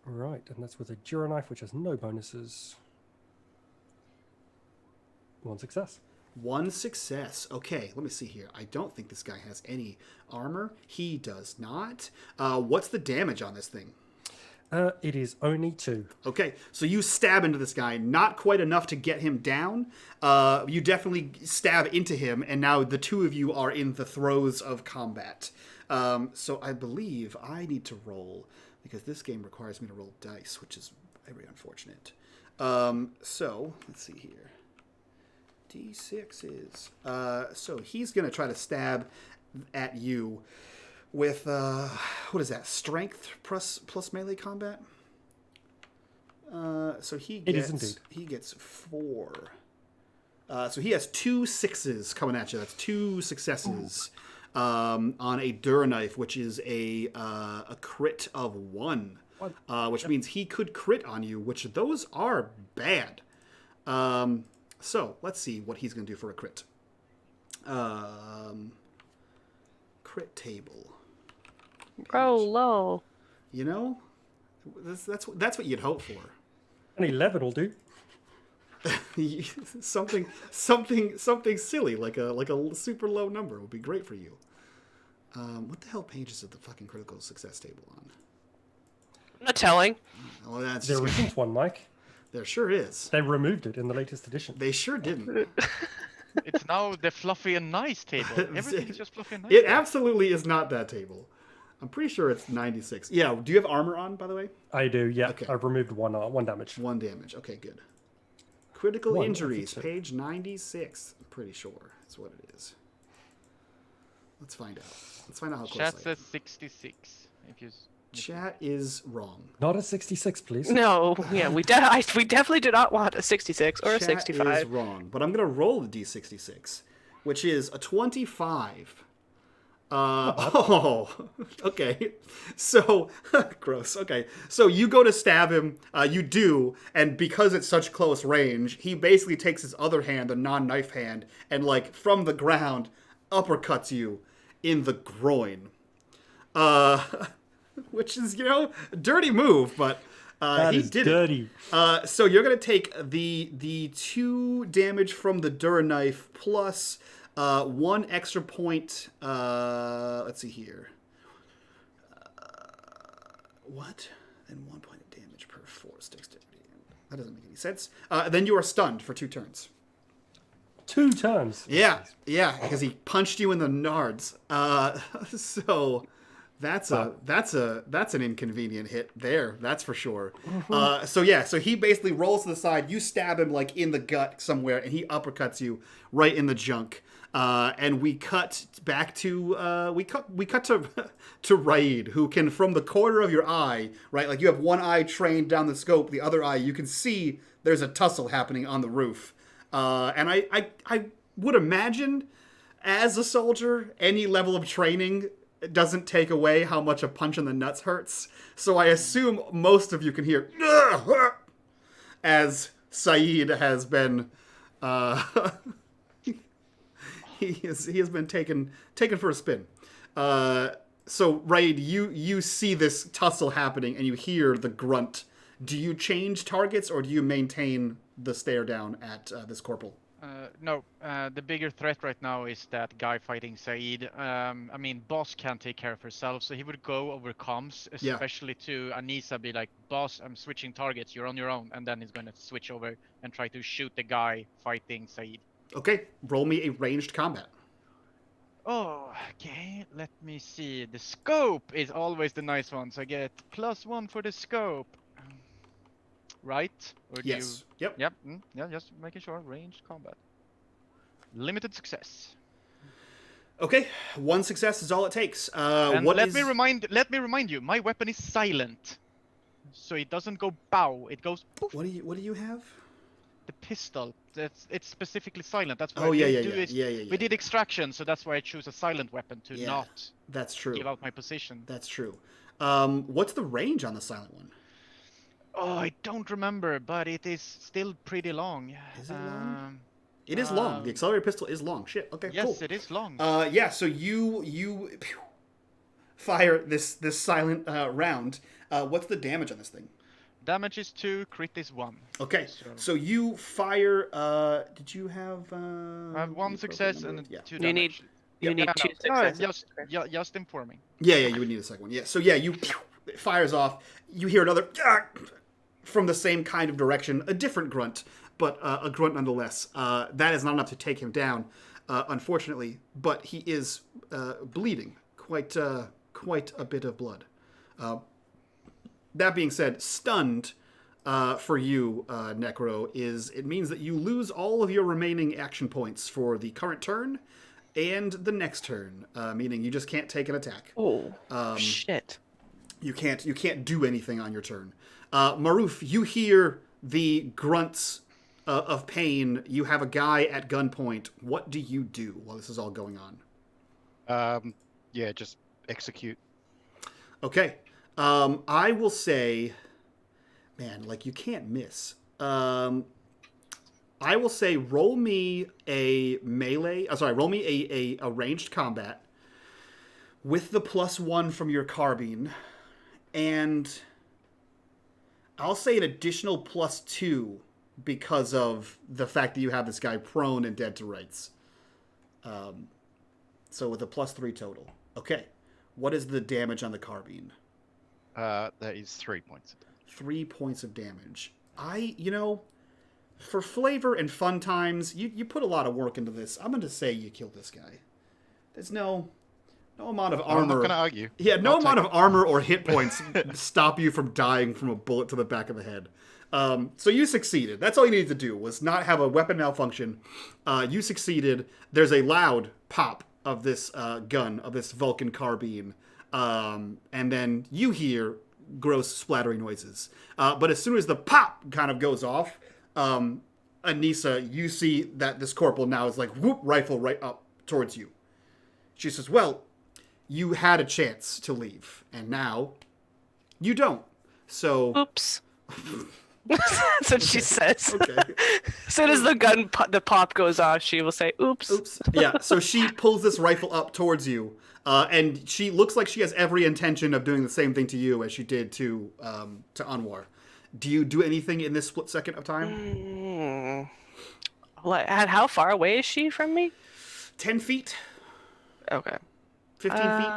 [SPEAKER 5] Right, and that's with a Dura knife, which has no bonuses. 1 success.
[SPEAKER 1] 1 success. Okay, let me see here. I don't think this guy has any armor. He does not. What's the damage on this thing?
[SPEAKER 5] It is only 2.
[SPEAKER 1] Okay, so you stab into this guy, not quite enough to get him down. You definitely stab into him, and now the two of you are in the throes of combat. So I believe I need to roll, because this game requires me to roll dice, which is very unfortunate. So, let's see here. D6 is... so he's going to try to stab at you with, what is that, strength plus melee combat? So he gets...
[SPEAKER 5] It is indeed.
[SPEAKER 1] He gets 4. So he has 2 6s coming at you. That's 2 successes on a Dura knife, which is a crit of 1. Which means he could crit on you, which those are bad. So let's see what he's going to do for a crit. Crit table.
[SPEAKER 3] Roll low.
[SPEAKER 1] You know, that's what you'd hope for.
[SPEAKER 5] An 11 will do.
[SPEAKER 1] something silly like a super low number would be great for you. What the hell page is the fucking critical success table on?
[SPEAKER 3] I'm not telling.
[SPEAKER 1] Oh, that's
[SPEAKER 5] There isn't one, Mike.
[SPEAKER 1] There sure is.
[SPEAKER 5] They removed it in the latest edition.
[SPEAKER 1] They sure didn't.
[SPEAKER 2] It's now the fluffy and nice table. Everything's just fluffy and nice.
[SPEAKER 1] It absolutely is not that table. I'm pretty sure it's 96. Yeah, do you have armor on, by the way?
[SPEAKER 5] I do, yeah.
[SPEAKER 1] Okay.
[SPEAKER 5] I've removed one damage.
[SPEAKER 1] 1 damage. Okay, good. Critical
[SPEAKER 5] 1,
[SPEAKER 1] injuries,
[SPEAKER 5] so.
[SPEAKER 1] page 96. I'm pretty sure that's what it is. Let's find out. Let's find out how close
[SPEAKER 2] Chat
[SPEAKER 1] I am.
[SPEAKER 2] says 66. If you
[SPEAKER 1] Chat is wrong.
[SPEAKER 5] Not a 66, please.
[SPEAKER 3] No, yeah, we definitely do not want a 66 or a
[SPEAKER 1] Chat
[SPEAKER 3] 65.
[SPEAKER 1] is wrong, but I'm going to roll the D66, which is a 25. Okay. So, gross. Okay. So you go to stab him, you do, and because it's such close range, he basically takes his other hand, the non-knife hand, and like from the ground, uppercuts you in the groin. Which is, dirty move, but he did
[SPEAKER 5] dirty.
[SPEAKER 1] it. So you're going to take the 2 damage from the Dura knife plus 1 extra point. Let's see here. What? And 1 point of damage per force dexterity. That doesn't make any sense. Then you are stunned for 2 turns.
[SPEAKER 5] 2 turns.
[SPEAKER 1] Yeah, because he punched you in the nards. So that's an inconvenient hit there. That's for sure. Mm-hmm. So he basically rolls to the side. You stab him like in the gut somewhere, and he uppercuts you right in the junk. And we cut back to we cut to Raid, who can, from the corner of your eye, right, like you have one eye trained down the scope, the other eye you can see there's a tussle happening on the roof. And I would imagine, as a soldier, any level of training doesn't take away how much a punch in the nuts hurts. So I assume most of you can hear as Saeed has been he has been taken for a spin. So Raid, you see this tussle happening and you hear the grunt. Do you change targets or do you maintain the stare down at this corporal?
[SPEAKER 2] No, the bigger threat right now is that guy fighting Saeed. I mean, Boss can't take care of herself, so he would go over comms,
[SPEAKER 1] Yeah.
[SPEAKER 2] especially to Anissa, be like, Boss, I'm switching targets, you're on your own. And then he's going to switch over and try to shoot the guy fighting Saeed.
[SPEAKER 1] Okay, roll me a ranged combat.
[SPEAKER 2] Oh, okay, let me see. The scope is always the nice one, so I get +1 for the scope. Right? Or do
[SPEAKER 1] Yes. Yep.
[SPEAKER 2] Yep. Yeah, just making sure. Ranged combat. Limited success.
[SPEAKER 1] Okay, 1 success is all it takes.
[SPEAKER 2] And
[SPEAKER 1] What
[SPEAKER 2] let
[SPEAKER 1] is...
[SPEAKER 2] me remind you, my weapon is silent. So it doesn't go bow, it goes poof.
[SPEAKER 1] What do you have?
[SPEAKER 2] The pistol. It's specifically silent. That's what
[SPEAKER 1] Oh
[SPEAKER 2] I
[SPEAKER 1] yeah,
[SPEAKER 2] didn't
[SPEAKER 1] yeah,
[SPEAKER 2] do
[SPEAKER 1] yeah,
[SPEAKER 2] is
[SPEAKER 1] yeah.
[SPEAKER 2] we did extraction, so that's why I choose a silent weapon to
[SPEAKER 1] Yeah.
[SPEAKER 2] not
[SPEAKER 1] That's true.
[SPEAKER 2] give out my position.
[SPEAKER 1] That's true. What's the range on the silent one?
[SPEAKER 2] Oh, I don't remember, but it is still pretty long.
[SPEAKER 1] Is it long? It is long. The accelerated pistol is long. Shit. Okay,
[SPEAKER 2] yes,
[SPEAKER 1] cool.
[SPEAKER 2] it is long.
[SPEAKER 1] Yeah. So you fire this silent round. What's the damage on this thing?
[SPEAKER 2] Damage is 2, crit is 1.
[SPEAKER 1] Okay. So you fire. Did you have?
[SPEAKER 2] I have 1 success and 2
[SPEAKER 3] You need
[SPEAKER 2] damage.
[SPEAKER 3] you need
[SPEAKER 2] no,
[SPEAKER 3] 2
[SPEAKER 2] no,
[SPEAKER 3] successes.
[SPEAKER 2] just informing.
[SPEAKER 1] Yeah, you would need a second one. Yeah. So yeah, it fires off. You hear another from the same kind of direction, a different grunt, but a grunt nonetheless. That is not enough to take him down, unfortunately. But he is bleeding quite a bit of blood. That being said, stunned for you, Necro, it means that you lose all of your remaining action points for the current turn and the next turn, meaning you just can't take an attack.
[SPEAKER 3] Oh, shit.
[SPEAKER 1] You can't do anything on your turn. Maruf, you hear the grunts of pain. You have a guy at gunpoint. What do you do while this is all going on?
[SPEAKER 4] Yeah, just execute.
[SPEAKER 1] Okay. I will say, man, like you can't miss. I will say roll me a melee. Roll me a ranged combat with the +1 from your carbine, and I'll say an additional +2 because of the fact that you have this guy prone and dead to rights. So with a +3 total. Okay. What is the damage on the carbine?
[SPEAKER 4] That is 3 points.
[SPEAKER 1] 3 points of damage. For flavor and fun times, you put a lot of work into this. I'm going to say you killed this guy. There's no amount of armor.
[SPEAKER 4] I'm not going to argue.
[SPEAKER 1] Yeah, no amount of armor or hit points stop you from dying from a bullet to the back of the head. So you succeeded. That's all you needed to do, was not have a weapon malfunction. You succeeded. There's a loud pop of this gun, of this Vulcan carbine. And then you hear gross splattering noises. But as soon as the pop kind of goes off, Anissa, you see that this corporal now is like, whoop, rifle right up towards you. She says, well, you had a chance to leave, and now you don't. So...
[SPEAKER 3] Oops. That's what she says.
[SPEAKER 1] Okay.
[SPEAKER 3] As soon as the pop goes off, she will say, oops.
[SPEAKER 1] Oops. Yeah, so she pulls this rifle up towards you, and she looks like she has every intention of doing the same thing to you as she did to Anwar. Do you do anything in this split second of time?
[SPEAKER 3] How far away is she from me?
[SPEAKER 1] 10 feet?
[SPEAKER 3] Okay.
[SPEAKER 1] 15 feet?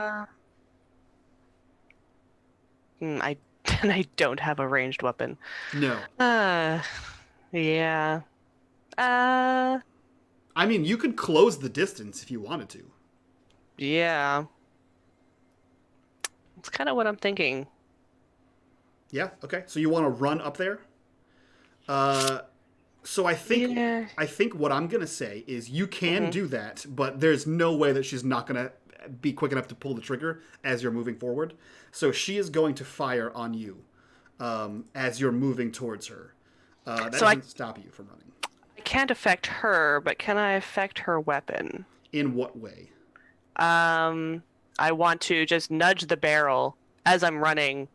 [SPEAKER 3] I don't have a ranged weapon.
[SPEAKER 1] No.
[SPEAKER 3] Yeah.
[SPEAKER 1] I mean, you could close the distance if you wanted to.
[SPEAKER 3] Yeah. It's kind of what I'm thinking.
[SPEAKER 1] Yeah, okay. So you want to run up there? So I think what I'm going to say is you can do that, but there's no way that she's not going to be quick enough to pull the trigger as you're moving forward. So she is going to fire on you as you're moving towards her. That doesn't stop you from running.
[SPEAKER 3] I can't affect her, but can I affect her weapon?
[SPEAKER 1] In what way?
[SPEAKER 3] I I want to just nudge the barrel as I'm running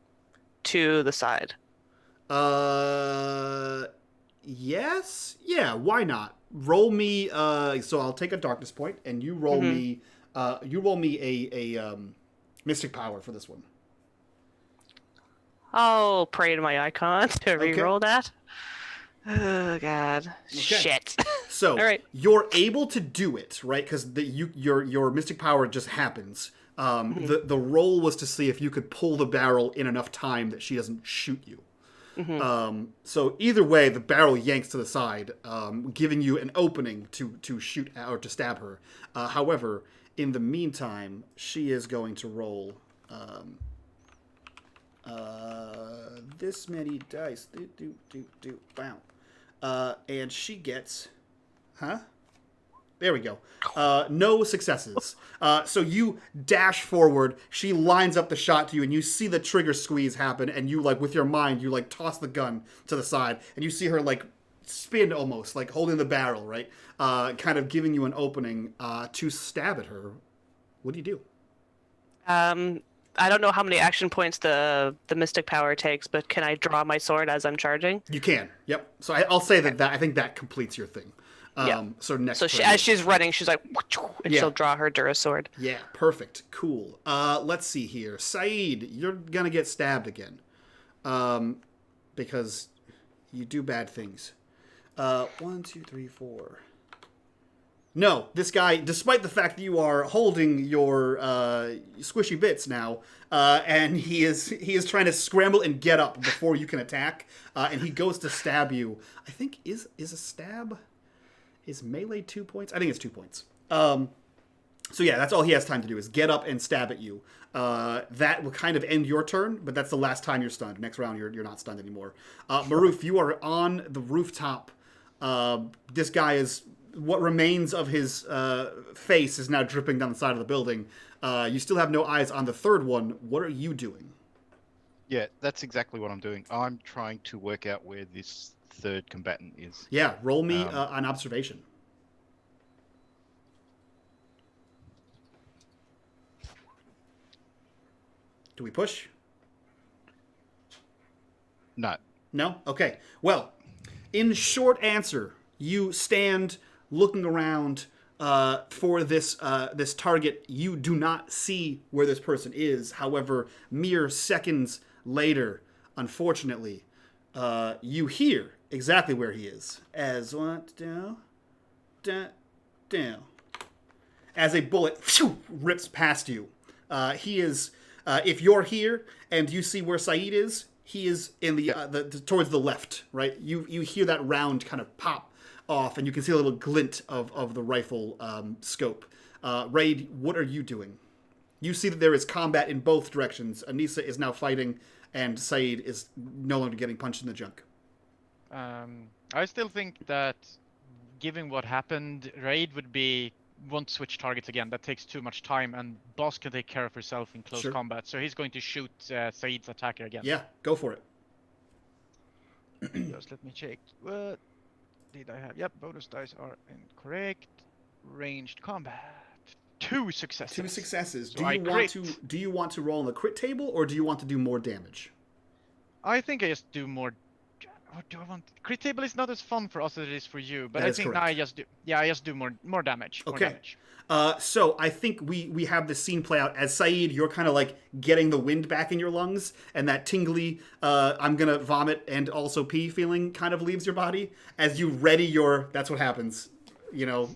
[SPEAKER 3] to the side.
[SPEAKER 1] Yes. Yeah, why not? Roll me so I'll take a darkness point and you roll me a mystic power for this one.
[SPEAKER 3] I'll pray to my icon to
[SPEAKER 1] Okay.
[SPEAKER 3] reroll that. Oh god.
[SPEAKER 1] Okay.
[SPEAKER 3] Shit.
[SPEAKER 1] So
[SPEAKER 3] All right.
[SPEAKER 1] you're able to do it, right? Because your mystic power just happens. The roll was to see if you could pull the barrel in enough time that she doesn't shoot you. So either way, the barrel yanks to the side, giving you an opening to shoot or to stab her. However, in the meantime, she is going to roll this many dice. Wow. And she gets... Huh? There we go. No successes. So you dash forward. She lines up the shot to you, and you see the trigger squeeze happen. And you, like, with your mind, you, like, toss the gun to the side. And you see her, like, spin almost, like, holding the barrel, right? Kind of giving you an opening to stab at her. What do you do?
[SPEAKER 3] I don't know how many action points the mystic power takes, but can I draw my sword as I'm charging?
[SPEAKER 1] You can. Yep. So I'll say that I think that completes your thing. So next.
[SPEAKER 3] So as she's running, she's like, and
[SPEAKER 1] Yeah.
[SPEAKER 3] she'll draw her Dura sword.
[SPEAKER 1] Yeah, perfect. Cool. Let's see here. Saeed, you're gonna get stabbed again. Because you do bad things. 1, 2, 3, 4. No, this guy, despite the fact that you are holding your squishy bits now, and he is trying to scramble and get up before you can attack, and he goes to stab you. I think is a stab. Is melee 2 points? I think it's 2 points. So yeah, that's all he has time to do is get up and stab at you. That will kind of end your turn, but that's the last time you're stunned. Next round, you're not stunned anymore. Maroof, you are on the rooftop. This guy is... What remains of his face is now dripping down the side of the building. You still have no eyes on the third one. What are you doing?
[SPEAKER 4] Yeah, that's exactly what I'm doing. I'm trying to work out where this third combatant is.
[SPEAKER 1] Yeah, roll me an observation. Do we push?
[SPEAKER 4] No.
[SPEAKER 1] No? Okay. Well, in short answer, you stand looking around for this this target. You do not see where this person is. However, mere seconds later, unfortunately, you hear exactly where he is. As a bullet rips past you. He is... if you're here and you see where Saeed is, he is in the towards the left, right? You hear that round kind of pop off, and you can see a little glint of the rifle scope. Raid, what are you doing? You see that there is combat in both directions. Anissa is now fighting, and Saeed is no longer getting punched in the junk.
[SPEAKER 2] I still think that, given what happened, Raid won't switch targets again. That takes too much time, and Boss can take care of herself in close combat. So he's going to shoot Saeed's attacker again.
[SPEAKER 1] Yeah, go for it.
[SPEAKER 2] Just let me check. What did I have? Yep, bonus dice are incorrect. Ranged combat. 2 successes.
[SPEAKER 1] 2 successes.
[SPEAKER 2] So
[SPEAKER 1] Do you want to roll on the crit table, or do you want to do more damage?
[SPEAKER 2] I think I just do more. What do I want? Crit table is not as fun for us as it is for you, but
[SPEAKER 1] That
[SPEAKER 2] I
[SPEAKER 1] is
[SPEAKER 2] think now
[SPEAKER 1] correct.
[SPEAKER 2] I just do more damage. More
[SPEAKER 1] Okay.
[SPEAKER 2] damage.
[SPEAKER 1] So I think we have this scene play out as Saeed, you're kind of like getting the wind back in your lungs, and that tingly, I'm gonna vomit and also pee feeling kind of leaves your body as you ready your. That's what happens. You know,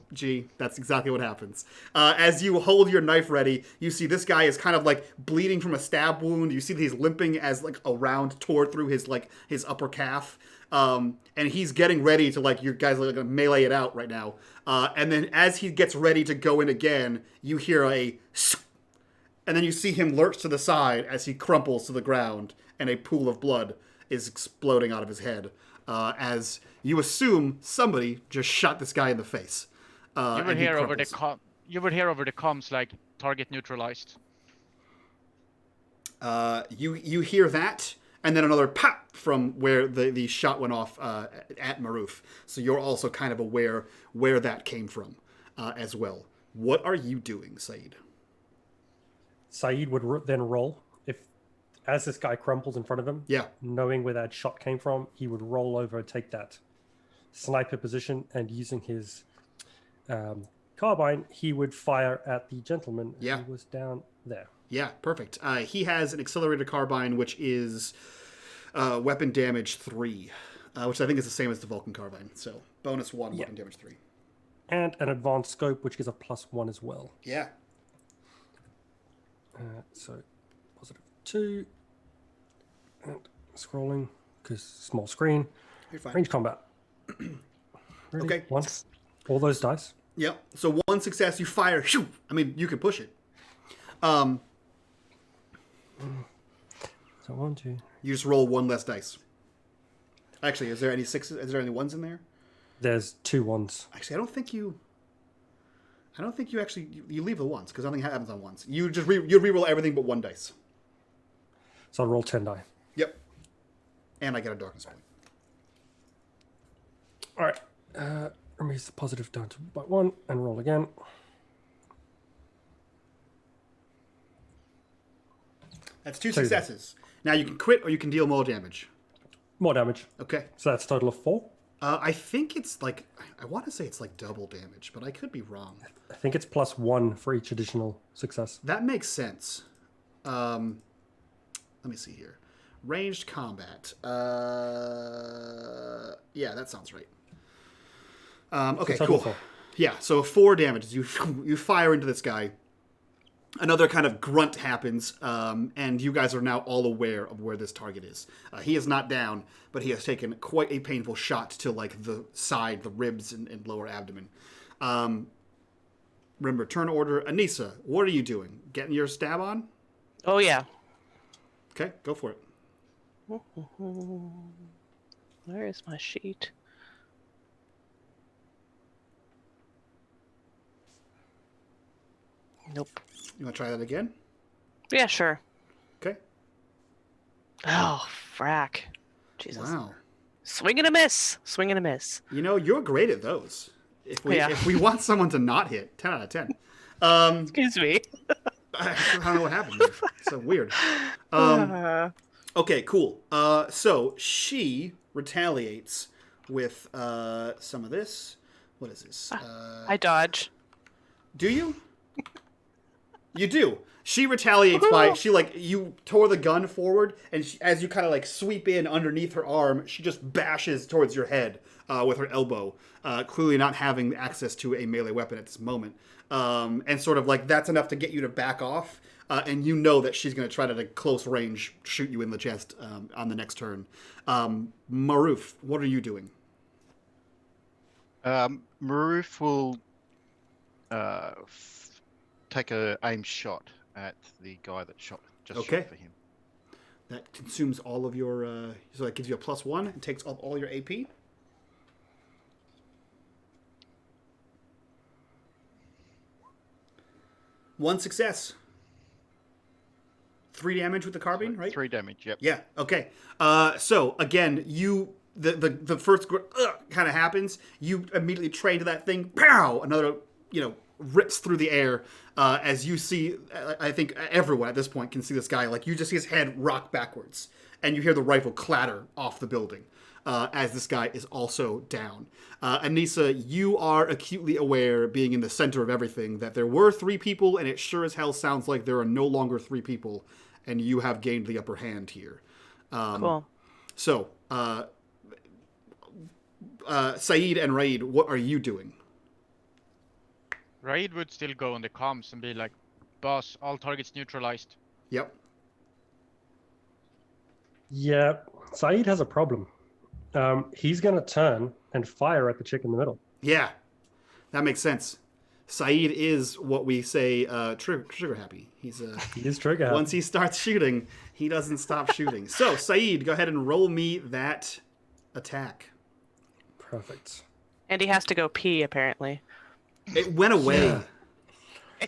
[SPEAKER 1] that's exactly what happens. As you hold your knife ready, you see this guy is kind of like bleeding from a stab wound. You see that he's limping as like a round tore through his upper calf. And he's getting ready to you guys are gonna melee it out right now. And then as he gets ready to go in again, you hear and then you see him lurch to the side as he crumples to the ground, and a pool of blood is exploding out of his head. As you assume somebody just shot this guy in the face.
[SPEAKER 2] You would hear over the comms like target neutralized.
[SPEAKER 1] You hear that, and then another pop from where the shot went off at Maroof. So you're also kind of aware where that came from as well. What are you doing, Saeed?
[SPEAKER 5] Saeed would then roll as this guy crumples in front of him.
[SPEAKER 1] Yeah.
[SPEAKER 5] Knowing where that shot came from, he would roll over and take that sniper position, and using his carbine, he would fire at the gentleman who was down there.
[SPEAKER 1] Yeah, perfect. He has an accelerated carbine, which is weapon damage 3, which I think is the same as the Vulcan carbine. So bonus 1, weapon damage 3.
[SPEAKER 5] And an advanced scope, which gives a +1 as well.
[SPEAKER 1] Yeah.
[SPEAKER 5] So positive 2. And scrolling, because small screen.
[SPEAKER 1] You're fine.
[SPEAKER 5] Range combat. Ready?
[SPEAKER 1] Okay.
[SPEAKER 5] Once. All those dice.
[SPEAKER 1] Yep. So 1 success, you fire. Shoo! I mean, you can push it.
[SPEAKER 5] So 1, 2.
[SPEAKER 1] You just roll 1 less dice. Actually, is there any 6s? Is there any 1s in there?
[SPEAKER 5] There's 2 1s.
[SPEAKER 1] Actually, I don't think you actually you leave the 1s because nothing happens on 1s. You just you reroll everything but 1 dice.
[SPEAKER 5] So I'll roll 10 die.
[SPEAKER 1] Yep. And I get a darkness point.
[SPEAKER 5] All right. Remove the positive down to by 1 and roll again.
[SPEAKER 1] That's 2 successes. Now you can crit or you can deal more damage.
[SPEAKER 5] More damage.
[SPEAKER 1] Okay.
[SPEAKER 5] So that's a total of 4.
[SPEAKER 1] I think it's like I want to say it's like double damage, but I could be wrong.
[SPEAKER 5] I think it's +1 for each additional success.
[SPEAKER 1] That makes sense. Let me see here. Ranged combat. Yeah, that sounds right. Okay,
[SPEAKER 5] So
[SPEAKER 1] cool.
[SPEAKER 5] 4.
[SPEAKER 1] Yeah, so 4 damage. You fire into this guy. Another kind of grunt happens, and you guys are now all aware of where this target is. He is not down, but he has taken quite a painful shot to like the side, the ribs, and lower abdomen. Remember, turn order. Anissa, what are you doing? Getting your stab on?
[SPEAKER 3] Oh, yeah.
[SPEAKER 1] Okay, go for it.
[SPEAKER 3] Where is my sheet? Nope.
[SPEAKER 1] You want to try that again?
[SPEAKER 3] Yeah, sure.
[SPEAKER 1] Okay.
[SPEAKER 3] Oh, frack. Jesus.
[SPEAKER 1] Wow.
[SPEAKER 3] Swing and a miss. Swing and a miss.
[SPEAKER 1] You know, you're great at those. If we
[SPEAKER 3] Yeah.
[SPEAKER 1] if we want someone to not hit, 10 out of 10.
[SPEAKER 3] Excuse me.
[SPEAKER 1] I don't know what happened there. So weird. Okay, cool. So she retaliates with some of this. What is this?
[SPEAKER 3] I dodge.
[SPEAKER 1] Do you? You do. She retaliates by you tore the gun forward, and as you kind of like sweep in underneath her arm, she just bashes towards your head with her elbow, clearly not having access to a melee weapon at this moment, and sort of like that's enough to get you to back off, and you know that she's going to try to at close range shoot you in the chest on the next turn. Maruf, what are you doing?
[SPEAKER 4] Maruf will take a aim shot at the guy that shot shot for him.
[SPEAKER 1] That consumes all of your so that gives you a +1 and takes up all your AP. One success. 3 damage with the carbine, right?
[SPEAKER 4] 3 damage, yep.
[SPEAKER 1] Yeah. Okay. So again, the first kind of happens. You immediately train to that thing. Pow! Another rips through the air as you see. I think everyone at this point can see this guy. Like you just see his head rock backwards, and you hear the rifle clatter off the building as this guy is also down. Anissa, you are acutely aware, being in the center of everything, that there were 3 people, and it sure as hell sounds like there are no longer 3 people, and you have gained the upper hand here.
[SPEAKER 3] Cool.
[SPEAKER 1] So, Saeed and Raid, what are you doing?
[SPEAKER 2] Raid would still go on the comms and be like, boss, all targets neutralized.
[SPEAKER 1] Yep.
[SPEAKER 5] Yeah, Saeed has a problem. He's going to turn and fire at the chick in the middle.
[SPEAKER 1] Yeah, that makes sense. Saeed is what we say trigger happy.
[SPEAKER 5] He is trigger happy.
[SPEAKER 1] Once he starts shooting, he doesn't stop shooting. So, Saeed, go ahead and roll me that attack.
[SPEAKER 5] Perfect.
[SPEAKER 3] And he has to go pee, apparently.
[SPEAKER 1] It went away.
[SPEAKER 5] Yeah.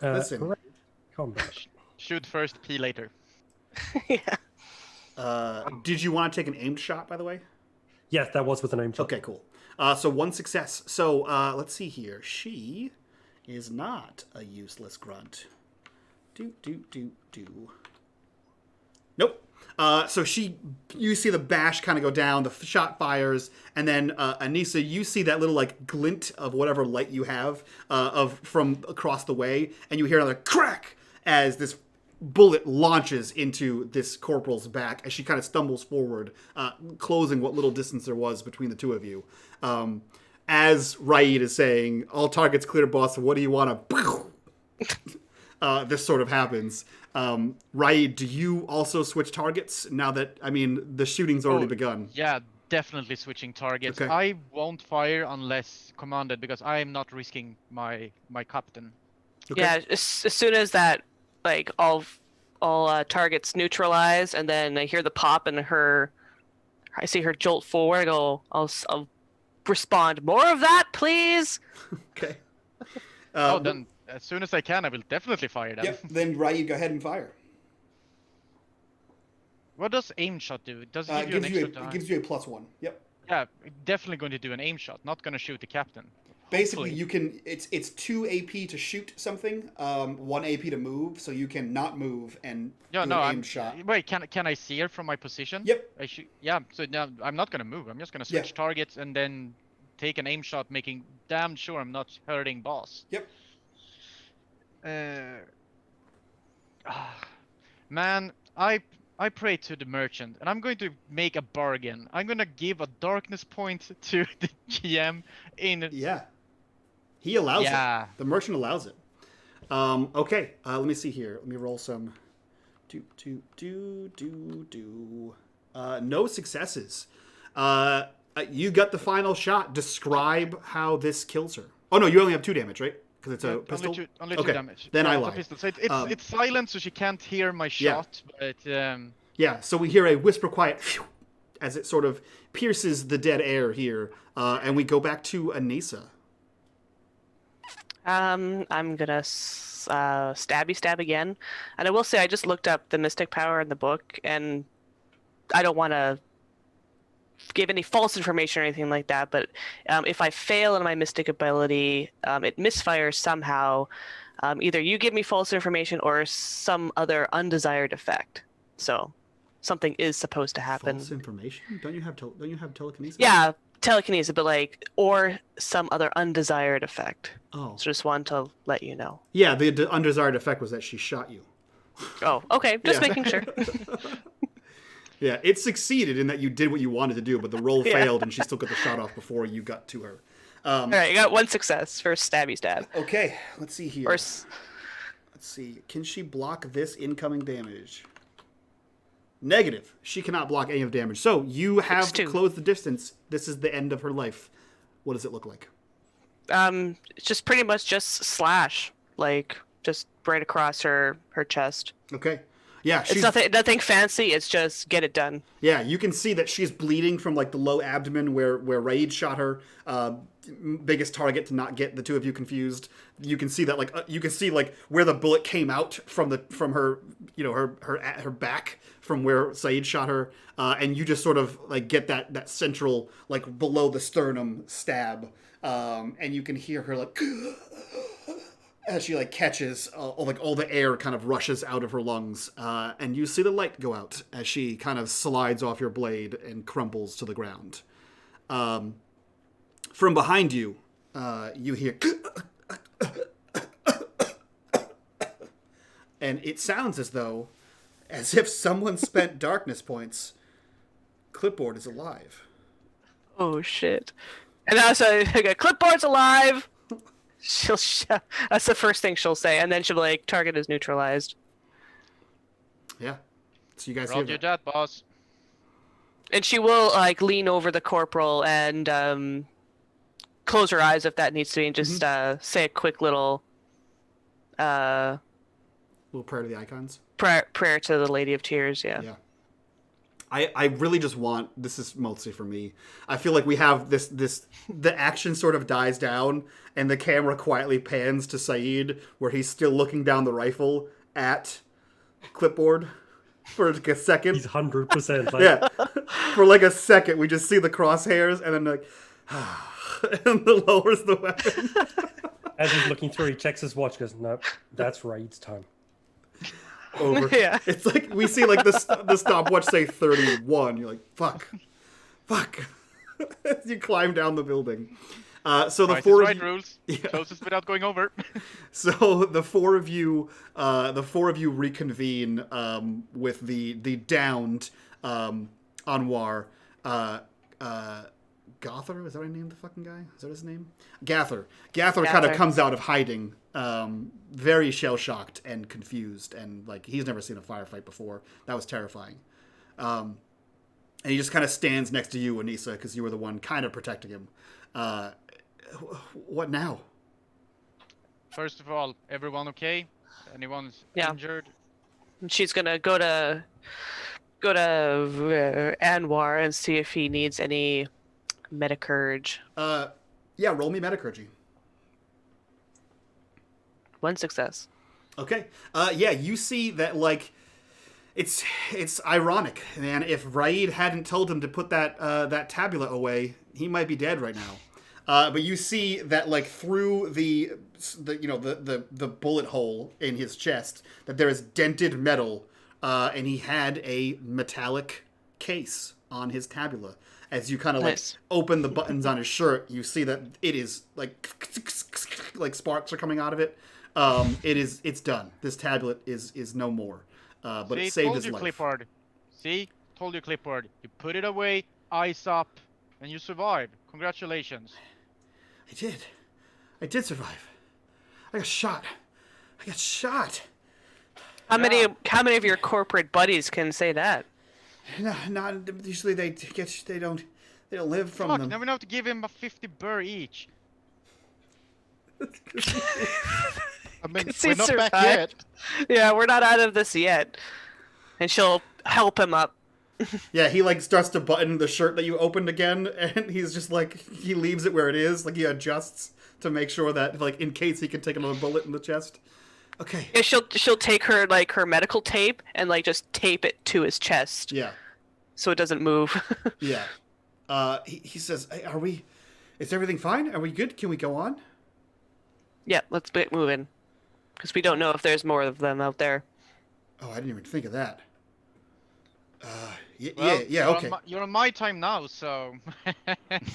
[SPEAKER 1] Listen.
[SPEAKER 5] Combat.
[SPEAKER 2] Shoot first, pee later.
[SPEAKER 3] Yeah.
[SPEAKER 1] Did you want to take an aimed shot, by the way?
[SPEAKER 5] Yes, that was with an aim shot.
[SPEAKER 1] Okay, cool. So 1 success. So let's see here. She is not a useless grunt. Nope. So you see the bash kind of go down, the shot fires, and then Anissa, you see that little like glint of whatever light you have from across the way, and you hear another crack as this bullet launches into this corporal's back as she kind of stumbles forward, closing what little distance there was between the two of you. As Raid is saying, "All targets clear, boss. What do you want to?" This sort of happens. Raid, do you also switch targets now that, the shooting's already begun?
[SPEAKER 2] Yeah, definitely switching targets.
[SPEAKER 1] Okay.
[SPEAKER 2] I won't fire unless commanded because I am not risking my captain.
[SPEAKER 1] Okay.
[SPEAKER 3] Yeah, as soon as that, like, all targets neutralize, and then I hear the pop and I see her jolt forward. I go, I'll respond. More of that, please.
[SPEAKER 1] Okay.
[SPEAKER 2] Then as soon as I can, I will definitely fire them.
[SPEAKER 1] Yep. Then Raid, go ahead and fire.
[SPEAKER 2] What does aim shot do? Does it give you an extra time?
[SPEAKER 1] It gives you a +1. Yep.
[SPEAKER 2] Yeah, definitely going to do an aim shot. Not going to shoot the captain.
[SPEAKER 1] Basically,
[SPEAKER 2] Hopefully.
[SPEAKER 1] you can. It's 2 AP to shoot something, 1 AP to move, so you can not move and do an aim shot.
[SPEAKER 2] Wait, can I see her from my position?
[SPEAKER 1] Yep.
[SPEAKER 2] I shoot. Yeah. So now I'm not gonna move. I'm just gonna switch targets and then take an aim shot, making damn sure I'm not hurting boss.
[SPEAKER 1] Yep.
[SPEAKER 2] Man, I pray to the merchant, and I'm going to make a bargain. I'm gonna give a darkness point to the GM in.
[SPEAKER 1] Yeah. He allows
[SPEAKER 2] Yeah.
[SPEAKER 1] it. The merchant allows it. Okay. Let me see here. Let me roll some. No successes. You got the final shot. Describe how this kills her. Oh no, you only have 2 damage, right? Because it's a pistol.
[SPEAKER 2] Only
[SPEAKER 1] Okay,
[SPEAKER 2] two damage.
[SPEAKER 1] then I
[SPEAKER 2] It's a
[SPEAKER 1] lied.
[SPEAKER 2] pistol. So it's silent, so she can't hear my shot. But
[SPEAKER 1] Yeah, so we hear a whisper quiet phew, as it sort of pierces the dead air here, and we go back to Anissa.
[SPEAKER 3] I'm gonna stab again, and I will say I just looked up the mystic power in the book, and I don't want to give any false information or anything like that. But if I fail in my mystic ability, it misfires somehow. Either you give me false information or some other undesired effect. So something is supposed to happen.
[SPEAKER 1] False information? Don't you have telekinesis?
[SPEAKER 3] Yeah, telekinesis, but or some other undesired effect.
[SPEAKER 1] Oh.
[SPEAKER 3] So just wanted to let you know.
[SPEAKER 1] Yeah, the undesired effect was that she shot you.
[SPEAKER 3] Oh, okay. Just
[SPEAKER 1] Yeah.
[SPEAKER 3] making sure.
[SPEAKER 1] Yeah, it succeeded in that you did what you wanted to do, but the roll failed, and she still got the shot off before you got to her.
[SPEAKER 3] All right, you got 1 success for stabby stab.
[SPEAKER 1] Okay, let's see here.
[SPEAKER 3] Or
[SPEAKER 1] Let's see. Can she block this incoming damage? Negative. She cannot block any of the damage. So you have to
[SPEAKER 3] 6-2.
[SPEAKER 1] close the distance. This is the end of her life. What does it look like?
[SPEAKER 3] It's just pretty much just slash, just right across her chest.
[SPEAKER 1] Okay. Yeah,
[SPEAKER 3] It's nothing fancy. It's just get it done.
[SPEAKER 1] Yeah, you can see that she's bleeding from the low abdomen where Raid shot her. Biggest target to not get the two of you confused. You can see that where the bullet came out from her her back from where Saeed shot her, and you just sort of get that central below the sternum stab, and you can hear her as she catches all the air kind of rushes out of her lungs, and you see the light go out as she kind of slides off your blade and crumples to the ground. From behind you, you hear and it sounds as if someone spent darkness points. Clipboard is alive.
[SPEAKER 3] Oh shit! And I say, "Clipboard's alive." That's the first thing she'll say, and then she'll be target is neutralized.
[SPEAKER 1] Yeah. So you guys hear
[SPEAKER 2] Roger
[SPEAKER 1] that?
[SPEAKER 2] that, boss.
[SPEAKER 3] And she will lean over the corporal and close her eyes if that needs to be, and just say a quick little
[SPEAKER 1] Little prayer to the icons.
[SPEAKER 3] prayer to the Lady of Tears. Yeah.
[SPEAKER 1] Yeah. I really just want, this is mostly for me, I feel like we have the action sort of dies down and the camera quietly pans to Saeed where he's still looking down the rifle at Clipboard for a second.
[SPEAKER 5] He's 100%.
[SPEAKER 1] Yeah. For a second, we just see the crosshairs and then and then lowers the weapon.
[SPEAKER 5] As he's looking through, he checks his watch. Goes, nope, that's Raid's time.
[SPEAKER 1] Over.
[SPEAKER 3] Yeah.
[SPEAKER 1] It's like we see like the stopwatch say 31. You're like, fuck. You climb down the building. So the
[SPEAKER 2] Price is
[SPEAKER 1] four of
[SPEAKER 2] right
[SPEAKER 1] you,
[SPEAKER 2] rules. Closest without going over.
[SPEAKER 1] so the four of you reconvene with the downed Anwar. Gother, is that what I named the fucking guy? Is that his name? Gather kind of comes out of hiding, very shell-shocked and confused, and like he's never seen a firefight before. That was terrifying. And he just kind of stands next to you, Anissa, because you were the one kind of protecting him. What now?
[SPEAKER 2] First of all, everyone okay? Anyone's
[SPEAKER 3] Yeah.
[SPEAKER 2] injured?
[SPEAKER 3] She's gonna go to Anwar and see if he needs any Metacurge.
[SPEAKER 1] Yeah, roll me metacurgy.
[SPEAKER 3] 1 success.
[SPEAKER 1] Okay. Yeah, you see that like it's ironic, man. If Raid hadn't told him to put that tabula away, he might be dead right now. But you see that like through the bullet hole in his chest that there is dented metal, and he had a metallic case on his tabula. As you kind of
[SPEAKER 3] Nice.
[SPEAKER 1] like open the buttons on his shirt, you see that it is like sparks are coming out of it. It's done. This tablet is no more. But
[SPEAKER 2] See,
[SPEAKER 1] it saved
[SPEAKER 2] told
[SPEAKER 1] his
[SPEAKER 2] you,
[SPEAKER 1] life.
[SPEAKER 2] Clipboard. See? Told you, Clipboard. You put it away, eyes up, and you survived. Congratulations.
[SPEAKER 1] I did survive. I got shot.
[SPEAKER 3] How many
[SPEAKER 2] Yeah.
[SPEAKER 3] of your corporate buddies can say that?
[SPEAKER 1] No, not usually. They don't live from
[SPEAKER 2] Fuck,
[SPEAKER 1] them.
[SPEAKER 2] now we have to give him a 50 burr each.
[SPEAKER 4] I mean,
[SPEAKER 3] Because
[SPEAKER 4] we're
[SPEAKER 3] he
[SPEAKER 4] not back
[SPEAKER 3] survived.
[SPEAKER 4] yet.
[SPEAKER 3] Yeah, we're not out of this yet. And she'll help him up.
[SPEAKER 1] Yeah, he like starts to button the shirt that you opened again, and he's just like he leaves it where it is, like he adjusts to make sure that like in case he can take another bullet in the chest. Okay.
[SPEAKER 3] Yeah, she'll take her her medical tape and like just tape it to his chest
[SPEAKER 1] Yeah.
[SPEAKER 3] so it doesn't move.
[SPEAKER 1] Yeah. He says, hey, is everything fine? Are we good? Can we go on?
[SPEAKER 3] Yeah, let's get moving. Because we don't know if there's more of them out there.
[SPEAKER 1] Oh, I didn't even think of that.
[SPEAKER 2] Well,
[SPEAKER 1] Yeah,
[SPEAKER 2] you're
[SPEAKER 1] okay.
[SPEAKER 2] You're on my time now, so...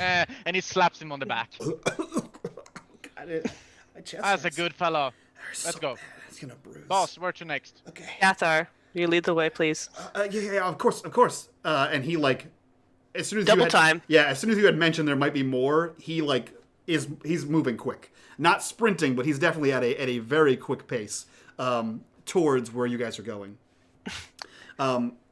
[SPEAKER 2] and he slaps him on the back.
[SPEAKER 1] God, my chest
[SPEAKER 2] That's a
[SPEAKER 1] hurts.
[SPEAKER 2] good fellow.
[SPEAKER 1] Hurts
[SPEAKER 2] Let's
[SPEAKER 1] so
[SPEAKER 2] go.
[SPEAKER 1] bad. It's gonna bruise.
[SPEAKER 2] Boss, where to next?
[SPEAKER 1] Okay.
[SPEAKER 3] Yathar, you lead the way, please.
[SPEAKER 1] Yeah, of course. And he like, as soon as
[SPEAKER 3] Double
[SPEAKER 1] you had,
[SPEAKER 3] time.
[SPEAKER 1] Yeah, as soon as you had mentioned there might be more, he like he's moving quick, not sprinting, but he's definitely at a very quick pace towards where you guys are going.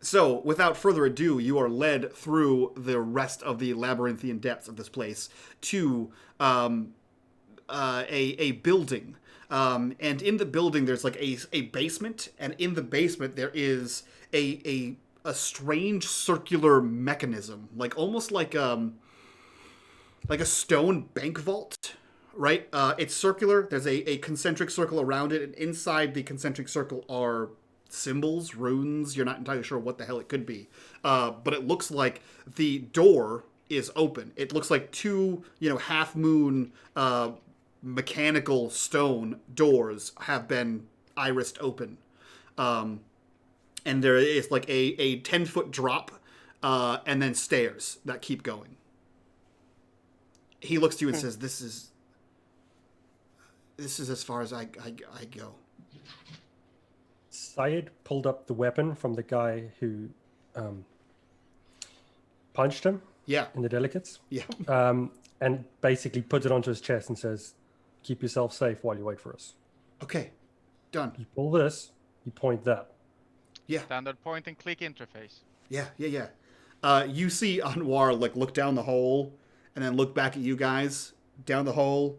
[SPEAKER 1] So, without further ado, you are led through the rest of the labyrinthian depths of this place to a building. And in the building, there's like a basement, and in the basement there is a strange circular mechanism, like almost like a stone bank vault, right? It's circular. There's a concentric circle around it, and inside the concentric circle are symbols, runes. You're not entirely sure what the hell it could be, but it looks like the door is open. It looks like two, half moon mechanical stone doors have been irised open, and there is like a 10-foot drop, and then stairs that keep going. He looks to you and says, "This is as far as I go."
[SPEAKER 5] Syed pulled up the weapon from the guy who punched him
[SPEAKER 1] Yeah,
[SPEAKER 5] in the delicates,
[SPEAKER 1] yeah.
[SPEAKER 5] and basically puts it onto his chest and says, "Keep yourself safe while you wait for us."
[SPEAKER 1] Okay, done.
[SPEAKER 5] You pull this, you point that.
[SPEAKER 1] Yeah,
[SPEAKER 2] Standard point and click interface.
[SPEAKER 1] yeah. You see Anwar like look down the hole, and then look back at you guys down the hole.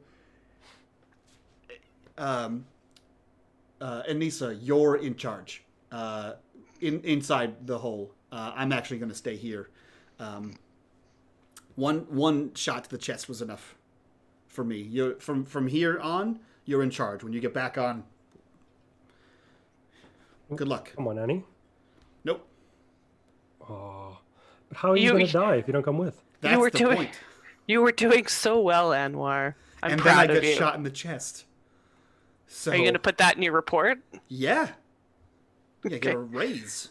[SPEAKER 1] Anissa, you're in charge. Inside the hole. I'm actually going to stay here. One shot to the chest was enough for me. You're from here on. You're in charge. When you get back on, good luck.
[SPEAKER 5] Come on, Annie.
[SPEAKER 1] Nope.
[SPEAKER 5] Oh, but how are you
[SPEAKER 3] You-
[SPEAKER 5] going to die if you don't come with?
[SPEAKER 1] That's
[SPEAKER 3] were
[SPEAKER 1] the
[SPEAKER 3] doing-
[SPEAKER 1] point.
[SPEAKER 3] You were doing so well, Anwar. I'm
[SPEAKER 1] and
[SPEAKER 3] proud
[SPEAKER 1] then I
[SPEAKER 3] of
[SPEAKER 1] get
[SPEAKER 3] you.
[SPEAKER 1] shot in the chest. So
[SPEAKER 3] Are you going to put that in your report?
[SPEAKER 1] yeah, I get
[SPEAKER 3] Okay.
[SPEAKER 1] a raise.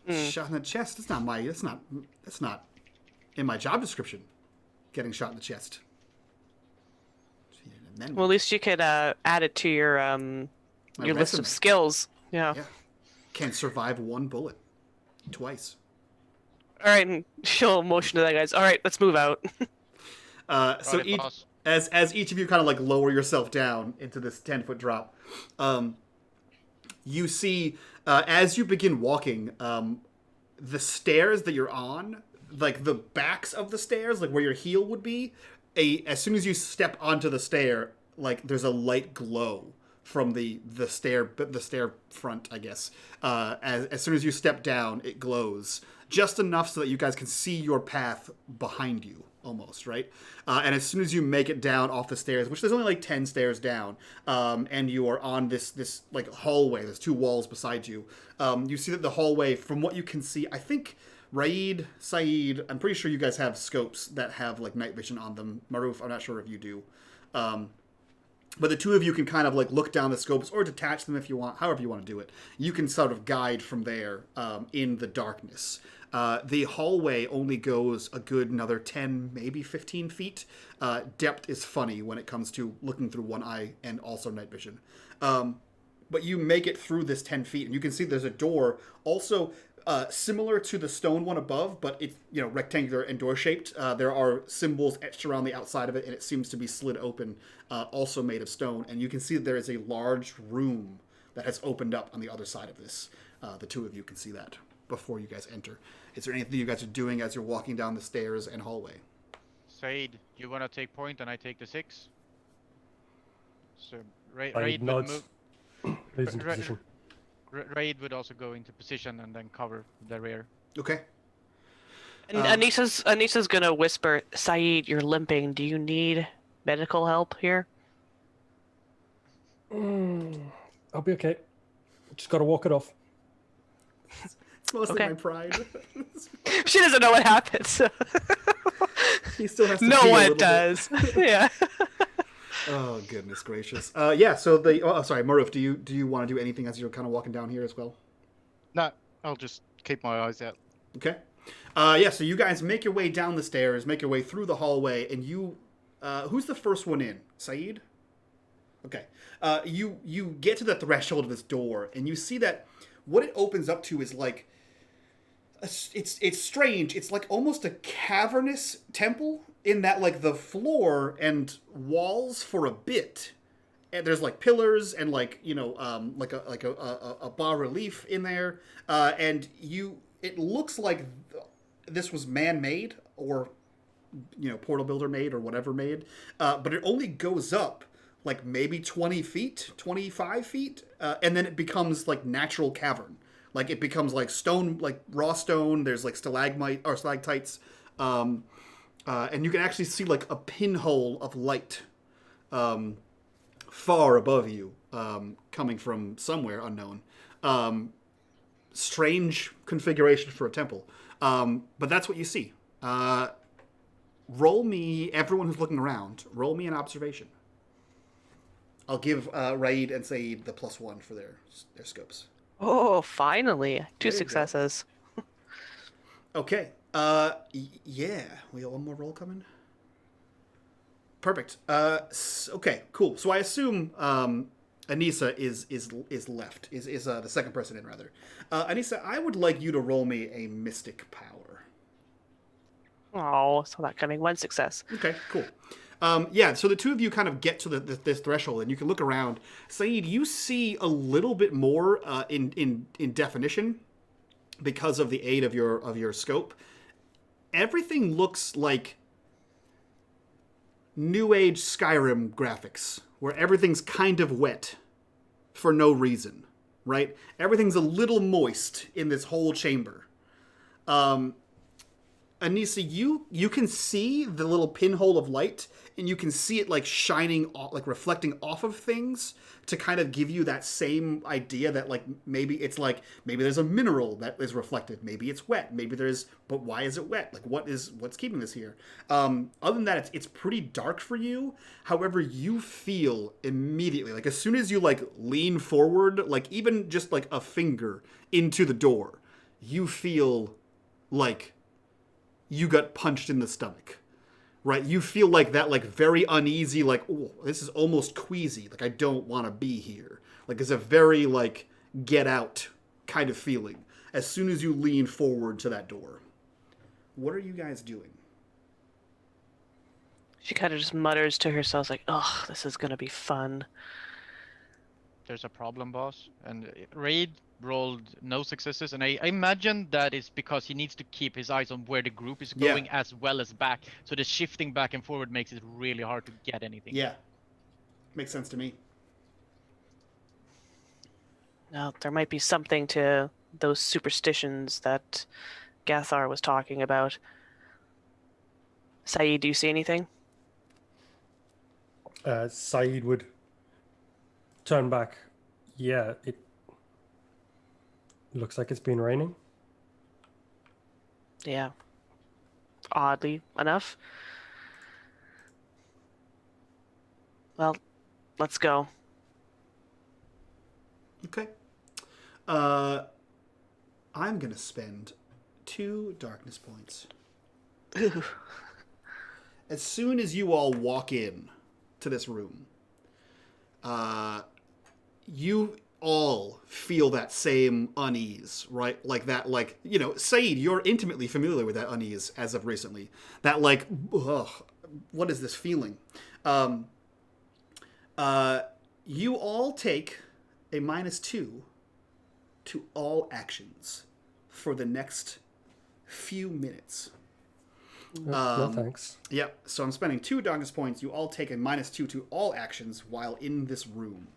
[SPEAKER 1] Shot in the chest. That's not in my job description. Getting shot in the chest.
[SPEAKER 3] Well, at least you could add it to your list of
[SPEAKER 1] resume.
[SPEAKER 3] skills. Yeah.
[SPEAKER 1] Yeah. Can survive one bullet. Twice.
[SPEAKER 3] All right, and she'll motion to that guys. All right, let's move out.
[SPEAKER 1] So
[SPEAKER 2] Got it,
[SPEAKER 1] each,
[SPEAKER 2] boss.
[SPEAKER 1] as each of you kind of like lower yourself down into this 10-foot drop, you see as you begin walking, the stairs that you're on, like the backs of the stairs, like where your heel would be, as soon as you step onto the stair, like there's a light glow from the stair front, I guess. As soon as you step down, it glows just enough so that you guys can see your path behind you, almost, right? And as soon as you make it down off the stairs, which there's only like 10 stairs down, and you are on this like hallway, there's 2 walls beside you. You see that the hallway, from what you can see, I think Raid, Saeed, I'm pretty sure you guys have scopes that have like night vision on them. Maruf, I'm not sure if you do. But the 2 of you can kind of like look down the scopes or detach them if you want, however you want to do it. You can sort of guide from there in the darkness. The hallway only goes a good another 10, maybe 15 feet. Depth is funny when it comes to looking through one eye and also night vision. But you make it through this 10 feet, and you can see there's a door also similar to the stone one above, but it's rectangular and door-shaped. There are symbols etched around the outside of it, and it seems to be slid open, also made of stone. And you can see that there is a large room that has opened up on the other side of this. The 2 of you can see that before you guys enter. Is there anything you guys are doing as you're walking down the stairs and hallway?
[SPEAKER 2] Said, you wanna take point and I take the 6? So
[SPEAKER 5] I
[SPEAKER 2] Raid would
[SPEAKER 5] nods.
[SPEAKER 2] move.
[SPEAKER 5] Moves into
[SPEAKER 2] Ra-
[SPEAKER 5] position.
[SPEAKER 2] Raid would also go into position and then cover the rear.
[SPEAKER 1] Okay.
[SPEAKER 3] And Anissa's gonna whisper, Saeed, you're limping. Do you need medical help here?
[SPEAKER 5] I'll be okay. Just gotta walk it off.
[SPEAKER 1] It's mostly
[SPEAKER 3] Okay.
[SPEAKER 1] my pride.
[SPEAKER 3] She doesn't know what happened, so
[SPEAKER 1] He still has to
[SPEAKER 3] no
[SPEAKER 1] pee a
[SPEAKER 3] one
[SPEAKER 1] little bit.
[SPEAKER 3] does. Yeah.
[SPEAKER 1] Oh, goodness gracious. Yeah, so sorry, Maruf, do you want to do anything as you're kind of walking down here as well?
[SPEAKER 4] No, I'll just keep my eyes out.
[SPEAKER 1] Okay. Yeah, so you guys make your way down the stairs, make your way through the hallway, and you... who's the first one in? Saeed? Okay. You get to the threshold of this door, and you see that what it opens up to is like... It's strange. It's like almost a cavernous temple in that like the floor and walls for a bit, and there's like pillars and like like a bas relief in there, and it looks like this was man-made or portal builder made or whatever made, but it only goes up like maybe 20 feet, 25 feet, and then it becomes like natural cavern. Like it becomes like stone, like raw stone. There's like stalagmites, and you can actually see like a pinhole of light far above you, coming from somewhere unknown. Strange configuration for a temple, but that's what you see. Roll me, everyone who's looking around. Roll me an observation. I'll give Raid and Saeed the +1 for their scopes.
[SPEAKER 3] Oh, finally. 2
[SPEAKER 1] There you go.
[SPEAKER 3] successes.
[SPEAKER 1] Okay. Yeah. We got one more roll coming. Perfect. Okay. Cool. So I assume Anissa is left. Is the second person in rather. Anissa, I would like you to roll me a mystic power.
[SPEAKER 3] Oh, saw that coming. 1 success.
[SPEAKER 1] Okay. Cool. Yeah, so the 2 of you kind of get to this threshold, and you can look around. Saeed, you see a little bit more in definition because of the aid of your scope. Everything looks like New Age Skyrim graphics, where everything's kind of wet for no reason, right? Everything's a little moist in this whole chamber. Anissa, you can see the little pinhole of light, and you can see it like shining, like reflecting off of things to kind of give you that same idea that like maybe there's a mineral that is reflected, maybe it's wet, but why is it wet? Like what's keeping this here? Other than that, it's pretty dark for you. However, you feel immediately, like as soon as you like lean forward, like even just like a finger into the door, you feel like you got punched in the stomach, right? You feel like that, like very uneasy, like, oh, this is almost queasy. Like, I don't want to be here. Like, it's a very, like, get out kind of feeling as soon as you lean forward to that door. What are you guys doing?
[SPEAKER 3] She kind of just mutters to herself, like, "Oh, this is gonna be fun."
[SPEAKER 2] There's a problem, boss. And Raid rolled no successes, and I imagine that is because he needs to keep his eyes on where the group is going as well as back. So the shifting back and forward makes it really hard to get anything.
[SPEAKER 1] Yeah. Makes sense to me.
[SPEAKER 3] Now, there might be something to those superstitions that Gathar was talking about. Saeed, do you see anything?
[SPEAKER 5] Saeed would turn back. Yeah, it looks like it's been raining.
[SPEAKER 3] Yeah. Oddly enough. Well, let's go.
[SPEAKER 1] Okay. I'm going to spend 2 darkness points.
[SPEAKER 3] Ooh.
[SPEAKER 1] As soon as you all walk in to this room, you all feel that same unease, right? Like that, like, you know, Saeed, you're intimately familiar with that unease as of recently. That, like, ugh, what is this feeling? You all take a -2 to all actions for the next few minutes.
[SPEAKER 5] No thanks.
[SPEAKER 1] Yep, so I'm spending 2 darkness points. You all take a -2 to all actions while in this room.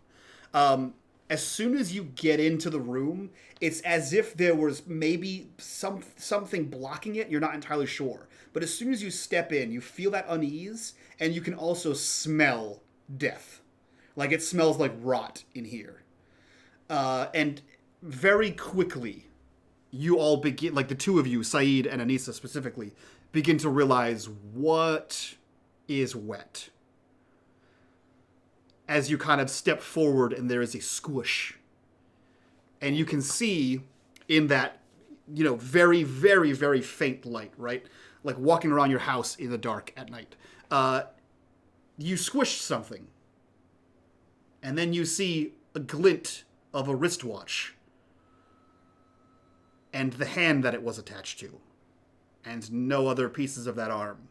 [SPEAKER 1] As soon as you get into the room, it's as if there was maybe something blocking it. You're not entirely sure. But as soon as you step in, you feel that unease, and you can also smell death. Like, it smells like rot in here. And very quickly, you all begin, like the two of you, Saeed and Anissa specifically, begin to realize what is wet. As you kind of step forward and there is a squish. And you can see in that, you know, very, very, very faint light, right? Like walking around your house in the dark at night. You squish something. And then you see a glint of a wristwatch. And the hand that it was attached to. And no other pieces of that arm.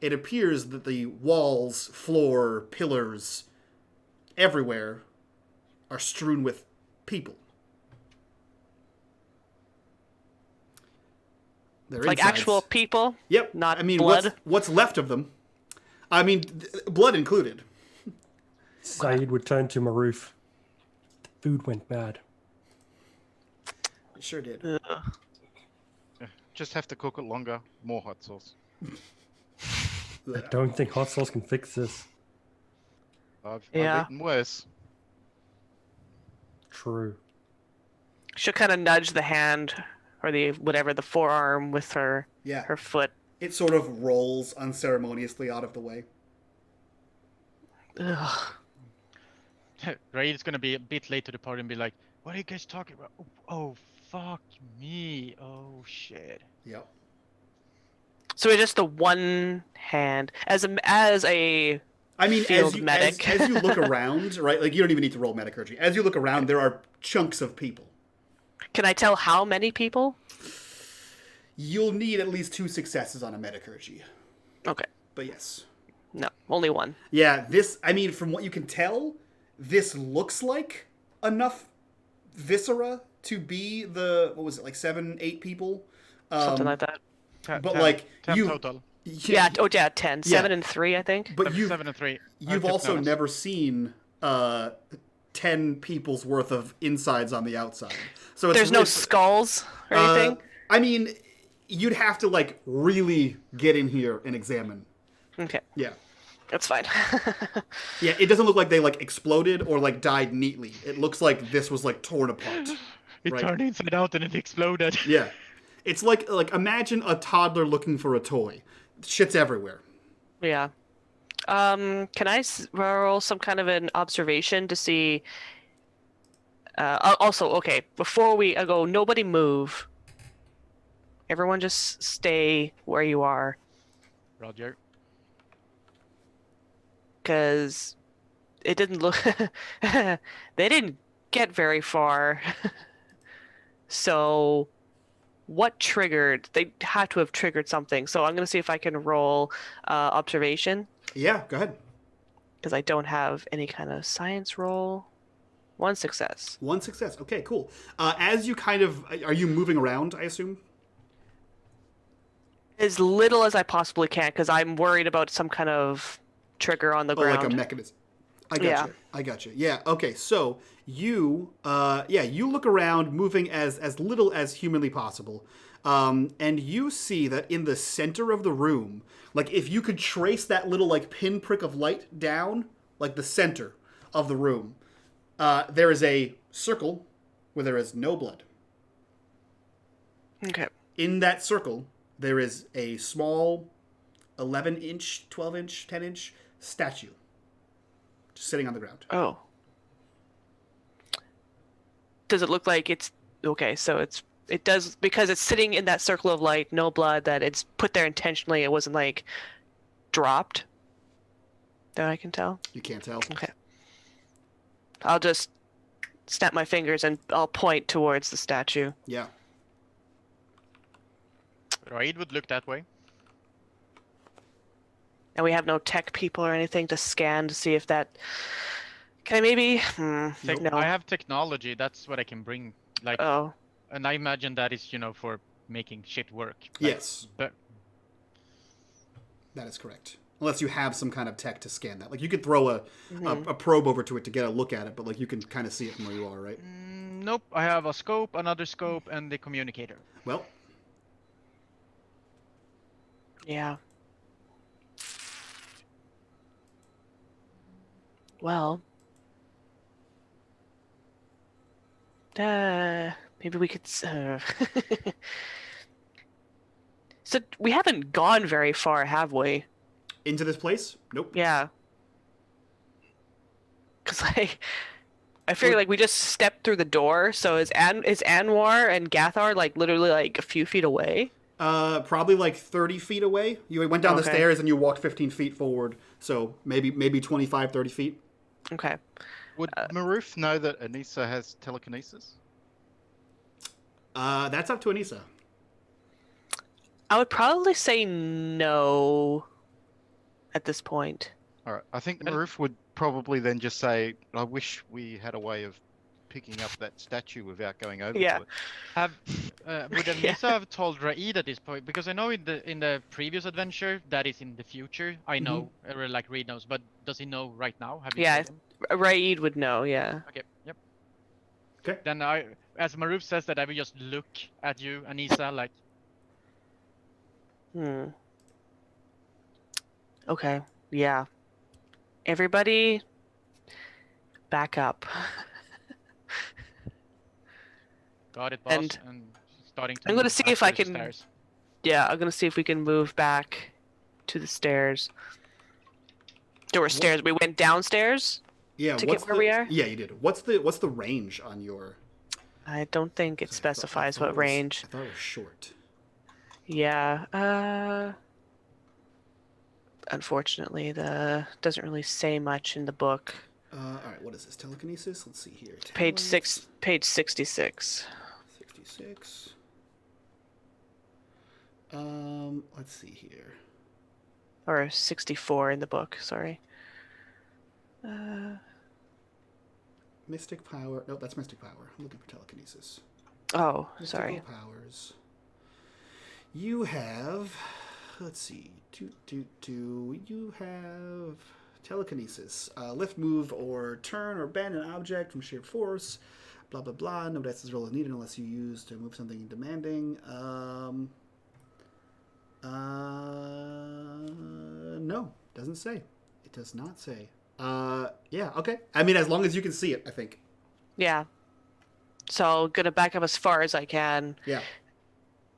[SPEAKER 1] It appears that the walls, floor, pillars, everywhere are strewn with people. They're
[SPEAKER 3] Like
[SPEAKER 1] insides.
[SPEAKER 3] actual people?
[SPEAKER 1] Yep.
[SPEAKER 3] Not
[SPEAKER 1] I mean,
[SPEAKER 3] blood?
[SPEAKER 1] What's left of them. I mean, blood included.
[SPEAKER 5] Saeed would turn to Maroof. The food went bad.
[SPEAKER 1] It sure did.
[SPEAKER 3] Ugh.
[SPEAKER 4] Just have to cook it longer. More hot sauce.
[SPEAKER 5] I don't think hot sauce can fix this.
[SPEAKER 4] I've
[SPEAKER 3] Yeah.
[SPEAKER 4] eaten worse.
[SPEAKER 5] True.
[SPEAKER 3] She'll kind of nudge the hand or the forearm with her
[SPEAKER 1] Yeah.
[SPEAKER 3] foot.
[SPEAKER 1] It sort of rolls unceremoniously out of the way.
[SPEAKER 3] Ugh.
[SPEAKER 2] Raid is gonna be a bit late to the party and be like, "What are you guys talking about? Oh fuck me! Oh shit!"
[SPEAKER 1] Yep.
[SPEAKER 3] So it's just the one hand as a
[SPEAKER 1] I mean,
[SPEAKER 3] field medic.
[SPEAKER 1] as you look around, right? Like, you don't even need to roll metacurgy. As you look around, there are chunks of people.
[SPEAKER 3] Can I tell how many people?
[SPEAKER 1] You'll need at least 2 successes on a metacurgy.
[SPEAKER 3] Okay.
[SPEAKER 1] But yes.
[SPEAKER 3] No, only one.
[SPEAKER 1] Yeah, I mean, from what you can tell, this looks like enough viscera to be what was it, like 7, 8 people?
[SPEAKER 3] Something like that.
[SPEAKER 1] But, like,
[SPEAKER 2] 10
[SPEAKER 1] you...
[SPEAKER 2] total.
[SPEAKER 3] Yeah, 10.
[SPEAKER 1] Yeah.
[SPEAKER 3] 7 and 3, I think.
[SPEAKER 1] But
[SPEAKER 2] 7 and 3.
[SPEAKER 1] you've also never seen 10 people's worth of insides on the outside. So
[SPEAKER 3] There's no
[SPEAKER 1] it's,
[SPEAKER 3] skulls or anything?
[SPEAKER 1] I mean, you'd have to like really get in here and examine.
[SPEAKER 3] Okay,
[SPEAKER 1] Yeah.
[SPEAKER 3] that's fine.
[SPEAKER 1] Yeah, it doesn't look like they like exploded or like died neatly. It looks like this was like torn apart.
[SPEAKER 2] It
[SPEAKER 1] Right.
[SPEAKER 2] turned inside out and it exploded.
[SPEAKER 1] Yeah. It's like imagine a toddler looking for a toy. Shit's everywhere.
[SPEAKER 3] Yeah. Can I roll some kind of an observation to see? Also, okay, before we go, nobody move. Everyone just stay where you are,
[SPEAKER 2] Roger.
[SPEAKER 3] because it didn't look. They didn't get very far. So, what triggered? They had to have triggered something. So I'm gonna see if I can roll observation,
[SPEAKER 1] Yeah, go ahead.
[SPEAKER 3] because I don't have any kind of science roll. 1 success.
[SPEAKER 1] 1 success. Okay, cool. As you kind of are you moving around, I assume?
[SPEAKER 3] As little as I possibly can, because I'm worried about some kind of trigger on the
[SPEAKER 1] Oh,
[SPEAKER 3] ground.
[SPEAKER 1] like a mechanism. I got
[SPEAKER 3] Yeah.
[SPEAKER 1] you. I got you. Yeah. Okay. So you, you look around, moving as little as humanly possible, and you see that in the center of the room, like if you could trace that little like pinprick of light down, like the center of the room, there is a circle where there is no blood.
[SPEAKER 3] Okay.
[SPEAKER 1] In that circle, there is a small 11-inch, 12-inch, 10-inch statue just sitting on the ground.
[SPEAKER 3] Oh. Does it look like it's okay? So it does, because it's sitting in that circle of light, no blood. That it's put there intentionally. It wasn't like dropped. That I can tell.
[SPEAKER 1] You can't tell.
[SPEAKER 3] Okay. I'll just snap my fingers and I'll point towards the statue.
[SPEAKER 1] Yeah.
[SPEAKER 2] Raid would look that way.
[SPEAKER 3] And we have no tech people or anything to scan to see if that. Can I maybe?
[SPEAKER 1] Nope.
[SPEAKER 3] No.
[SPEAKER 2] I have technology. That's what I can bring. Like,
[SPEAKER 3] Oh.
[SPEAKER 2] and I imagine that is, for making shit work. Like,
[SPEAKER 1] Yes,
[SPEAKER 2] But
[SPEAKER 1] that is correct. Unless you have some kind of tech to scan that. Like you could throw a
[SPEAKER 3] Mm-hmm.
[SPEAKER 1] probe over to it to get a look at it, but like you can kind of see it from where you are, right?
[SPEAKER 2] nope. I have a scope, another scope, and the communicator.
[SPEAKER 1] Well,
[SPEAKER 3] Yeah. Well. Maybe we could. So we haven't gone very far, have we?
[SPEAKER 1] into this place? Nope.
[SPEAKER 3] Yeah. Cause I figure like we just stepped through the door. So is Anwar and Gathar like literally like a few feet away?
[SPEAKER 1] Probably like 30 feet away. You went down the
[SPEAKER 3] Okay.
[SPEAKER 1] stairs and you walked 15 feet forward. So maybe 25, 30 feet.
[SPEAKER 3] Okay.
[SPEAKER 4] Would Maroof know that Anissa has telekinesis?
[SPEAKER 1] That's up to Anissa.
[SPEAKER 3] I would probably say no at this point.
[SPEAKER 4] All right. I think
[SPEAKER 2] And-
[SPEAKER 4] Maroof would probably then just say, "I wish we had a way of picking up that statue without going over
[SPEAKER 3] Yeah.
[SPEAKER 4] to it."
[SPEAKER 2] Have would
[SPEAKER 3] Yeah.
[SPEAKER 2] Anissa have told Raid at this point? Because I know in the previous adventure that is in the future. I know, or like Reed knows, but does he know right now? Have you
[SPEAKER 3] Yeah,
[SPEAKER 2] told him?
[SPEAKER 3] Raid would know, yeah.
[SPEAKER 2] Okay. Yep.
[SPEAKER 1] Okay.
[SPEAKER 2] Then as Maroof says that, I will just look at you, Anissa, like.
[SPEAKER 3] Okay, yeah. Everybody, back up.
[SPEAKER 2] Got it, boss.
[SPEAKER 3] And
[SPEAKER 2] And starting to
[SPEAKER 3] I'm gonna
[SPEAKER 2] move
[SPEAKER 3] see
[SPEAKER 2] back
[SPEAKER 3] if I
[SPEAKER 2] to the
[SPEAKER 3] can-
[SPEAKER 2] stairs.
[SPEAKER 3] Yeah, I'm gonna see if we can move back to the stairs. There were stairs. We went downstairs.
[SPEAKER 1] Yeah.
[SPEAKER 3] To get
[SPEAKER 1] what's
[SPEAKER 3] where
[SPEAKER 1] the,
[SPEAKER 3] we are?
[SPEAKER 1] Yeah, you did. What's the range on your?
[SPEAKER 3] I don't think it
[SPEAKER 1] I
[SPEAKER 3] specifies
[SPEAKER 1] thought
[SPEAKER 3] what
[SPEAKER 1] it was-
[SPEAKER 3] range.
[SPEAKER 1] I thought it was short.
[SPEAKER 3] Yeah. Unfortunately, the doesn't really say much in the book.
[SPEAKER 1] All right. What is this? Telekinesis. Let's see here.
[SPEAKER 3] Page
[SPEAKER 1] Talents,
[SPEAKER 3] page 66.
[SPEAKER 1] 66. Let's see here.
[SPEAKER 3] Or 64 in the book, sorry.
[SPEAKER 1] Mystic power. No, that's mystic power. I'm looking for telekinesis.
[SPEAKER 3] Oh,
[SPEAKER 1] Mystical
[SPEAKER 3] sorry.
[SPEAKER 1] powers. You have. Let's see. You have telekinesis. Lift, move, or turn or bend an object from sheer force. Blah blah blah. No dice roll is needed unless you use to move something demanding. No, doesn't say. It does not say. Yeah, okay. I mean, as long as you can see it, I think.
[SPEAKER 3] Yeah. So gonna back up as far as I can.
[SPEAKER 1] Yeah.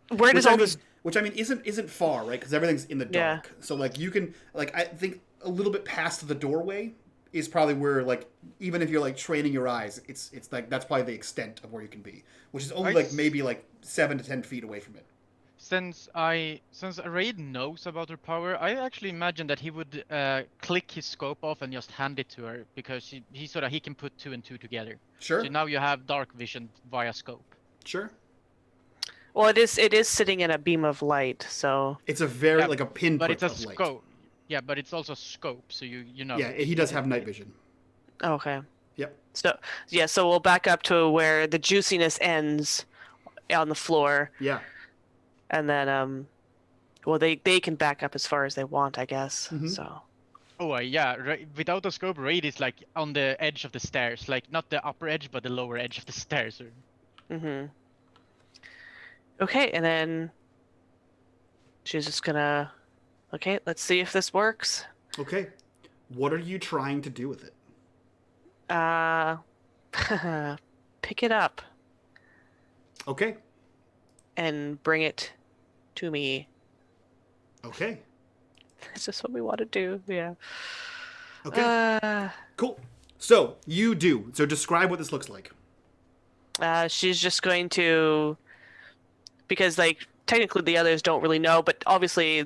[SPEAKER 3] Where does all this?
[SPEAKER 1] Which I mean isn't far, right? Because everything's in the
[SPEAKER 3] Yeah.
[SPEAKER 1] dark. So like you can like I think a little bit past the doorway is probably where like even if you're like training your eyes, it's like that's probably the extent of where you can be, which is only like maybe like 7 to 10 feet away from it.
[SPEAKER 2] Since Raid knows about her power, I actually imagine that he would click his scope off and just hand it to her because he so that he can put 2 and 2 together.
[SPEAKER 1] Sure.
[SPEAKER 2] So now you have dark vision via scope.
[SPEAKER 1] Sure.
[SPEAKER 3] Well, it is sitting in a beam of light, so
[SPEAKER 1] It's a very
[SPEAKER 2] Yeah,
[SPEAKER 1] like a pinpoint
[SPEAKER 2] But it's a
[SPEAKER 1] of light.
[SPEAKER 2] scope. Yeah, but it's also scope, so you know.
[SPEAKER 1] Yeah, he does have night vision.
[SPEAKER 3] okay.
[SPEAKER 1] Yep.
[SPEAKER 3] So yeah, so we'll back up to where the juiciness ends on the floor,
[SPEAKER 1] Yeah.
[SPEAKER 3] and then well they can back up as far as they want, I guess.
[SPEAKER 1] Mhm.
[SPEAKER 3] So
[SPEAKER 2] Oh yeah, without a scope, Raid is like on the edge of the stairs, like not the upper edge, but the lower edge of the stairs.
[SPEAKER 3] mhm. Okay, and then she's just gonna. Okay, let's see if this works.
[SPEAKER 1] Okay. What are you trying to do with it?
[SPEAKER 3] Pick it up
[SPEAKER 1] Okay.
[SPEAKER 3] and bring it to me.
[SPEAKER 1] Okay.
[SPEAKER 3] Is this what we want to do? Yeah.
[SPEAKER 1] Okay. Cool. So you do. So describe what this looks like.
[SPEAKER 3] She's just going to, because like technically the others don't really know, but obviously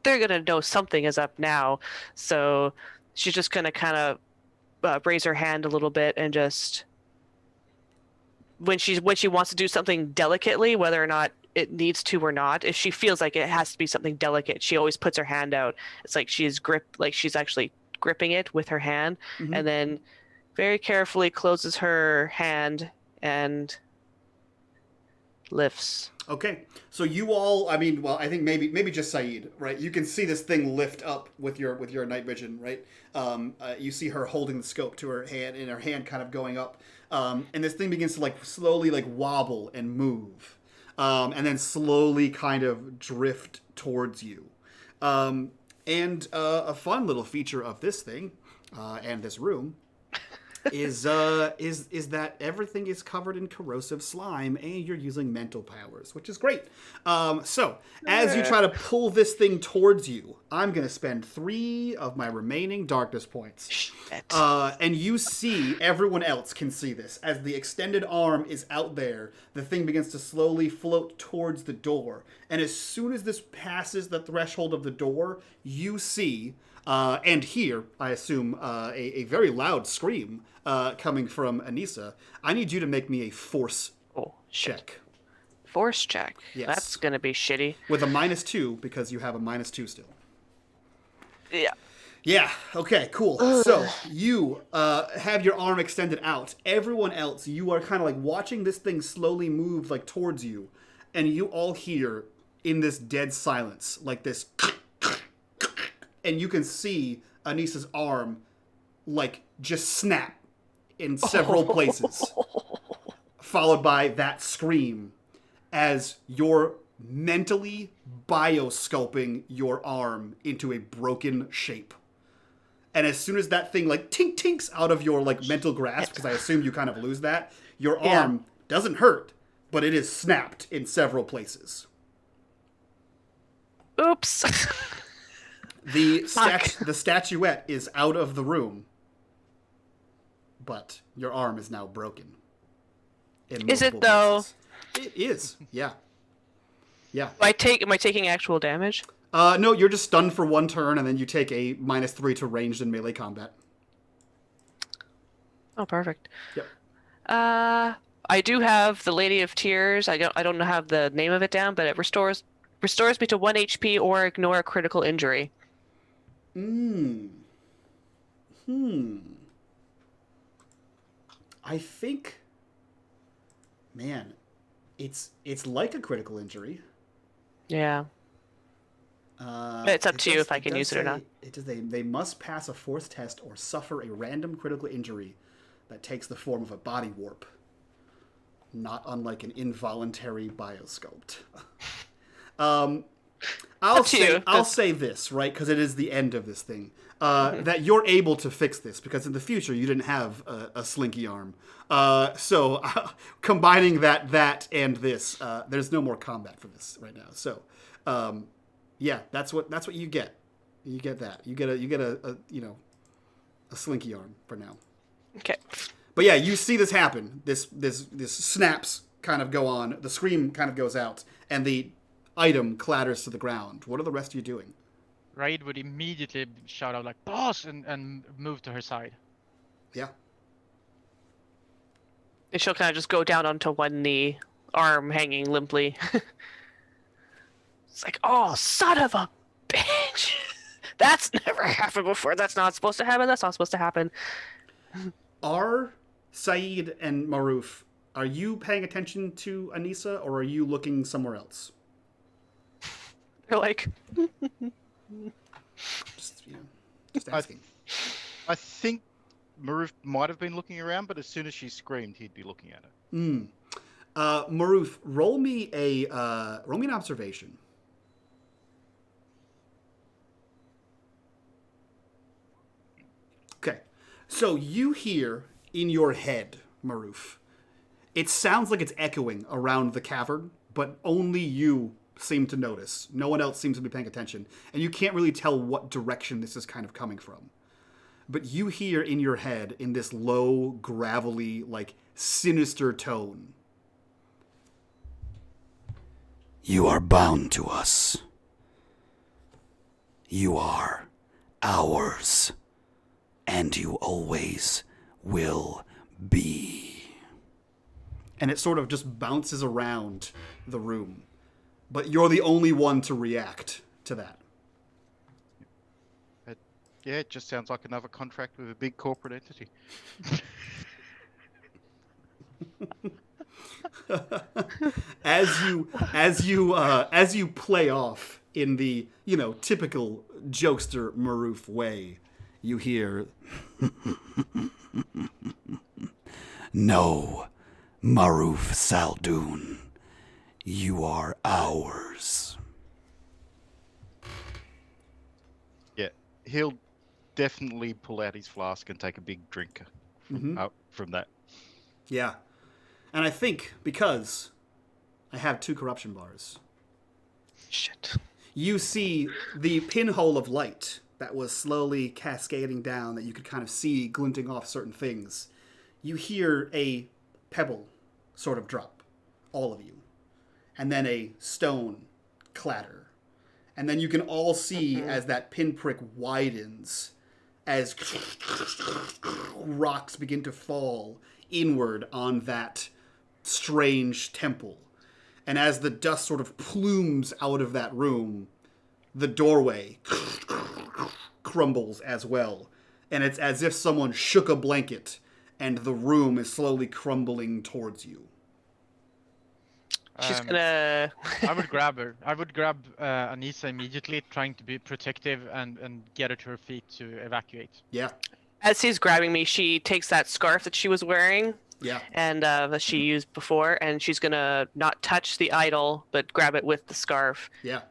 [SPEAKER 3] they're gonna know something is up now. So she's just gonna kind of raise her hand a little bit and just when she wants to do something delicately, whether or not it needs to or not, if she feels like it has to be something delicate, she always puts her hand out. It's like she's actually gripping it with her hand,
[SPEAKER 1] Mhm.
[SPEAKER 3] and then very carefully closes her hand and lifts.
[SPEAKER 1] Okay. So you all, I mean, well, I think maybe just Saeed, right? You can see this thing lift up with your night vision, right? You see her holding the scope to her hand, and her hand kind of going up, and this thing begins to like slowly like wobble and move, and then slowly kind of drift towards you. And a fun little feature of this thing and this room is that everything is covered in corrosive slime and you're using mental powers, which is great. So as you try to pull this thing towards you, I'm going to spend 3 of my remaining darkness points.
[SPEAKER 3] Shit.
[SPEAKER 1] And you see, everyone else can see this. As the extended arm is out there, the thing begins to slowly float towards the door. And as soon as this passes the threshold of the door, you see... and hear, I assume, a very loud scream coming from Anissa. I need you to make me a force
[SPEAKER 3] Oh, shit.
[SPEAKER 1] check.
[SPEAKER 3] Force check.
[SPEAKER 1] Yes.
[SPEAKER 3] That's gonna be shitty.
[SPEAKER 1] With a -2, because you have a -2 still.
[SPEAKER 3] Yeah.
[SPEAKER 1] Yeah, okay, cool. So, you have your arm extended out. Everyone else, you are kind of like watching this thing slowly move like towards you. And you all hear, in this dead silence, like this... And you can see Anissa's arm, like, just snap in several places. Followed by that scream as you're mentally biosculpting your arm into a broken shape. And as soon as that thing, like, tinks out of your, like, mental grasp, because I assume you kind of lose that, your arm doesn't hurt, but it is snapped in several places.
[SPEAKER 3] Oops.
[SPEAKER 1] The statuette is out of the but your arm is now broken.
[SPEAKER 3] Is it, though?
[SPEAKER 1] It is, yeah. Yeah.
[SPEAKER 3] Am I taking actual damage?
[SPEAKER 1] No, you're just stunned for 1 turn, and then you take a -3 to ranged and melee combat.
[SPEAKER 3] Oh, perfect.
[SPEAKER 1] Yep.
[SPEAKER 3] I do have the Lady of Tears. I don't have the name of it down, but it restores me to 1 HP or ignore a critical injury.
[SPEAKER 1] I think, man, it's like a critical injury.
[SPEAKER 3] Yeah. It's up to you if I can use it or not.
[SPEAKER 1] They must pass a force test or suffer a random critical injury that takes the form of a body warp. Not unlike an involuntary biosculpt. I'll
[SPEAKER 3] Up to you.
[SPEAKER 1] I'll say this, right, because it is the end of this thing, that you're able to fix this, because in the future you didn't have a slinky arm. So combining that and this, there's no more combat for this right now. So, yeah, that's what you get. You get that. You get a slinky arm for now.
[SPEAKER 3] Okay.
[SPEAKER 1] But yeah, you see this happen. This snaps kind of go on. The scream kind of goes out, and the item clatters to the ground. What are the rest of you doing?
[SPEAKER 2] Raid would immediately shout out like "boss" and move to her side.
[SPEAKER 1] Yeah.
[SPEAKER 3] And she'll kind of just go down onto one knee, arm hanging limply. It's like, oh, son of a bitch! That's never happened before. That's not supposed to happen. That's not supposed to happen.
[SPEAKER 1] Are Saeed and Maruf, are you paying attention to Anissa, or are you looking somewhere else?
[SPEAKER 3] They're like,
[SPEAKER 1] Just asking.
[SPEAKER 4] I think Maruf might have been looking around, but as soon as she screamed, he'd be looking at her.
[SPEAKER 1] Maruf, roll me an observation. Okay, so you hear in your head, Maruf. It sounds like it's echoing around the cavern, but only you seem to notice. No one else seems to be paying attention, and you can't really tell what direction this is kind of coming from. But you hear in your head, in this low, gravelly, like, sinister tone, "You are bound to us. You are ours. And you always will be." And it sort of just bounces around the room. But you're the only one to react to that.
[SPEAKER 4] Yeah, it just sounds like another contract with a big corporate entity.
[SPEAKER 1] As you play off in the, typical jokester Maruf way, you hear, "No, Maruf Saldoon, you are ours."
[SPEAKER 4] Yeah, he'll definitely pull out his flask and take a big drink from that.
[SPEAKER 1] Yeah. And I think because I have 2 corruption bars,
[SPEAKER 3] shit.
[SPEAKER 1] you see the pinhole of light that was slowly cascading down that you could kind of see glinting off certain things. You hear a pebble sort of drop, all of you. And then a stone clatter. And then you can all see as that pinprick widens, as rocks begin to fall inward on that strange temple. And as the dust sort of plumes out of that room, the doorway crumbles as well. And it's as if someone shook a blanket and the room is slowly crumbling towards you.
[SPEAKER 3] She's gonna...
[SPEAKER 2] I would grab her. I would grab Anissa immediately, trying to be protective and get her to her feet to evacuate.
[SPEAKER 1] Yeah.
[SPEAKER 3] As he's grabbing me, she takes that scarf that she was wearing.
[SPEAKER 1] Yeah.
[SPEAKER 3] And that she used before, and she's gonna not touch the idol, but grab it with the scarf.
[SPEAKER 1] Yeah.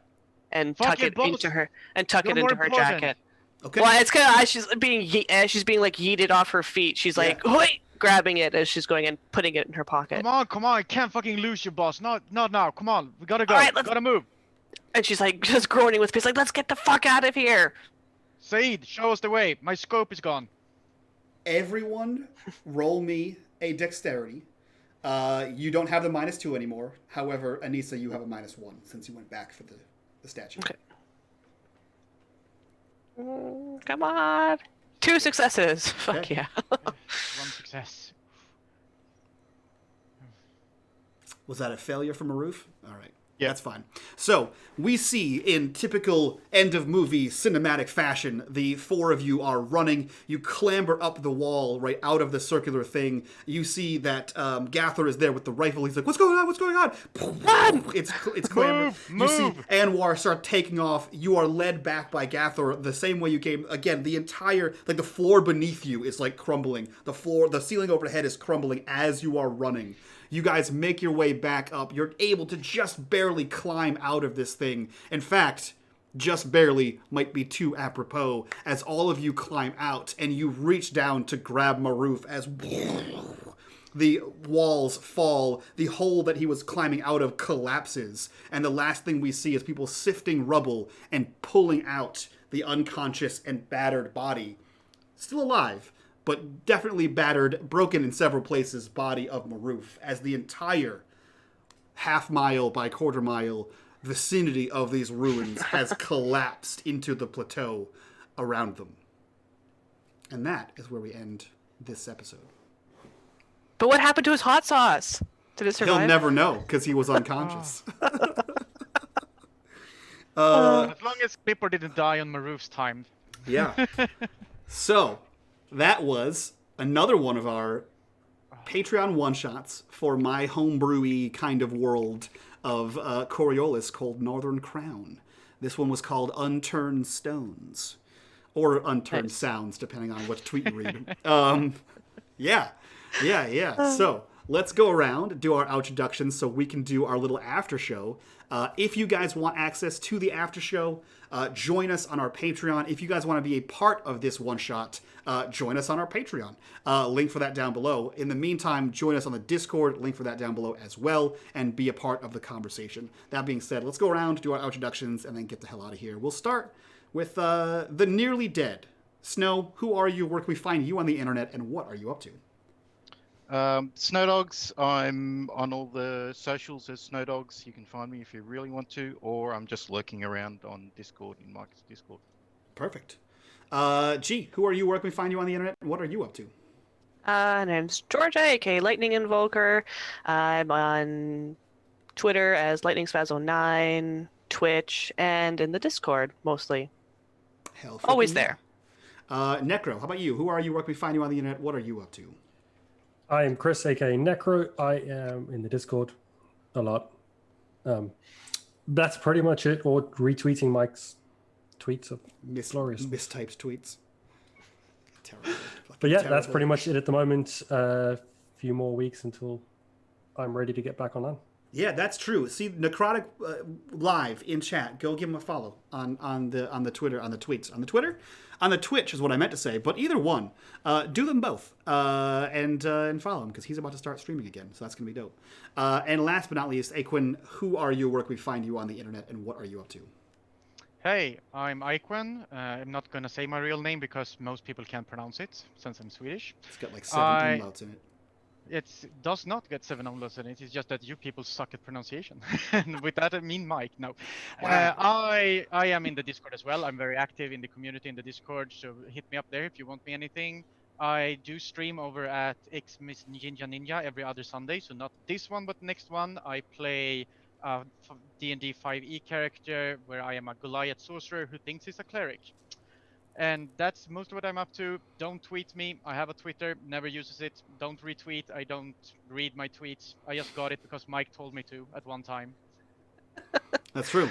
[SPEAKER 3] And
[SPEAKER 2] Fuck
[SPEAKER 3] tuck
[SPEAKER 2] it,
[SPEAKER 3] it
[SPEAKER 2] boss.
[SPEAKER 3] into her her
[SPEAKER 2] You're more important.
[SPEAKER 3] jacket.
[SPEAKER 1] Okay.
[SPEAKER 3] Well, it's kind of as she's being like yeeted off her feet. She's like, wait, grabbing it as she's going and putting it in her pocket.
[SPEAKER 2] Come on, I can't fucking lose you, boss. Not now. Come on, we gotta go.
[SPEAKER 3] All right,
[SPEAKER 2] We gotta move.
[SPEAKER 3] And she's like just groaning with pain, like, let's get the fuck out of here.
[SPEAKER 2] Saeed, show us the way. My scope is gone.
[SPEAKER 1] Everyone, roll me a dexterity. You don't have the -2 anymore. However, Anissa, you have a -1 since you went back for the statue.
[SPEAKER 3] Okay. Come on. 2 successes. Fuck
[SPEAKER 1] Okay.
[SPEAKER 3] yeah.
[SPEAKER 2] 1 success.
[SPEAKER 1] Was that a failure from Maruf? All right.
[SPEAKER 4] Yeah.
[SPEAKER 1] That's fine. So, we see in typical end-of-movie cinematic fashion, the 4 of you are running. You clamber up the wall right out of the circular thing. You see that Gather is there with the rifle. He's like, what's going on? What's going on? Run! It's clamber. You see Anwar start taking off. You are led back by Gather the same way you came. Again, the entire, the floor beneath you is crumbling. The ceiling overhead is crumbling as you are running. You guys make your way back up. You're able to just barely climb out of this thing. In fact, just barely might be too apropos as all of you climb out and you reach down to grab Maruf as the walls fall, the hole that he was climbing out of collapses, and the last thing we see is people sifting rubble and pulling out the unconscious and battered body. Still alive, but definitely battered, broken in several places, body of Maruf, as the entire half-mile by quarter-mile vicinity of these ruins has collapsed into the plateau around them. And that is where we end this episode.
[SPEAKER 3] But what happened to his hot sauce? Did it survive?
[SPEAKER 1] He'll never know, because he was unconscious.
[SPEAKER 2] As long as Clipper didn't die on Maruf's time.
[SPEAKER 1] Yeah. So, that was another one of our Patreon one-shots for my homebrewy kind of world of Coriolis called Northern Crown. This one was called Unturned Stones. Or Unturned Sounds, depending on what tweet you read. Yeah. So, let's go around, do our introductions so we can do our little after show. If you guys want access to the after show, join us on our Patreon. If you guys want to be a part of this one-shot, join us on our Patreon. Link for that down below. In the meantime, join us on the Discord. Link for that down below as well, and be a part of the conversation. That being said, let's go around, do our introductions, and then get the hell out of here. We'll start with the nearly dead. Snow, who are you? Where can we find you on the internet, and what are you up to?
[SPEAKER 4] Snowdogs, I'm on all the socials as Snowdogs. You can find me if you really want to, or I'm just lurking around on Discord, in Mike's Discord.
[SPEAKER 1] Perfect. G, who are you? Where can we find you on the internet? What are you up to?
[SPEAKER 3] Name's Georgia, aka Lightning Invoker. I'm on Twitter as LightningsPaz09, Twitch, and in the Discord, mostly.
[SPEAKER 1] Hell,
[SPEAKER 3] Always
[SPEAKER 1] freaking
[SPEAKER 3] there.
[SPEAKER 1] yeah. Necro, how about you? Who are you? Where can we find you on the internet? What are you up to?
[SPEAKER 5] I am Chris, aka Necro. I am in the Discord a lot. That's pretty much it. Or retweeting Mike's tweets of glorious.
[SPEAKER 1] Mistyped tweets. Terrible.
[SPEAKER 5] But yeah,
[SPEAKER 1] Terrible.
[SPEAKER 5] that's pretty much it at the moment. A few more weeks until I'm ready to get back on.
[SPEAKER 1] Yeah, that's true. See, Necrotic live in chat. Go give him a follow on the Twitter, on the tweets, on the Twitter, on the Twitch is what I meant to say. But either one, do them both and follow him because he's about to start streaming again. So that's gonna be dope. And last but not least, Aquin, who are you? Where can we find you on the internet, and what are you up to?
[SPEAKER 2] Hey, I'm Aikwen. I'm not gonna say my real name because most people can't pronounce it since I'm Swedish.
[SPEAKER 1] It's got like 7 umlauts in it.
[SPEAKER 2] It does not get 7 umlauts in it. It's just that you people suck at pronunciation. And with that, I mean Mike. No,
[SPEAKER 1] Wow.
[SPEAKER 2] I am in the Discord as well. I'm very active in the community in the Discord, so hit me up there if you want me anything. I do stream over at Xmiss Ninja every other Sunday, so not this one, but next one. I play D&D 5e character where I am a Goliath sorcerer who thinks he's a cleric. And that's most of what I'm up to. Don't tweet me. I have a Twitter, never uses it. Don't retweet. I don't read my tweets. I just got it because Mike told me to at one time.
[SPEAKER 1] That's true.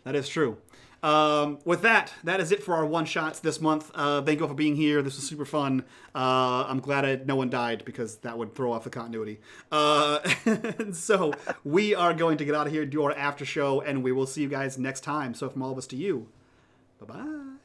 [SPEAKER 1] That is true. With that is it for our one-shots this month. Thank you all for being here. This was super fun. I'm glad no one died because that would throw off the continuity. And so we are going to get out of here, do our after show, and we will see you guys next time. So from all of us to you, bye-bye.